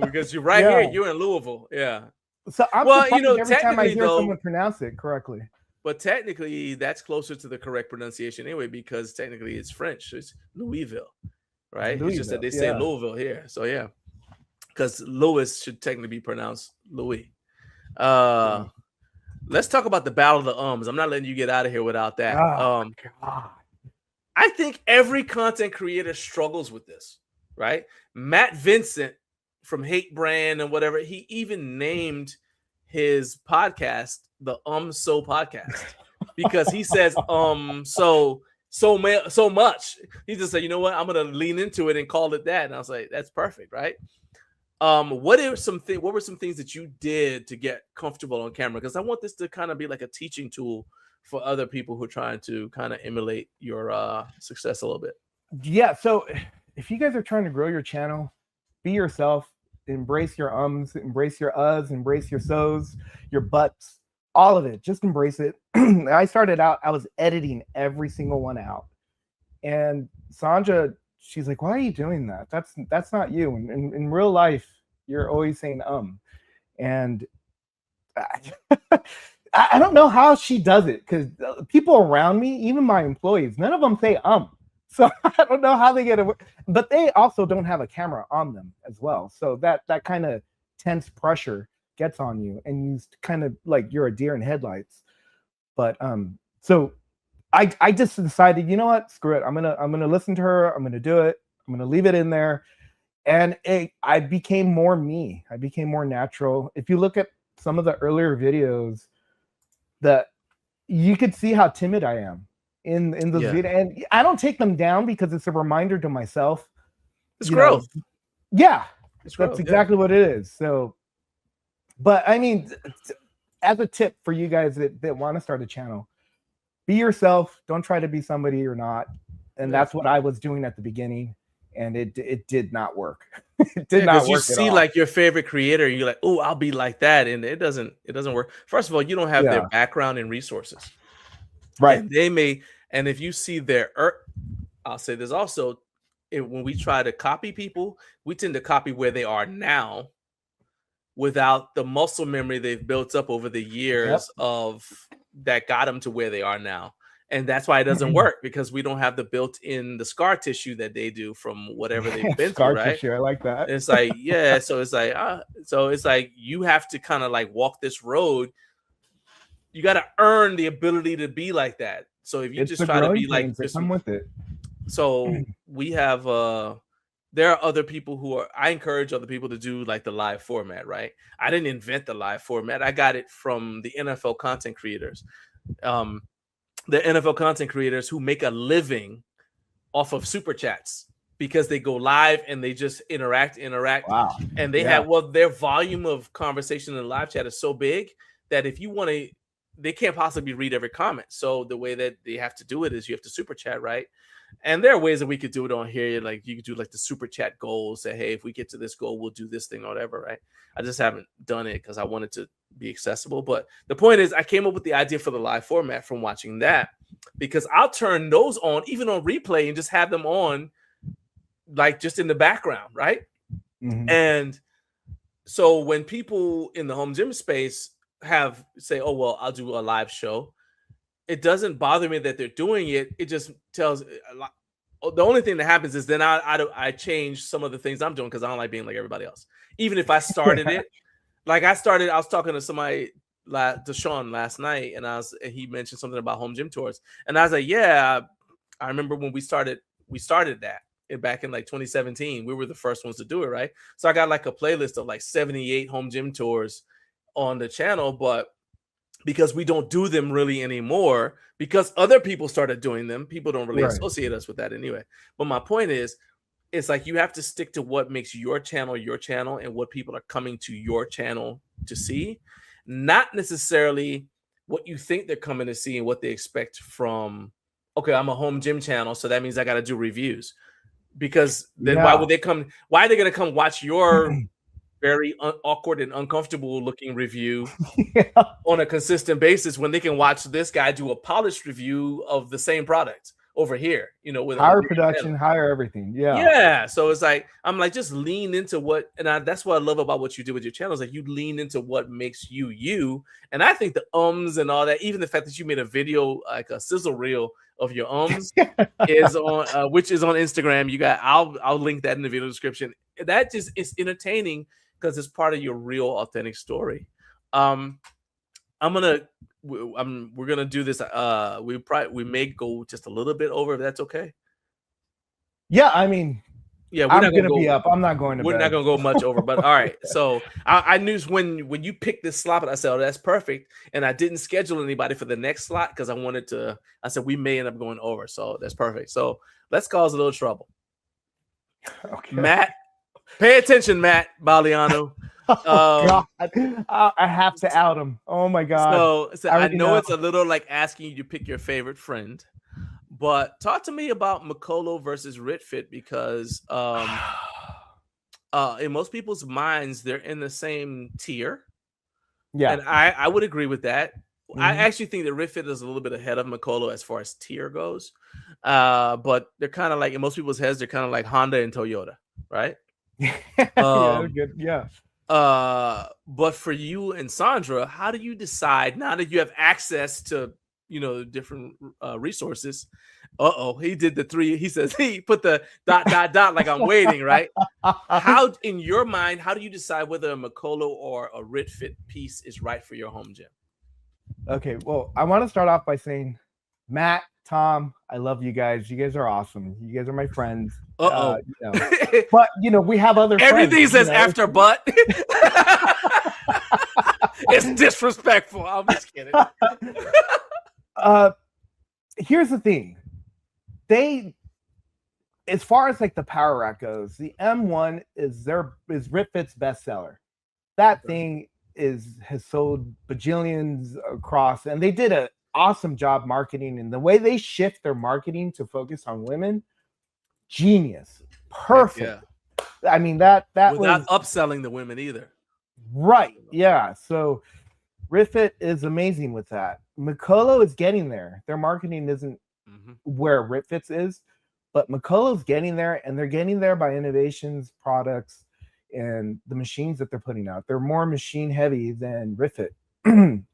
because you're right here. You're in Louisville. Yeah. So I'm every time I hear someone pronounce it correctly. But technically, that's closer to the correct pronunciation anyway, because technically it's French. It's Louisville, right? It's just that they say Louisville here. So yeah, because Louis should technically be pronounced Louis. Let's talk about the battle of the ums. I'm not letting you get out of here without that. God. I think every content creator struggles with this, right? Matt Vincent from Hate Brand and whatever, he even named his podcast the So podcast, because he says so much. He just said, you know what, I'm gonna lean into it and call it that. And I was like, that's perfect, right? What were some things that you did to get comfortable on camera? Because I want this to kind of be like a teaching tool for other people who are trying to kind of emulate your success a little bit. Yeah, so if you guys are trying to grow your channel, be yourself. Embrace your ums, embrace your embrace your so's, your buts, all of it. Just embrace it. I started out, I was editing every single one out. And Sandra, she's like, why are you doing that? That's not you. And in real life, you're always saying And I don't know how she does it, because people around me, even my employees, none of them say So I don't know how they get it, but they also don't have a camera on them as well. So that kind of tense pressure gets on you, and you kind of like you're a deer in headlights. But so I just decided, you know what, screw it. I'm gonna listen to her. I'm gonna do it. I'm gonna leave it in there, and I became more me. I became more natural. If you look at some of the earlier videos, that you could see how timid I am in the video, and I don't take them down because it's a reminder to myself. It's growth. That's exactly what it is. So But I mean, as a tip for you guys that want to start a channel, be yourself. Don't try to be somebody you're not. And that's what I was doing at the beginning, and it did not work. It did not Because you work at see all. like your favorite creator, you're like, oh, I'll be like that, and it doesn't work. First of all, you don't have their background and resources, Right? And they may, and if you see their, I'll say this also, when we try to copy people, we tend to copy where they are now, without the muscle memory they've built up over the years of that got them to where they are now. And that's why it doesn't work, because we don't have the built-in the scar tissue that they do from whatever they've been Scar through, right? tissue, I like that. It's like, yeah, so it's like you have to kind of like walk this road. You got to earn the ability to be like that. So if you just try to be like just come with it. So we have there are other people who are, I encourage other people to do like the live format, right? I didn't invent the live format. I got it from the NFL content creators. The NFL content creators who make a living off of super chats, because they go live and they just interact. Wow. And they have, their volume of conversation in the live chat is so big that if you want to, they can't possibly read every comment. So the way that they have to do it is you have to super chat, right? And there are ways that we could do it on here. Like you could do like the super chat goals, say, hey, if we get to this goal, we'll do this thing or whatever, right? I just haven't done it because I wanted to be accessible. But the point is, I came up with the idea for the live format from watching that, because I'll turn those on even on replay and just have them on like just in the background, right? And so when people in the home gym space say, oh, well, I'll do a live show, it doesn't bother me that they're doing it. It just tells the only thing that happens is then I change some of the things I'm doing, because I don't like being like everybody else. Even if I started it, like I was talking to somebody, to Sean last night, and he mentioned something about home gym tours, and I was like, yeah, I remember when we started that back in like 2017. We were the first ones to do it, right? So I got like a playlist of like 78 home gym tours on the channel, but because we don't do them really anymore, because other people started doing them, people don't really associate us with that anyway. But my point is, it's like you have to stick to what makes your channel, and what people are coming to your channel to see, not necessarily what you think they're coming to see and what they expect from, okay, I'm a home gym channel, so that means I got to do reviews. Because then why would they come? Why are they going to come watch your very awkward and uncomfortable looking review on a consistent basis when they can watch this guy do a polished review of the same product over here, with higher production, higher everything. Yeah. So it's like, I'm like, just lean into what, and that's what I love about what you do with your channel, is like you lean into what makes you. And I think the and all that, even the fact that you made a video, like a sizzle reel of your is on, which is on Instagram. I'll link that in the video description. That just is entertaining, because it's part of your real authentic story. We're gonna do this. We may go just a little bit over, if that's okay. Yeah, I mean, yeah, I'm gonna be up. I'm not going to. We're not gonna go much over, but all right. So I knew when you picked this slot, I said, oh, that's perfect. And I didn't schedule anybody for the next slot because I said we may end up going over. So that's perfect. So let's cause a little trouble. Okay. Matt, pay attention, Matt Baliano. God, I have to out him. Oh my God. So I know it's a little like asking you to pick your favorite friend, but talk to me about Makolo versus Ritfit, because in most people's minds, they're in the same tier. Yeah. And I would agree with that. I actually think that Ritfit is a little bit ahead of Makolo as far as tier goes. But they're kind of like, in most people's heads, they're kind of like Honda and Toyota, right? Yeah, good. Yeah. But for you and Sandra, how do you decide, now that you have access to, different resources? He did the three. He says he put the ... like I'm waiting, right? How, in your mind, how do you decide whether a Makolo or a Ritfit piece is right for your home gym? Okay, well, I want to start off by saying, Matt, Tom, I love you guys. You guys are awesome. You guys are my friends. But we have other Everything friends, says after but. It's disrespectful. I'm just kidding. Here's the thing. As far as like the power rack goes, the M1 is Ritfit's bestseller. That thing has sold bajillions across, and they did an awesome job marketing, and the way they shift their marketing to focus on women, genius, perfect. I mean that without was upselling the women either. right. Yeah. So Rifit is amazing with that. Mikolo is getting there. Their marketing isn't where Rifit's is, but Mikolo's getting there, and they're getting there by innovations, products, and the machines that they're putting out. They're more machine heavy than Rifit. And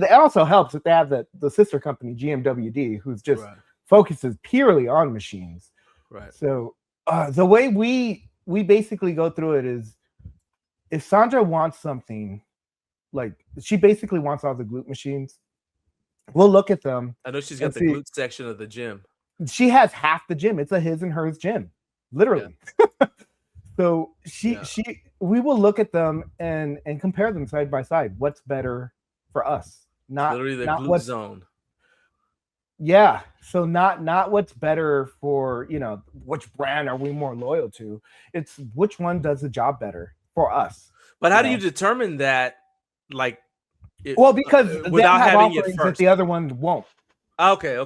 it also helps that they have the sister company GMWD, who's just focuses purely on machines. Right. So the way we basically go through it is, if Sandra wants something, like she basically wants all the glute machines, we'll look at them. I know she's got the glute section of the gym. She has half the gym. It's a his and hers gym, literally. Yeah. So we will look at them and compare them side by side. What's better for us? Not literally the not glute zone. Yeah. So not what's better for, which brand are we more loyal to? It's which one does the job better for us. But how do you determine that? Like, because without having it first, that the other one won't. Okay.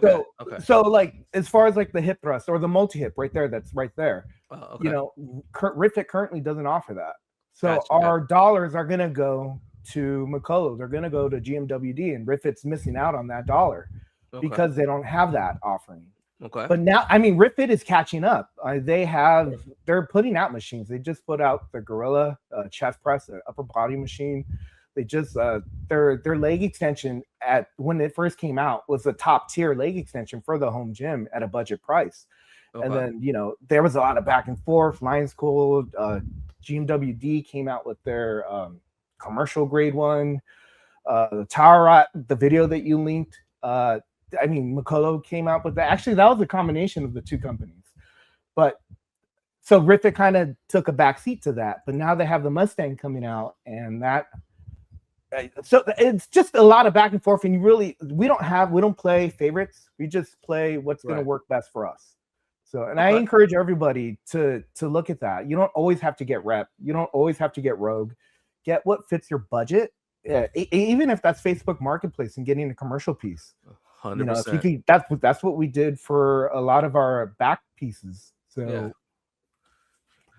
So like, as far as like the hip thrust or the multi-hip right there, that's right there. Rifit currently doesn't offer that. So our dollars are going to go to Mikolo. They're going to go to GMWD, and Rifit's missing out on that dollar because they don't have that offering. Okay. But now, I mean, Rifit is catching up. They're putting out machines. They just put out the Gorilla chest press, upper body machine. They just their leg extension when it first came out was a top tier leg extension for the home gym at a budget price. And then there was a lot of back and forth. Lions Cool, GMWD came out with their commercial grade one. The Tower, the video that you linked. Mikolo came out with that. Actually, that was a combination of the two companies. But so Rifit kind of took a backseat to that. But now they have the Mustang coming out, and that. So it's just a lot of back and forth, and we don't play favorites. We just play what's going to work best for us. So, and I encourage everybody to look at that. You don't always have to get Rep. You don't always have to get Rogue. Get what fits your budget. Even if that's Facebook Marketplace and getting a commercial piece. 100%. That's what we did for a lot of our back pieces. So,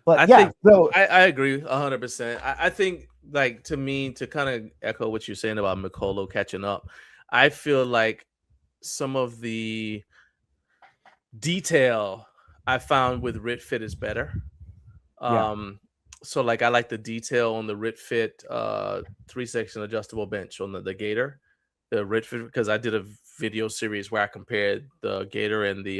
but I agree 100%. I think, like, to kind of echo what you're saying about Mikolo catching up, I feel like some of the detail I found with Rifit is better. So like I like the detail on the Rifit 3-section adjustable bench on the Gator, the Rifit, because I did a video series where I compared the Gator and the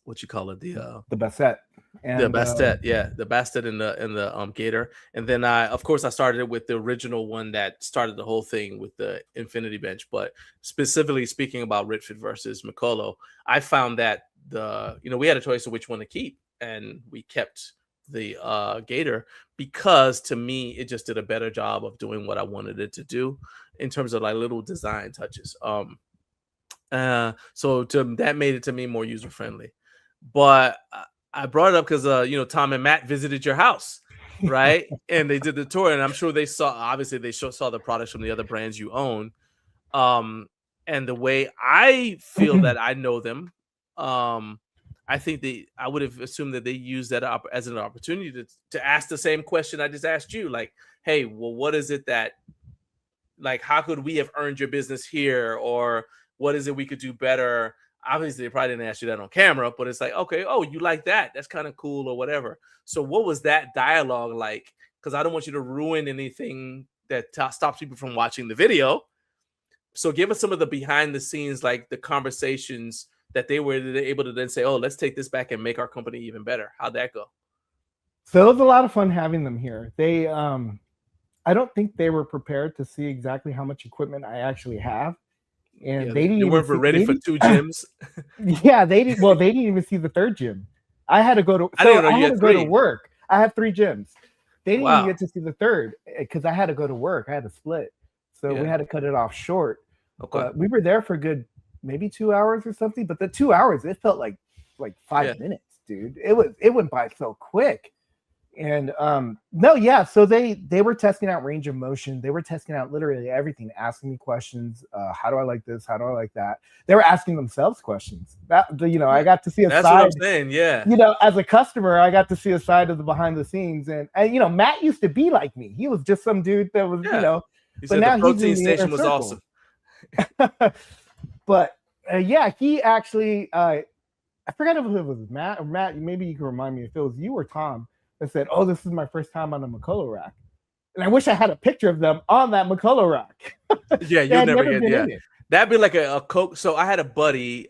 the Bassett. The Bastet and the Gator. And then I started with the original one that started the whole thing with the Infinity bench. But specifically speaking about Rifit versus Mikolo, I found that we had a choice of which one to keep, and we kept the Gator because, to me, it just did a better job of doing what I wanted it to do in terms of like little design touches. So that made it to me more user friendly. But I brought it up because Tom and Matt visited your house, right? And they did the tour, and I'm sure they saw the products from the other brands you own. And the way I feel that I know them, I think I would have assumed that they use that as an opportunity to ask the same question I just asked you. Like, hey, well, what is it that, like, how could we have earned your business here? Or what is it we could do better? Obviously, they probably didn't ask you that on camera, but it's like, okay, oh, you like that? That's kind of cool or whatever. So what was that dialogue like? Because I don't want you to ruin anything that stops people from watching the video. So give us some of the behind the scenes, like the conversations that they were able to then say, oh, let's take this back and make our company even better. How'd that go? So it was a lot of fun having them here. They, I don't think they were prepared to see exactly how much equipment I actually have. And they didn't weren't ready for 2 gyms. Yeah, they didn't. Well, they didn't even see the 3rd gym. I had to go to. I had to go to work. I have 3 gyms. They didn't even get to see the 3rd because I had to go to work. I had to split, so we had to cut it off short. Okay, we were there for maybe 2 hours or something. But the 2 hours, it felt like 5 minutes, dude. It went by so quick. And no, yeah. So they were testing out range of motion. They were testing out literally everything, asking me questions. How do I like this? How do I like that? They were asking themselves questions. I got to see a That's side. what I'm saying. Yeah. As a customer, I got to see a side of the behind the scenes. And Matt used to be like me. He was just some dude that was, He but said now the protein he's in the station was circle. awesome. But he actually, I forgot if it was Matt or Matt. Maybe you can remind me if it was you or Tom that said, "Oh, this is my first time on a McCullough rack," and I wish I had a picture of them on that McCullough rack. Yeah, you'll never get. Yeah, that'd be like a Coke. So I had a buddy,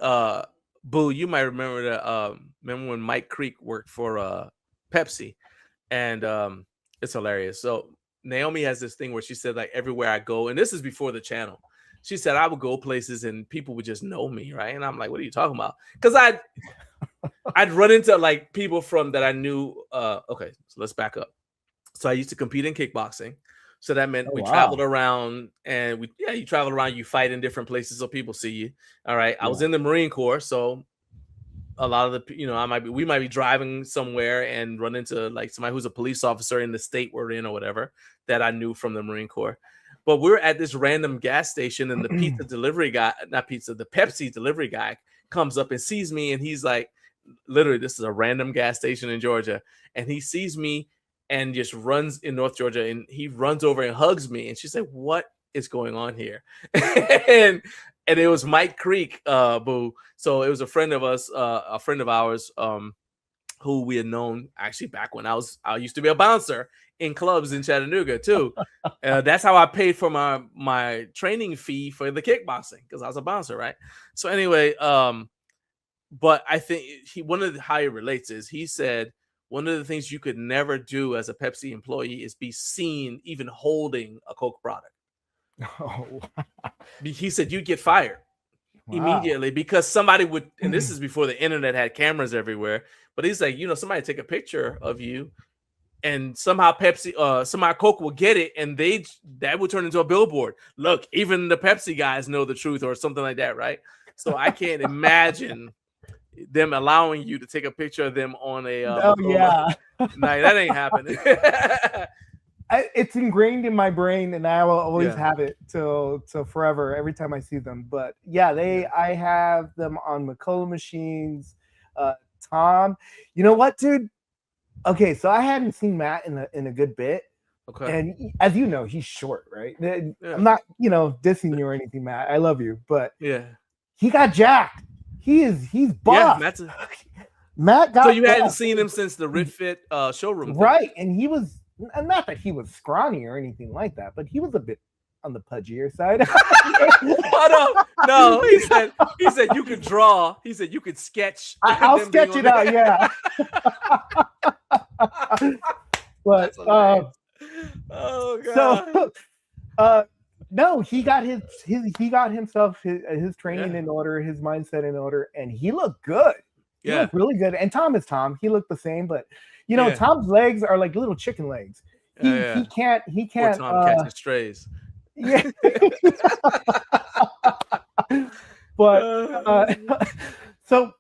Boo. You might remember that. Remember when Mike Creek worked for Pepsi, and it's hilarious. So Naomi has this thing where she said, like, everywhere I go, and this is before the channel. She said I would go places and people would just know me, right? And I'm like, what are you talking about? Because I'd run into like people from that I knew. Okay, so let's back up. So I used to compete in kickboxing. So that meant we traveled around, and you travel around, you fight in different places so people see you. All right. I was in the Marine Corps, so a lot of the we might be driving somewhere and run into like somebody who's a police officer in the state we're in or whatever that I knew from the Marine Corps. But we're at this random gas station, and the pizza delivery guy, not pizza, the Pepsi delivery guy comes up and sees me, and he's like, literally, this is a random gas station in Georgia, and he sees me and just runs in North Georgia, and he runs over and hugs me, and she's like, what is going on here? and it was Mike Creek, Boo. So it was a friend of us, a friend of ours, who we had known actually back when I used to be a bouncer in clubs in Chattanooga too. That's how I paid for my training fee for the kickboxing, because I was a bouncer, right? So anyway, but I think one of how he relates is he said one of the things you could never do as a Pepsi employee is be seen even holding a Coke product. Oh. He said you'd get fired immediately because somebody would, and this is before the internet had cameras everywhere, but he's like, somebody take a picture of you and somehow somehow Coke will get it, and that would turn into a billboard. Look, even the Pepsi guys know the truth, or something like that, right? So I can't imagine them allowing you to take a picture of them on a yeah. No, that ain't happening. It's ingrained in my brain, and I will always have it till forever every time I see them. But I have them on McCullough machines. Tom, you know what, dude? Okay, so I hadn't seen Matt in a good bit. Okay. And as you know, he's short, right? I'm not, dissing you or anything, Matt. I love you, but he got jacked. He's buff. Yeah, Matt got. So you hadn't seen him since the Rit showroom, right? And he was not that he was scrawny or anything like that, but he was a bit on the pudgier side. No, he said you could draw. He said you could sketch. I'll sketch it out, yeah. But oh god. So no, he got himself his training in order, his mindset in order, and he looked good. He looked really good. And Tom is Tom. He looked the same, but Tom's legs are like little chicken legs. He can't. Poor Tom catching strays. Yeah. But so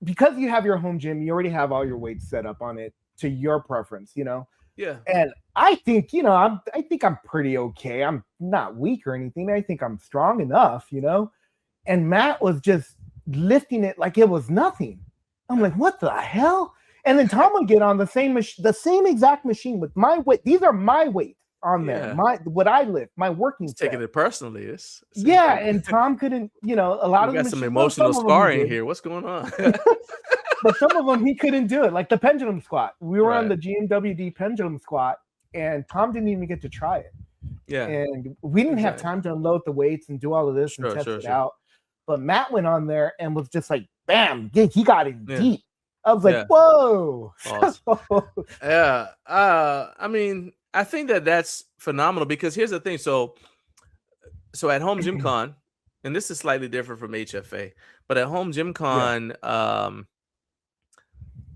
because you have your home gym, you already have all your weights set up on it to your preference, Yeah. And I think, I think I'm pretty okay. I'm not weak or anything. I think I'm strong enough, And Matt was just lifting it like it was nothing. I'm like, what the hell? And then Tom would get on the same exact machine with my weight. These are my weights on there. What I lift, my working set. Taking it personally. And Tom couldn't, a lot of got some emotional scarring here. What's going on? But some of them he couldn't do it, like the pendulum squat. We were on the GMWD pendulum squat, and Tom didn't even get to try it. Yeah, and we didn't have time to unload the weights and do all of this and test it out. But Matt went on there and was just like, bam, he got it deep. I was like, whoa. Awesome. Yeah. I mean, I think that's phenomenal because here's the thing. So at Home Gym Con, and this is slightly different from HFA, but at Home Gym Con,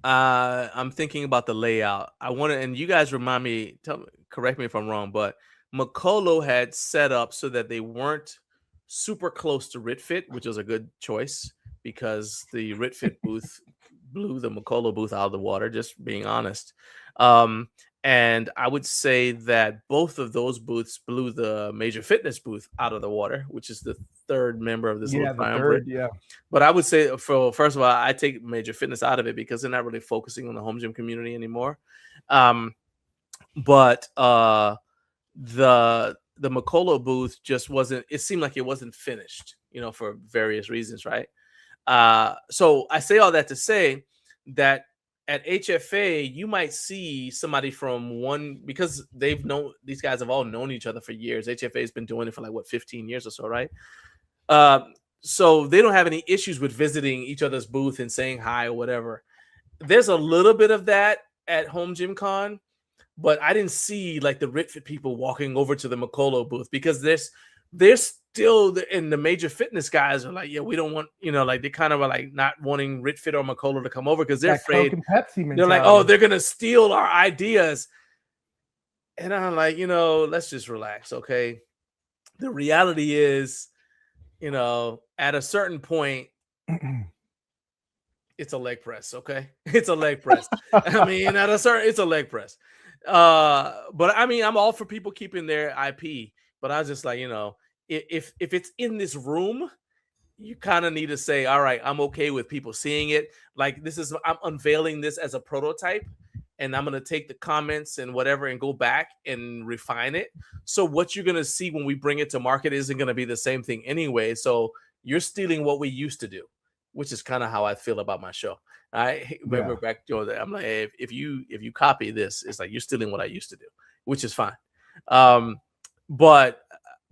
I'm thinking about the layout. I want to, and you guys remind me, correct me if I'm wrong, but McCullough had set up so that they weren't super close to RitFit, which was a good choice because the RitFit booth blew the McCullough booth out of the water, just being honest. And I would say that both of those booths blew the Major Fitness booth out of the water, which is the third member of this little triumvirate. But I would say, first of all, I take Major Fitness out of it because they're not really focusing on the home gym community anymore. But the McCullough booth just wasn't. It seemed like it wasn't finished, for various reasons, right? So I say all that to say that at HFA, you might see somebody from one, because these guys have all known each other for years. HFA has been doing it for 15 years or so, right? So they don't have any issues with visiting each other's booth and saying hi or whatever. There's a little bit of that at Home Gym Con, but I didn't see the RitFit people walking over to the McCullough booth, because they're still in the Major Fitness guys are like, yeah, we don't want, they kind of are not wanting RitFit or McCullough to come over because they're afraid. Coke and Pepsi mentality. They're like, oh, they're gonna steal our ideas. And I'm like, let's just relax, okay? The reality is, at a certain point, it's a leg press, okay? It's a leg press. It's a leg press. But I'm all for people keeping their IP. But I was just like, if it's in this room, you kind of need to say, all right, I'm okay with people seeing it. I'm unveiling this as a prototype, and I'm going to take the comments and whatever and go back and refine it. So what you're going to see when we bring it to market isn't going to be the same thing anyway. So you're stealing what we used to do, which is kind of how I feel about my show. We're back to that. I'm like, hey, if you copy this, it's like you're stealing what I used to do, which is fine. But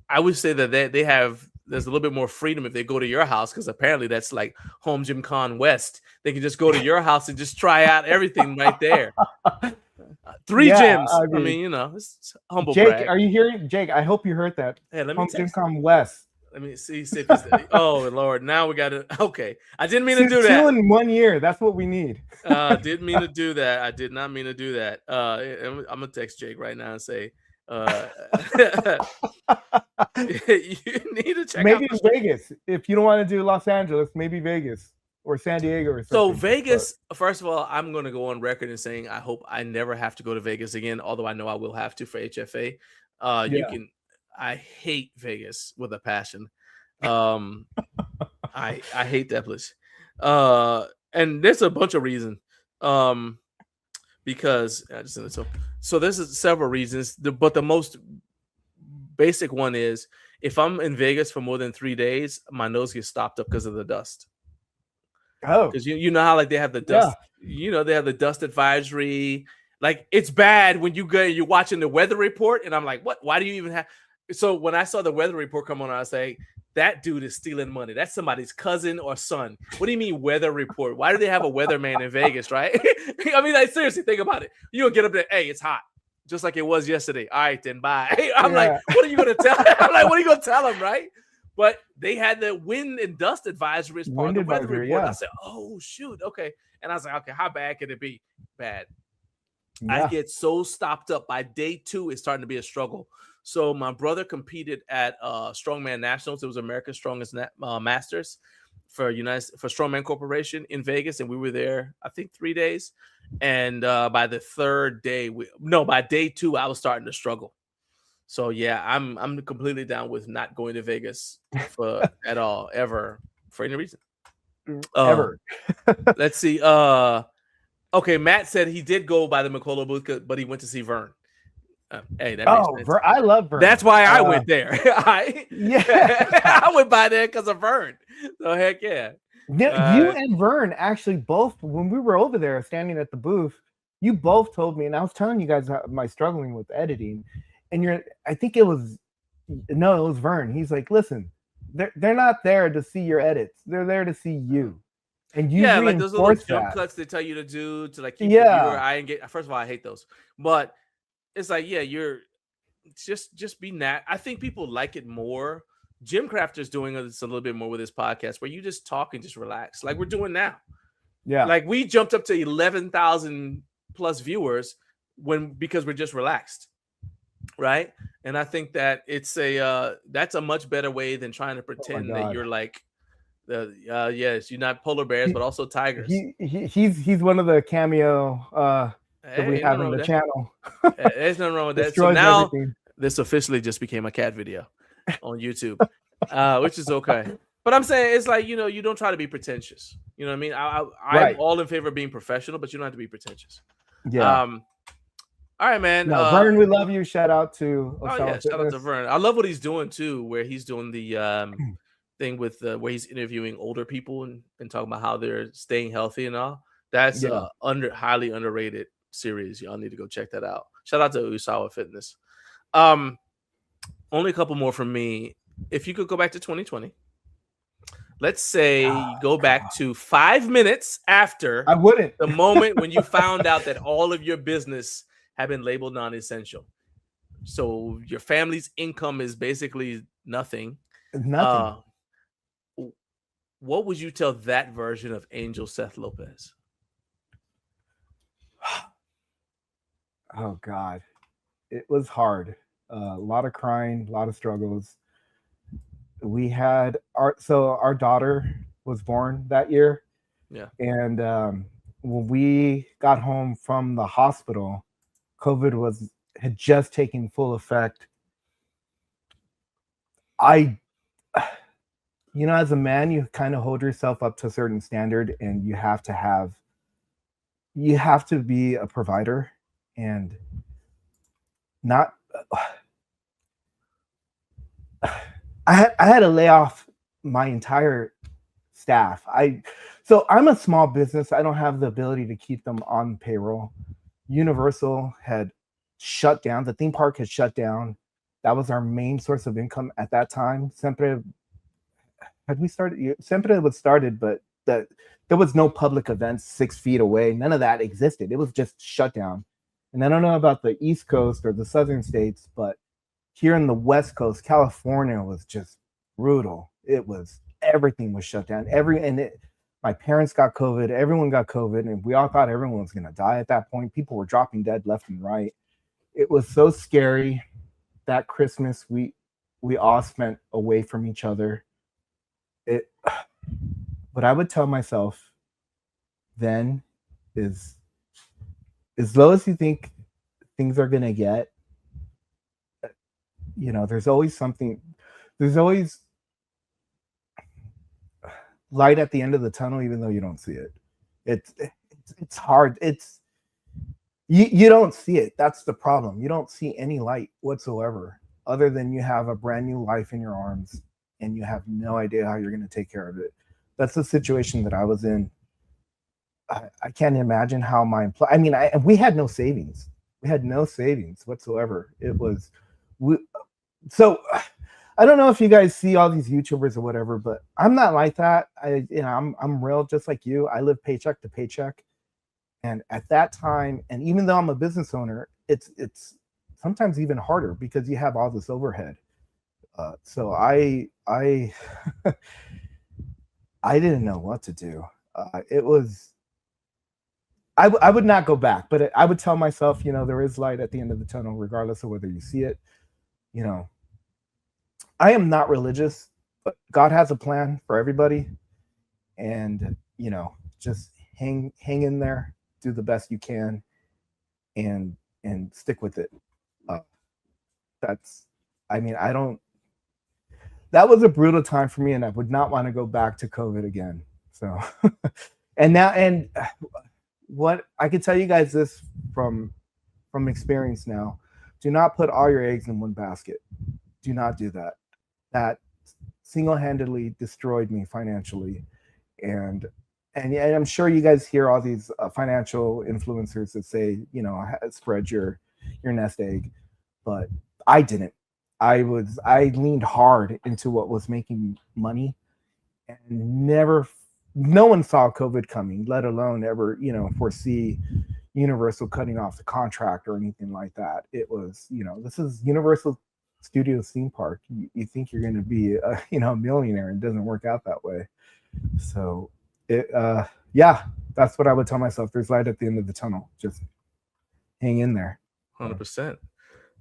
I would say that there's a little bit more freedom if they go to your house, because apparently that's like Home Gym Con West. They can just go to your house and just try out everything right there. 3 gyms. It's humble Jake, brag. are you hearing? Jake, I hope you heard that. Hey, let me Home Gym Con West. Let me see if it's oh Lord, now we got to. Okay, I didn't mean to do that. 2 in 1 year. That's what we need. Didn't mean to do that. I did not mean to do that. I'm gonna text Jake right now and say, you need to check. Maybe in Vegas. If you don't want to do Los Angeles, maybe Vegas or San Diego or something. So Vegas, first of all, I'm going to go on record and saying I hope I never have to go to Vegas again, although I know I will have to for HFA. I hate Vegas with a passion. I hate that place. And there's a bunch of reasons. Because I just said it so there's several reasons, but the most basic one is if I'm in Vegas for more than 3 days, my nose gets stopped up because of the dust. Oh, because you know how they have the dust. Yeah. They have the dust advisory. It's bad when you're watching the weather report, and I'm like, what? Why do you even have? So when I saw the weather report come on, I was like, that dude is stealing money. That's somebody's cousin or son. What do you mean weather report? Why do they have a weatherman in Vegas, right? Seriously, think about it. You don't get up there, hey, it's hot. Just like it was yesterday. All right, then bye. I'm like, what are you going to tell? I'm like, what are you going to tell them, right? But they had the wind and dust advisory as part of the weather report. Yeah. I said, oh, shoot, okay. And I was like, okay, how bad can it be? Bad. Yeah. I get so stopped up. By day 2, it's starting to be a struggle. So my brother competed at Strongman Nationals. It was America's Strongest Masters for Strongman Corporation in Vegas, and we were there, I think, 3 days. And by the third day, by day 2, I was starting to struggle. So yeah, I'm completely down with not going to Vegas at all, ever, for any reason. Ever. Let's see. Okay, Matt said he did go by the McCullough booth, but he went to see Vern. Hey, that makes sense. I love Vern. That's why I went there. I went by there because of Vern. So heck yeah. You and Vern actually both, when we were over there standing at the booth, you both told me, and I was telling you guys my struggling with editing, and I think it was Vern. He's like, listen, they're not there to see your edits. They're there to see you. And you like those little jump cuts they tell you to do to keep the viewer eye engaged. First of all, I hate those. But it's like, you're just be I think people like it more. Jim Crafter's doing this a little bit more with his podcast, where you just talk and just relax, like we're doing now. Yeah, we jumped up to 11,000 plus viewers because we're just relaxed, right? And I think that it's that's a much better way than trying to pretend that you're Yes, you're not polar bears, but also tigers. He's one of the cameo that we Hey, have nothing in wrong the with that. channel. There's nothing wrong with that. So Destroys now everything. this officially just became a cat video on YouTube, which is okay. But I'm saying it's like, you don't try to be pretentious. You know what I mean? I'm Right. all in favor of being professional, but you don't have to be pretentious. Yeah. All right, man. No, Vern, we love you. Shout out to Oh Osama yeah, shout out to Fitness. Vern. I love what he's doing too, where he's doing the thing with where he's interviewing older people and talking about how they're staying healthy and all. That's Yeah. highly underrated series. Y'all need to go check that out. Shout out to Usawa Fitness. Only a couple more from me. If you could go back to 2020, let's say you go back to 5 minutes after I wouldn't. the moment when you found out that all of your business had been labeled non-essential. So your family's income is basically nothing. Nothing. What would you tell that version of Angel Seth Lopez? Oh God, it was hard. A lot of crying, a lot of struggles. We had our daughter was born that year. Yeah. And when we got home from the hospital, COVID had just taken full effect. As a man, you kind of hold yourself up to a certain standard, and you have to be a provider and not. I had to lay off my entire staff. So I'm a small business. I don't have the ability to keep them on payroll. Universal had shut down. The theme park had shut down. That was our main source of income at that time. Siempre was started, but there was no public events 6 feet away. None of that existed. It was just shut down. And I don't know about the East Coast or the Southern states, but here in the West Coast, California was just brutal. Everything was shut down. My parents got COVID. Everyone got COVID, and we all thought everyone was going to die at that point. People were dropping dead left and right. It was so scary. That Christmas, we all spent away from each other. What I would tell myself then is, as low as you think things are going to get, there's always something. There's always light at the end of the tunnel, even though you don't see it. It's hard. You don't see it. That's the problem. You don't see any light whatsoever, other than you have a brand new life in your arms and you have no idea how you're going to take care of it. That's the situation that I was in. I can't imagine how we had no savings. We had no savings whatsoever. So I don't know if you guys see all these YouTubers or whatever, but I'm not like that. I'm real, just like you. I live paycheck to paycheck. And at that time, and even though I'm a business owner, it's sometimes even harder because you have all this overhead. So I I didn't know what to do. I would not go back, but I would tell myself, there is light at the end of the tunnel, regardless of whether you see it. I am not religious, but God has a plan for everybody. And, just hang in there, do the best you can, and stick with it. That was a brutal time for me, and I would not want to go back to COVID again. So, and what I can tell you guys this from experience now, do not put all your eggs in one basket. Do not do that. That single-handedly destroyed me financially. And I'm sure you guys hear all these financial influencers that say, spread your nest egg, but I didn't. I leaned hard into what was making money, and no one saw COVID coming, let alone ever, foresee Universal cutting off the contract or anything like that. It was, this is Universal Studios theme park. You think you're going to be a millionaire, and it doesn't work out that way. So that's what I would tell myself. There's light at the end of the tunnel. Just hang in there. 100%.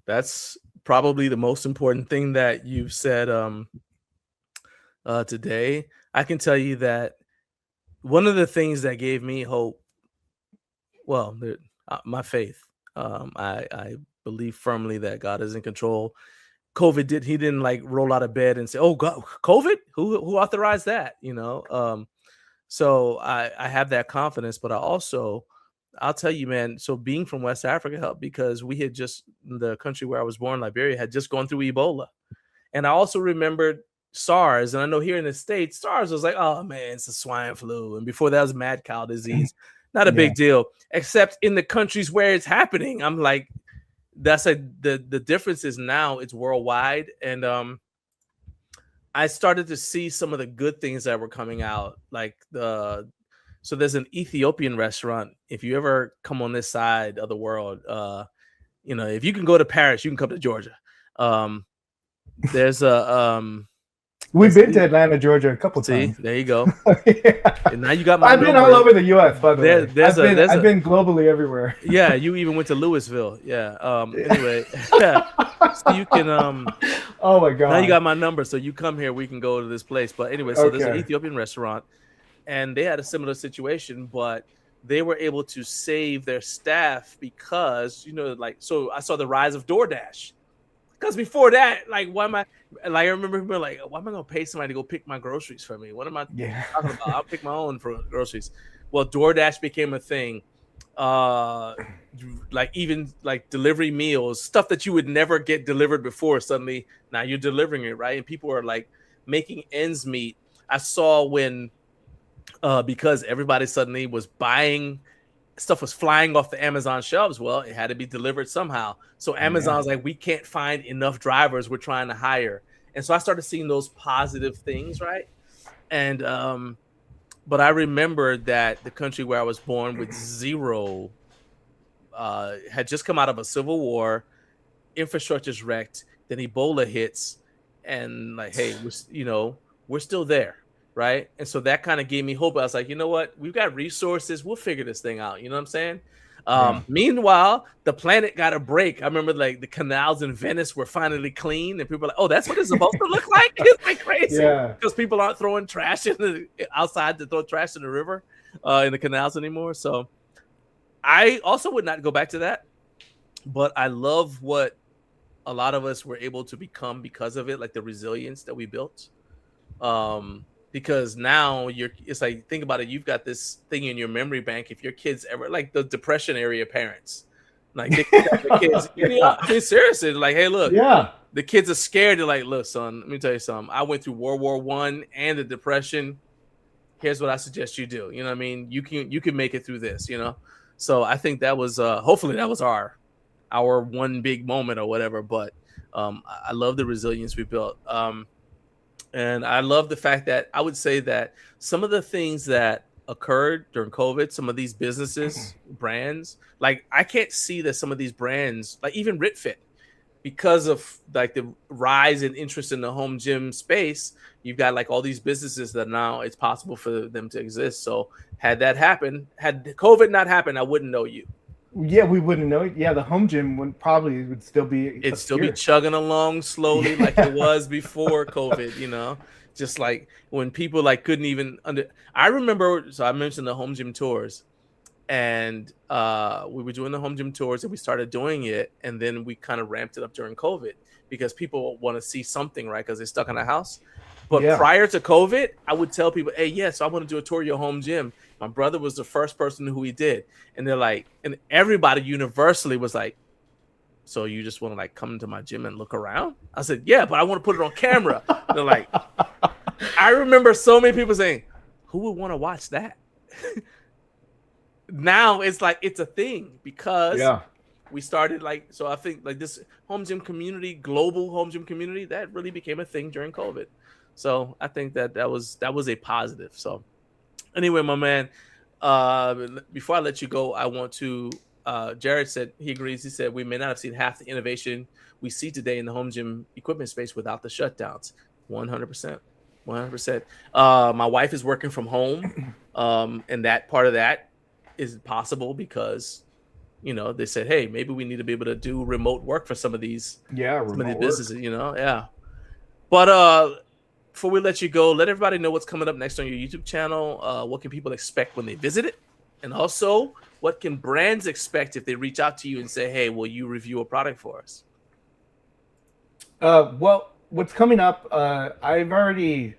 That's probably the most important thing that you've said today. I can tell you that one of the things that gave me hope, well, my faith, I believe firmly that God is in control. He didn't like roll out of bed and say, "Oh God, COVID? Who authorized that?" So I have that confidence, but I'll tell you, man. So being from West Africa helped because we had just the country where I was born, Liberia, had just gone through Ebola, and I also remembered SARS. And I know here in the States, SARS was like, oh man, it's a swine flu, and before that was mad cow disease. Not a Yeah. big deal, except in the countries where it's happening. I'm like, that's the difference is now it's worldwide, and I started to see some of the good things that were coming out, like so there's an Ethiopian restaurant. If you ever come on this side of the world, if you can go to Paris, you can come to Georgia. There's a We've been to Atlanta, Georgia a couple see, times. there you go. Yeah. And now you got my I've been number. all over the U.S. by the way. I've been globally everywhere. Yeah, you even went to Louisville. Yeah. Anyway, so you can Oh my god. now you got my number, so you come here, we can go to this place. But anyway, so there's an Okay. Ethiopian restaurant, and they had a similar situation, but they were able to save their staff because so I saw the rise of DoorDash. Because before that, like, I remember being like, why am I gonna pay somebody to go pick my groceries for me? What am I talking about? I'll pick my own for groceries. Well, DoorDash became a thing. Like even like delivery meals, stuff that you would never get delivered before. Suddenly now you're delivering it, right? And people are like making ends meet. I saw when because everybody suddenly was buying stuff, was flying off the Amazon shelves. Well, it had to be delivered somehow. So Amazon's like, we can't find enough drivers. We're trying to hire. And so I started seeing those positive things, right? And but I remember that the country where I was born with zero had just come out of a civil war, infrastructure's wrecked, then Ebola hits, and like, hey, we're still there. Right. And so that kind of gave me hope. I was like, you know what? We've got resources. We'll figure this thing out. You know what I'm saying? Meanwhile, the planet got a break. I remember like the canals in Venice were finally clean, and people were like, oh, that's what it's supposed to look like? It's like crazy. Because people aren't throwing trash outside to throw trash in the river, in the canals anymore. So I also would not go back to that. But I love what a lot of us were able to become because of it, like the resilience that we built. Because now it's like, think about it. You've got this thing in your memory bank. If your kids ever, like the depression area parents, like the kids, I mean, seriously, like, hey, look, the kids are scared. They're like, look, son, let me tell you something. I went through World War I and the Depression. Here's what I suggest you do. You know what I mean? You can make it through this, So I think that was, hopefully that was our one big moment or whatever. But I love the resilience we built. And I love the fact that I would say that some of the things that occurred during COVID, some of these businesses, brands, like I can't see that some of these brands, like even RitFit, because of like the rise in interest in the home gym space, you've got like all these businesses that now it's possible for them to exist. So had that happened, had COVID not happened, I wouldn't know you. Yeah, we wouldn't know it. Yeah, the home gym would still be. It'd still be chugging along slowly like it was before COVID. Just like when people like couldn't even I remember. So I mentioned the home gym tours, and we were doing the home gym tours, and we started doing it, and then we kind of ramped it up during COVID because people want to see something, right? Because they're stuck in a house. But prior to COVID, I would tell people, hey, yes, I want to do a tour of your home gym. My brother was the first person who he did. And they're like, and everybody universally was like, so you just want to like come to my gym and look around? I said, yeah, but I want to put it on camera. They're like, I remember so many people saying, who would want to watch that? Now it's like, it's a thing because we started like, so I think like this home gym community, global home gym community, that really became a thing during COVID. So I think that was a positive. So anyway, my man, before I let you go, I want to, Jared said he agrees. He said, we may not have seen half the innovation we see today in the home gym equipment space without the shutdowns. 100%. 100%. My wife is working from home. And that part of that is possible because, they said, hey, maybe we need to be able to do remote work for some of these, businesses, But before we let you go, let everybody know what's coming up next on your YouTube channel. What can people expect when they visit it? And also, what can brands expect if they reach out to you and say, hey, will you review a product for us? Well, what's coming up? I've already.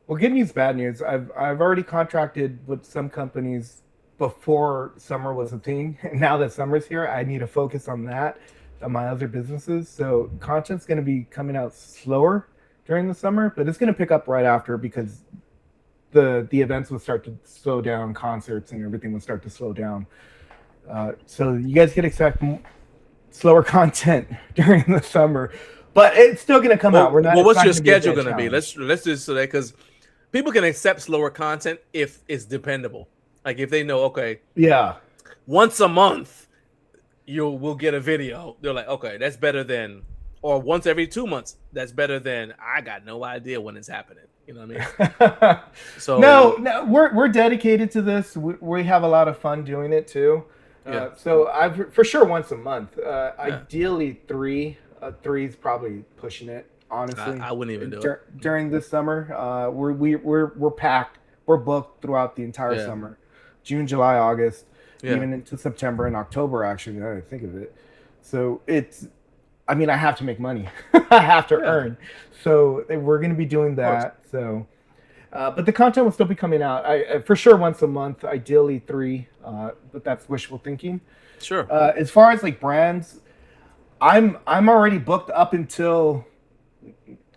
Well, good news, bad news. I've already contracted with some companies before summer was a thing. Now that summer's here, I need to focus on that, on my other businesses. So content's going to be coming out slower during the summer, but it's going to pick up right after because the events will start to slow down, concerts and everything will start to slow down. So you guys can expect slower content during the summer, but it's still going to come out. We're not. Well, what's your schedule going to be? Let's just so that because people can accept slower content if it's dependable. Like if they know, okay, yeah, once a month we'll get a video. They're like, okay, that's better than, or once every 2 months, that's better than. I got no idea when it's happening. You know what I mean? So no, we're dedicated to this. We have a lot of fun doing it too. Yeah. So I've for sure once a month. Ideally three. Three's probably pushing it. Honestly, I wouldn't even do it during this summer. We're packed. We're booked throughout the entire summer, June, July, August, even into September and October. Actually, now that I think of it, so it's. I mean, I have to make money. I have to earn. So we're going to be doing that. So, but the content will still be coming out. I for sure once a month, ideally 3. But that's wishful thinking. Sure. As far as like brands, I'm already booked up until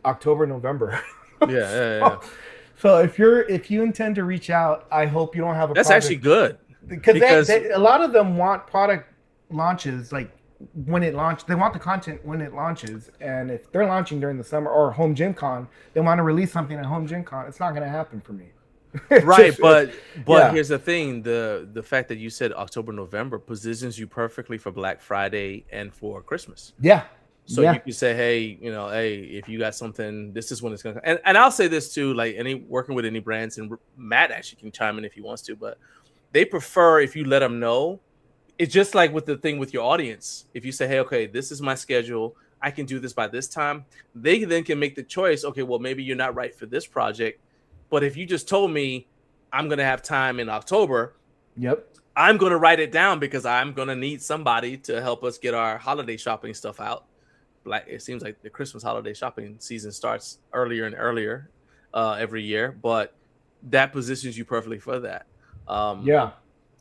October, November. Yeah. So if you intend to reach out, I hope you don't have a. That's product. actually good because a lot of them want product launches like. When it launched, they want the content when it launches, and if they're launching during the summer or Home Gym Con, they want to release something at Home Gym Con. It's not going to happen for me. Right, but here's the thing: the fact that you said October, November positions you perfectly for Black Friday and for Christmas. Yeah. So you can say, hey, if you got something, this is when it's gonna. And I'll say this too, like working with any brands, and Matt actually can chime in if he wants to, but they prefer if you let them know. It's just like with the thing with your audience. If you say, hey, okay, this is my schedule. I can do this by this time. They then can make the choice. Okay, well, maybe you're not right for this project. But if you just told me I'm going to have time in October, I'm going to write it down because I'm going to need somebody to help us get our holiday shopping stuff out. Like it seems like the Christmas holiday shopping season starts earlier and earlier every year. But that positions you perfectly for that.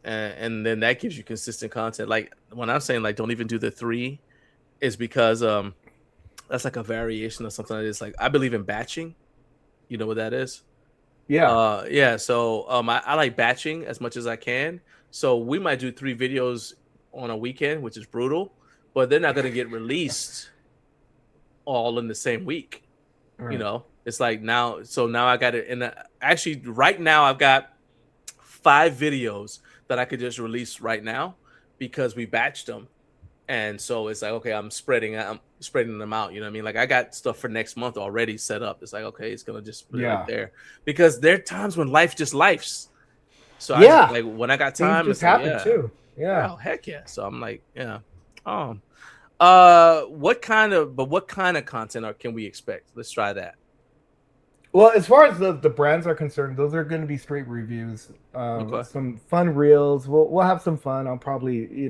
And then that gives you consistent content. Like when I'm saying like don't even do the 3 is because that's like a variation of something that is like I believe in batching. You know what that is? Yeah. So I like batching as much as I can. So we might do 3 videos on a weekend, which is brutal, but they're not gonna get released all in the same week. Right. It's like now I got it and actually right now I've got 5 videos that I could just release right now because we batched them. And so it's like, okay, I'm spreading them out. You know what I mean? Like I got stuff for next month already set up. It's like, okay, it's going to just put it right there because there are times when life just lifes. So like when I got time, things just happen too. Yeah. Oh, heck yeah. So I'm like, yeah. What kind of content can we expect? Let's try that. Well, as far as the brands are concerned, those are going to be straight reviews. Some fun reels. We'll have some fun. I'll probably,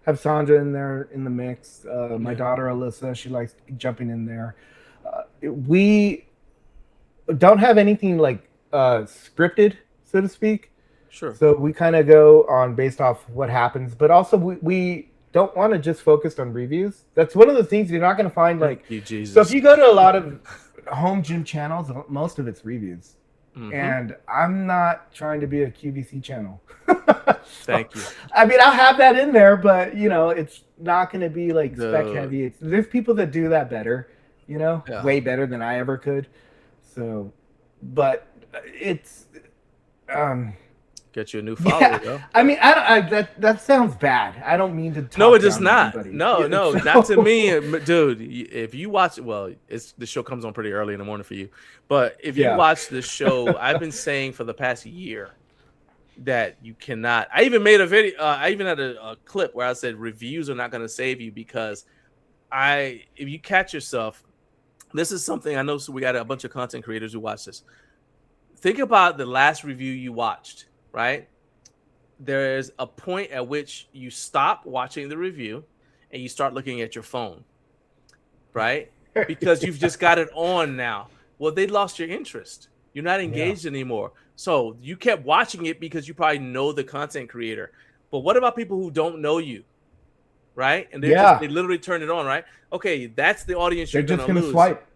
have Sandra in there in the mix. My daughter, Alyssa, she likes jumping in there. We don't have anything like scripted, so to speak. Sure. So we kind of go on based off what happens. But also we don't want to just focus on reviews. That's one of the things you're not going to find like. Thank you, Jesus. So if you go to a lot of home gym channels, most of it's reviews. And I'm not trying to be a QVC channel. Thank you. I mean, I'll have that in there, but it's not going to be like spec heavy. There's people that do that better, way better than I ever could. So, but it's get you a new follower, though. I mean, that sounds bad. I don't mean to talk No, it is not. Anybody. No, not to me, dude. If you watch, the show comes on pretty early in the morning for you. But if you watch the show, I've been saying for the past year that you cannot. I even made a video. I even had a clip where I said reviews are not going to save you because if you catch yourself, this is something I know. So we got a bunch of content creators who watch this. Think about the last review you watched, right? There's a point at which you stop watching the review and you start looking at your phone, right? Because you've just got it on now. Well, they lost your interest. You're not engaged anymore. So you kept watching it because you probably know the content creator. But what about people who don't know you, right? And they literally turn it on, right? Okay, that's the audience you're just gonna gonna lose. swipe.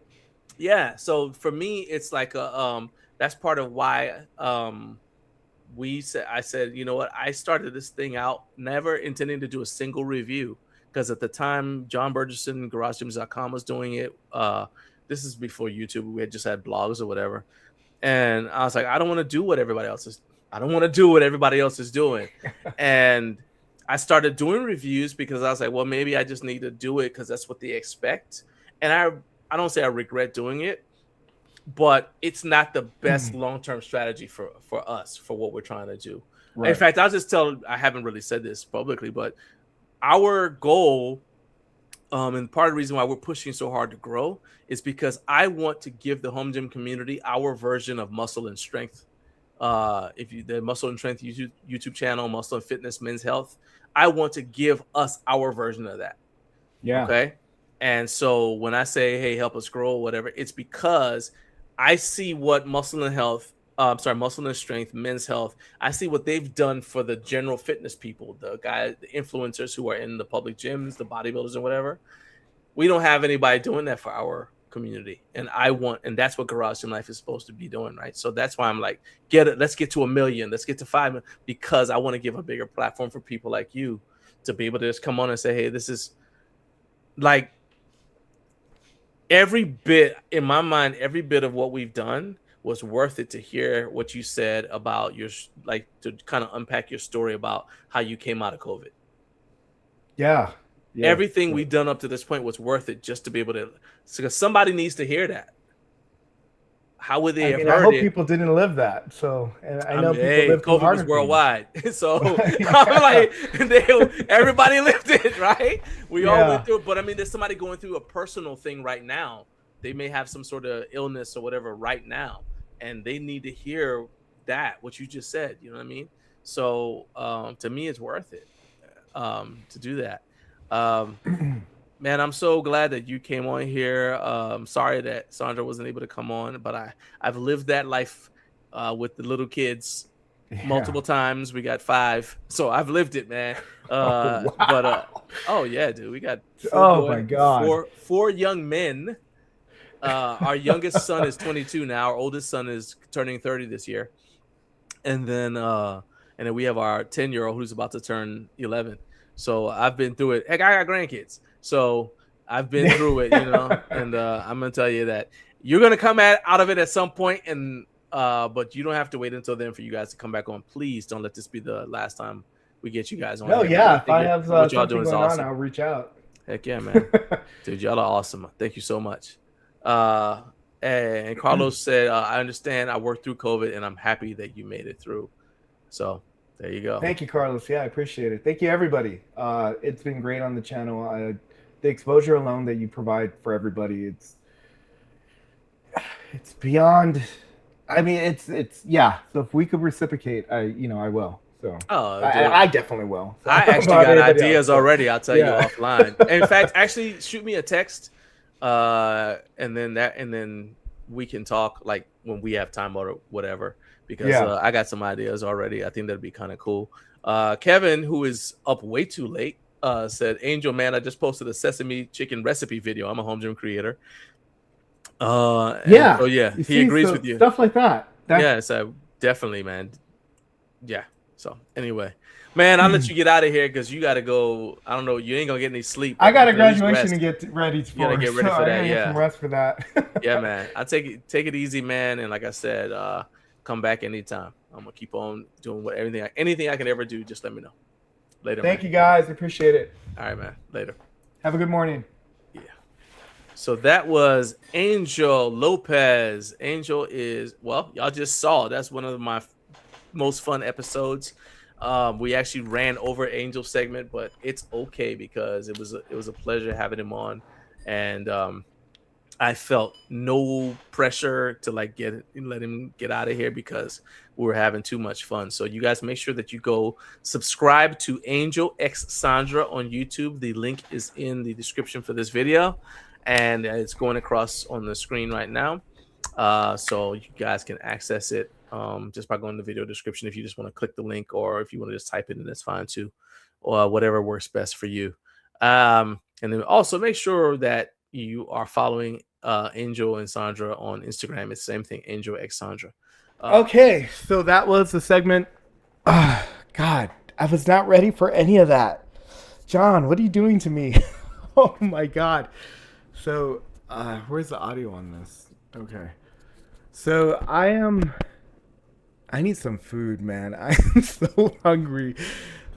Yeah. So for me, it's like that's part of why I said, you know what, I started this thing out never intending to do a single review, because at the time John Burgesson, GarageGyms.com was doing it. This is before YouTube. We had just had blogs or whatever. And I was like, I don't want to do what everybody else is. I don't want to do what everybody else is doing. And I started doing reviews because I was like, well, maybe I just need to do it because that's what they expect. And I don't say I regret doing it, but it's not the best long-term strategy for us, for what we're trying to do. Right. In fact, I haven't really said this publicly, but our goal, and part of the reason why we're pushing so hard to grow, is because I want to give the home gym community our version of Muscle and Strength. The Muscle and Strength YouTube channel, Muscle and Fitness, Men's Health, I want to give us our version of that. Yeah. Okay. And so when I say, hey, help us grow, whatever, it's because I see what Muscle and Strength, Men's Health, I see what they've done for the general fitness people, the influencers who are in the public gyms, the bodybuilders and whatever. We don't have anybody doing that for our community. And that's what Garage Gym Life is supposed to be doing, right? So that's why I'm like, let's get to 1 million, let's get to 5 million, because I want to give a bigger platform for people like you to be able to just come on and say, hey, this is like, every bit of what we've done was worth it to hear what you said about to kind of unpack your story about how you came out of COVID. Yeah. Everything we've done up to this point was worth it, just to be able to, because somebody needs to hear that. How would they have heard it? I hope people didn't live that. So, and I know people lived COVID was worldwide. So I'm like, everybody lived it, right? We all went through it. But I mean, there's somebody going through a personal thing right now. They may have some sort of illness or whatever right now, and they need to hear what you just said. You know what I mean? So to me, it's worth it to do that. Man, I'm so glad that you came on here. Sorry that Sandra wasn't able to come on, but I've lived that life with the little kids multiple times. We got 5, so I've lived it, man. Wow. But yeah, dude, we got four young men. Our youngest son is 22 now. Our oldest son is turning 30 this year, and then we have our 10-year-old who's about to turn 11. So I've been through it. Heck, I got grandkids. So I've been through it, and I'm gonna tell you that you're gonna come out of it at some point, and but you don't have to wait until then for you guys to come back on. Please don't let this be the last time we get you guys on. No, yeah. If I have what y'all doing is awesome. I'll reach out. Heck yeah, man. Dude, y'all are awesome. Thank you so much. And Carlos said, I understand. I worked through COVID, and I'm happy that you made it through. So there you go. Thank you, Carlos. Yeah, I appreciate it. Thank you, everybody. It's been great on the channel. The exposure alone that you provide for everybody, it's beyond. I mean, it's yeah. So if we could reciprocate, I will. So I definly will. So, I actually got ideas already. I'll tell you offline. In fact, actually, shoot me a text, and then we can talk like when we have time or whatever. Because I got some ideas already. I think that'd be kind of cool. Kevin, who is up way too late, said, Angel, man, I just posted a sesame chicken recipe video. I'm a home gym creator. So he agrees with you. Stuff like that. So definitely, man. Yeah. So anyway, man, I'll let you get out of here because you got to go. I don't know. You ain't going to get any sleep. I got a graduation to get ready for. You got to get ready for that. Get some rest for that. Yeah, man. I'll take it easy, man. And like I said, come back anytime. I'm gonna keep on doing anything I can ever do. Just let me know. Later. Thank you guys. Appreciate it. All right, man. Later. Have a good morning. Yeah. So that was Angel Lopez. Angel is, well, y'all just saw. That's one of my most fun episodes. We actually ran over Angel's segment, but it's okay because it was a pleasure having him on, and I felt no pressure to like let him get out of here because we were having too much fun. So you guys make sure that you go subscribe to AngelXSandra on YouTube. The link is in the description for this video, and it's going across on the screen right now. So you guys can access it just by going to the video description if you just want to click the link, or if you want to just type it in, that's fine too, or whatever works best for you. And then also make sure that you are following Angel and Sandra on Instagram. It's the same thing, AngelXSandra. Okay, so that was the segment. God, I was not ready for any of that. John, what are you doing to me? Oh my God. So, where's the audio on this? Okay. So I need some food, man. I'm so hungry.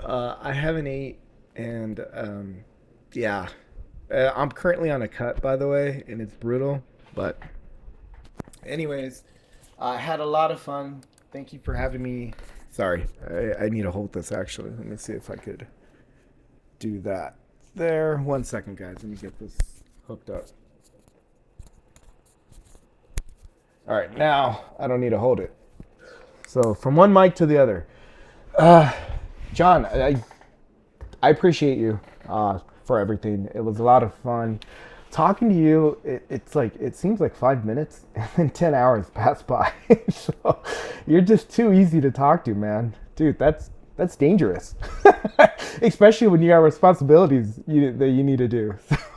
I haven't ate, and yeah. I'm currently on a cut, by the way, and it's brutal. But anyways, I had a lot of fun. Thank you for having me. Sorry, I need to hold this, actually. Let me see if I could do that. There. 1 second, guys. Let me get this hooked up. All right, now I don't need to hold it. So from one mic to the other. John, I appreciate you for everything. It was a lot of fun. Talking to you, it seems like 5 minutes and then 10 hours pass by. So you're just too easy to talk to, man. Dude, that's dangerous. Especially when you have responsibilities that you need to do.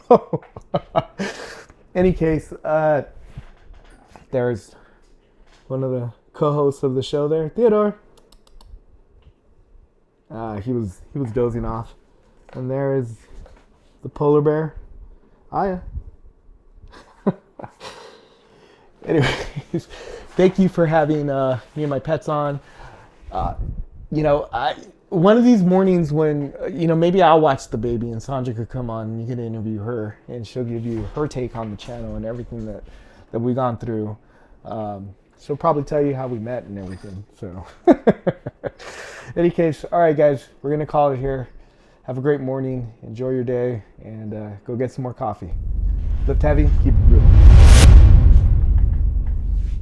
So, any case, there's one of the co-hosts of the show there, Theodore. He was dozing off. And there is the polar bear, Aya. Anyways, thank you for having me and my pets on. One of these mornings when, maybe I'll watch the baby and Sandra could come on and you can interview her and she'll give you her take on the channel and everything that we've gone through. She'll probably tell you how we met and everything. So, in any case, all right, guys, we're going to call it here. Have a great morning. Enjoy your day and go get some more coffee. Lift heavy, keep it real.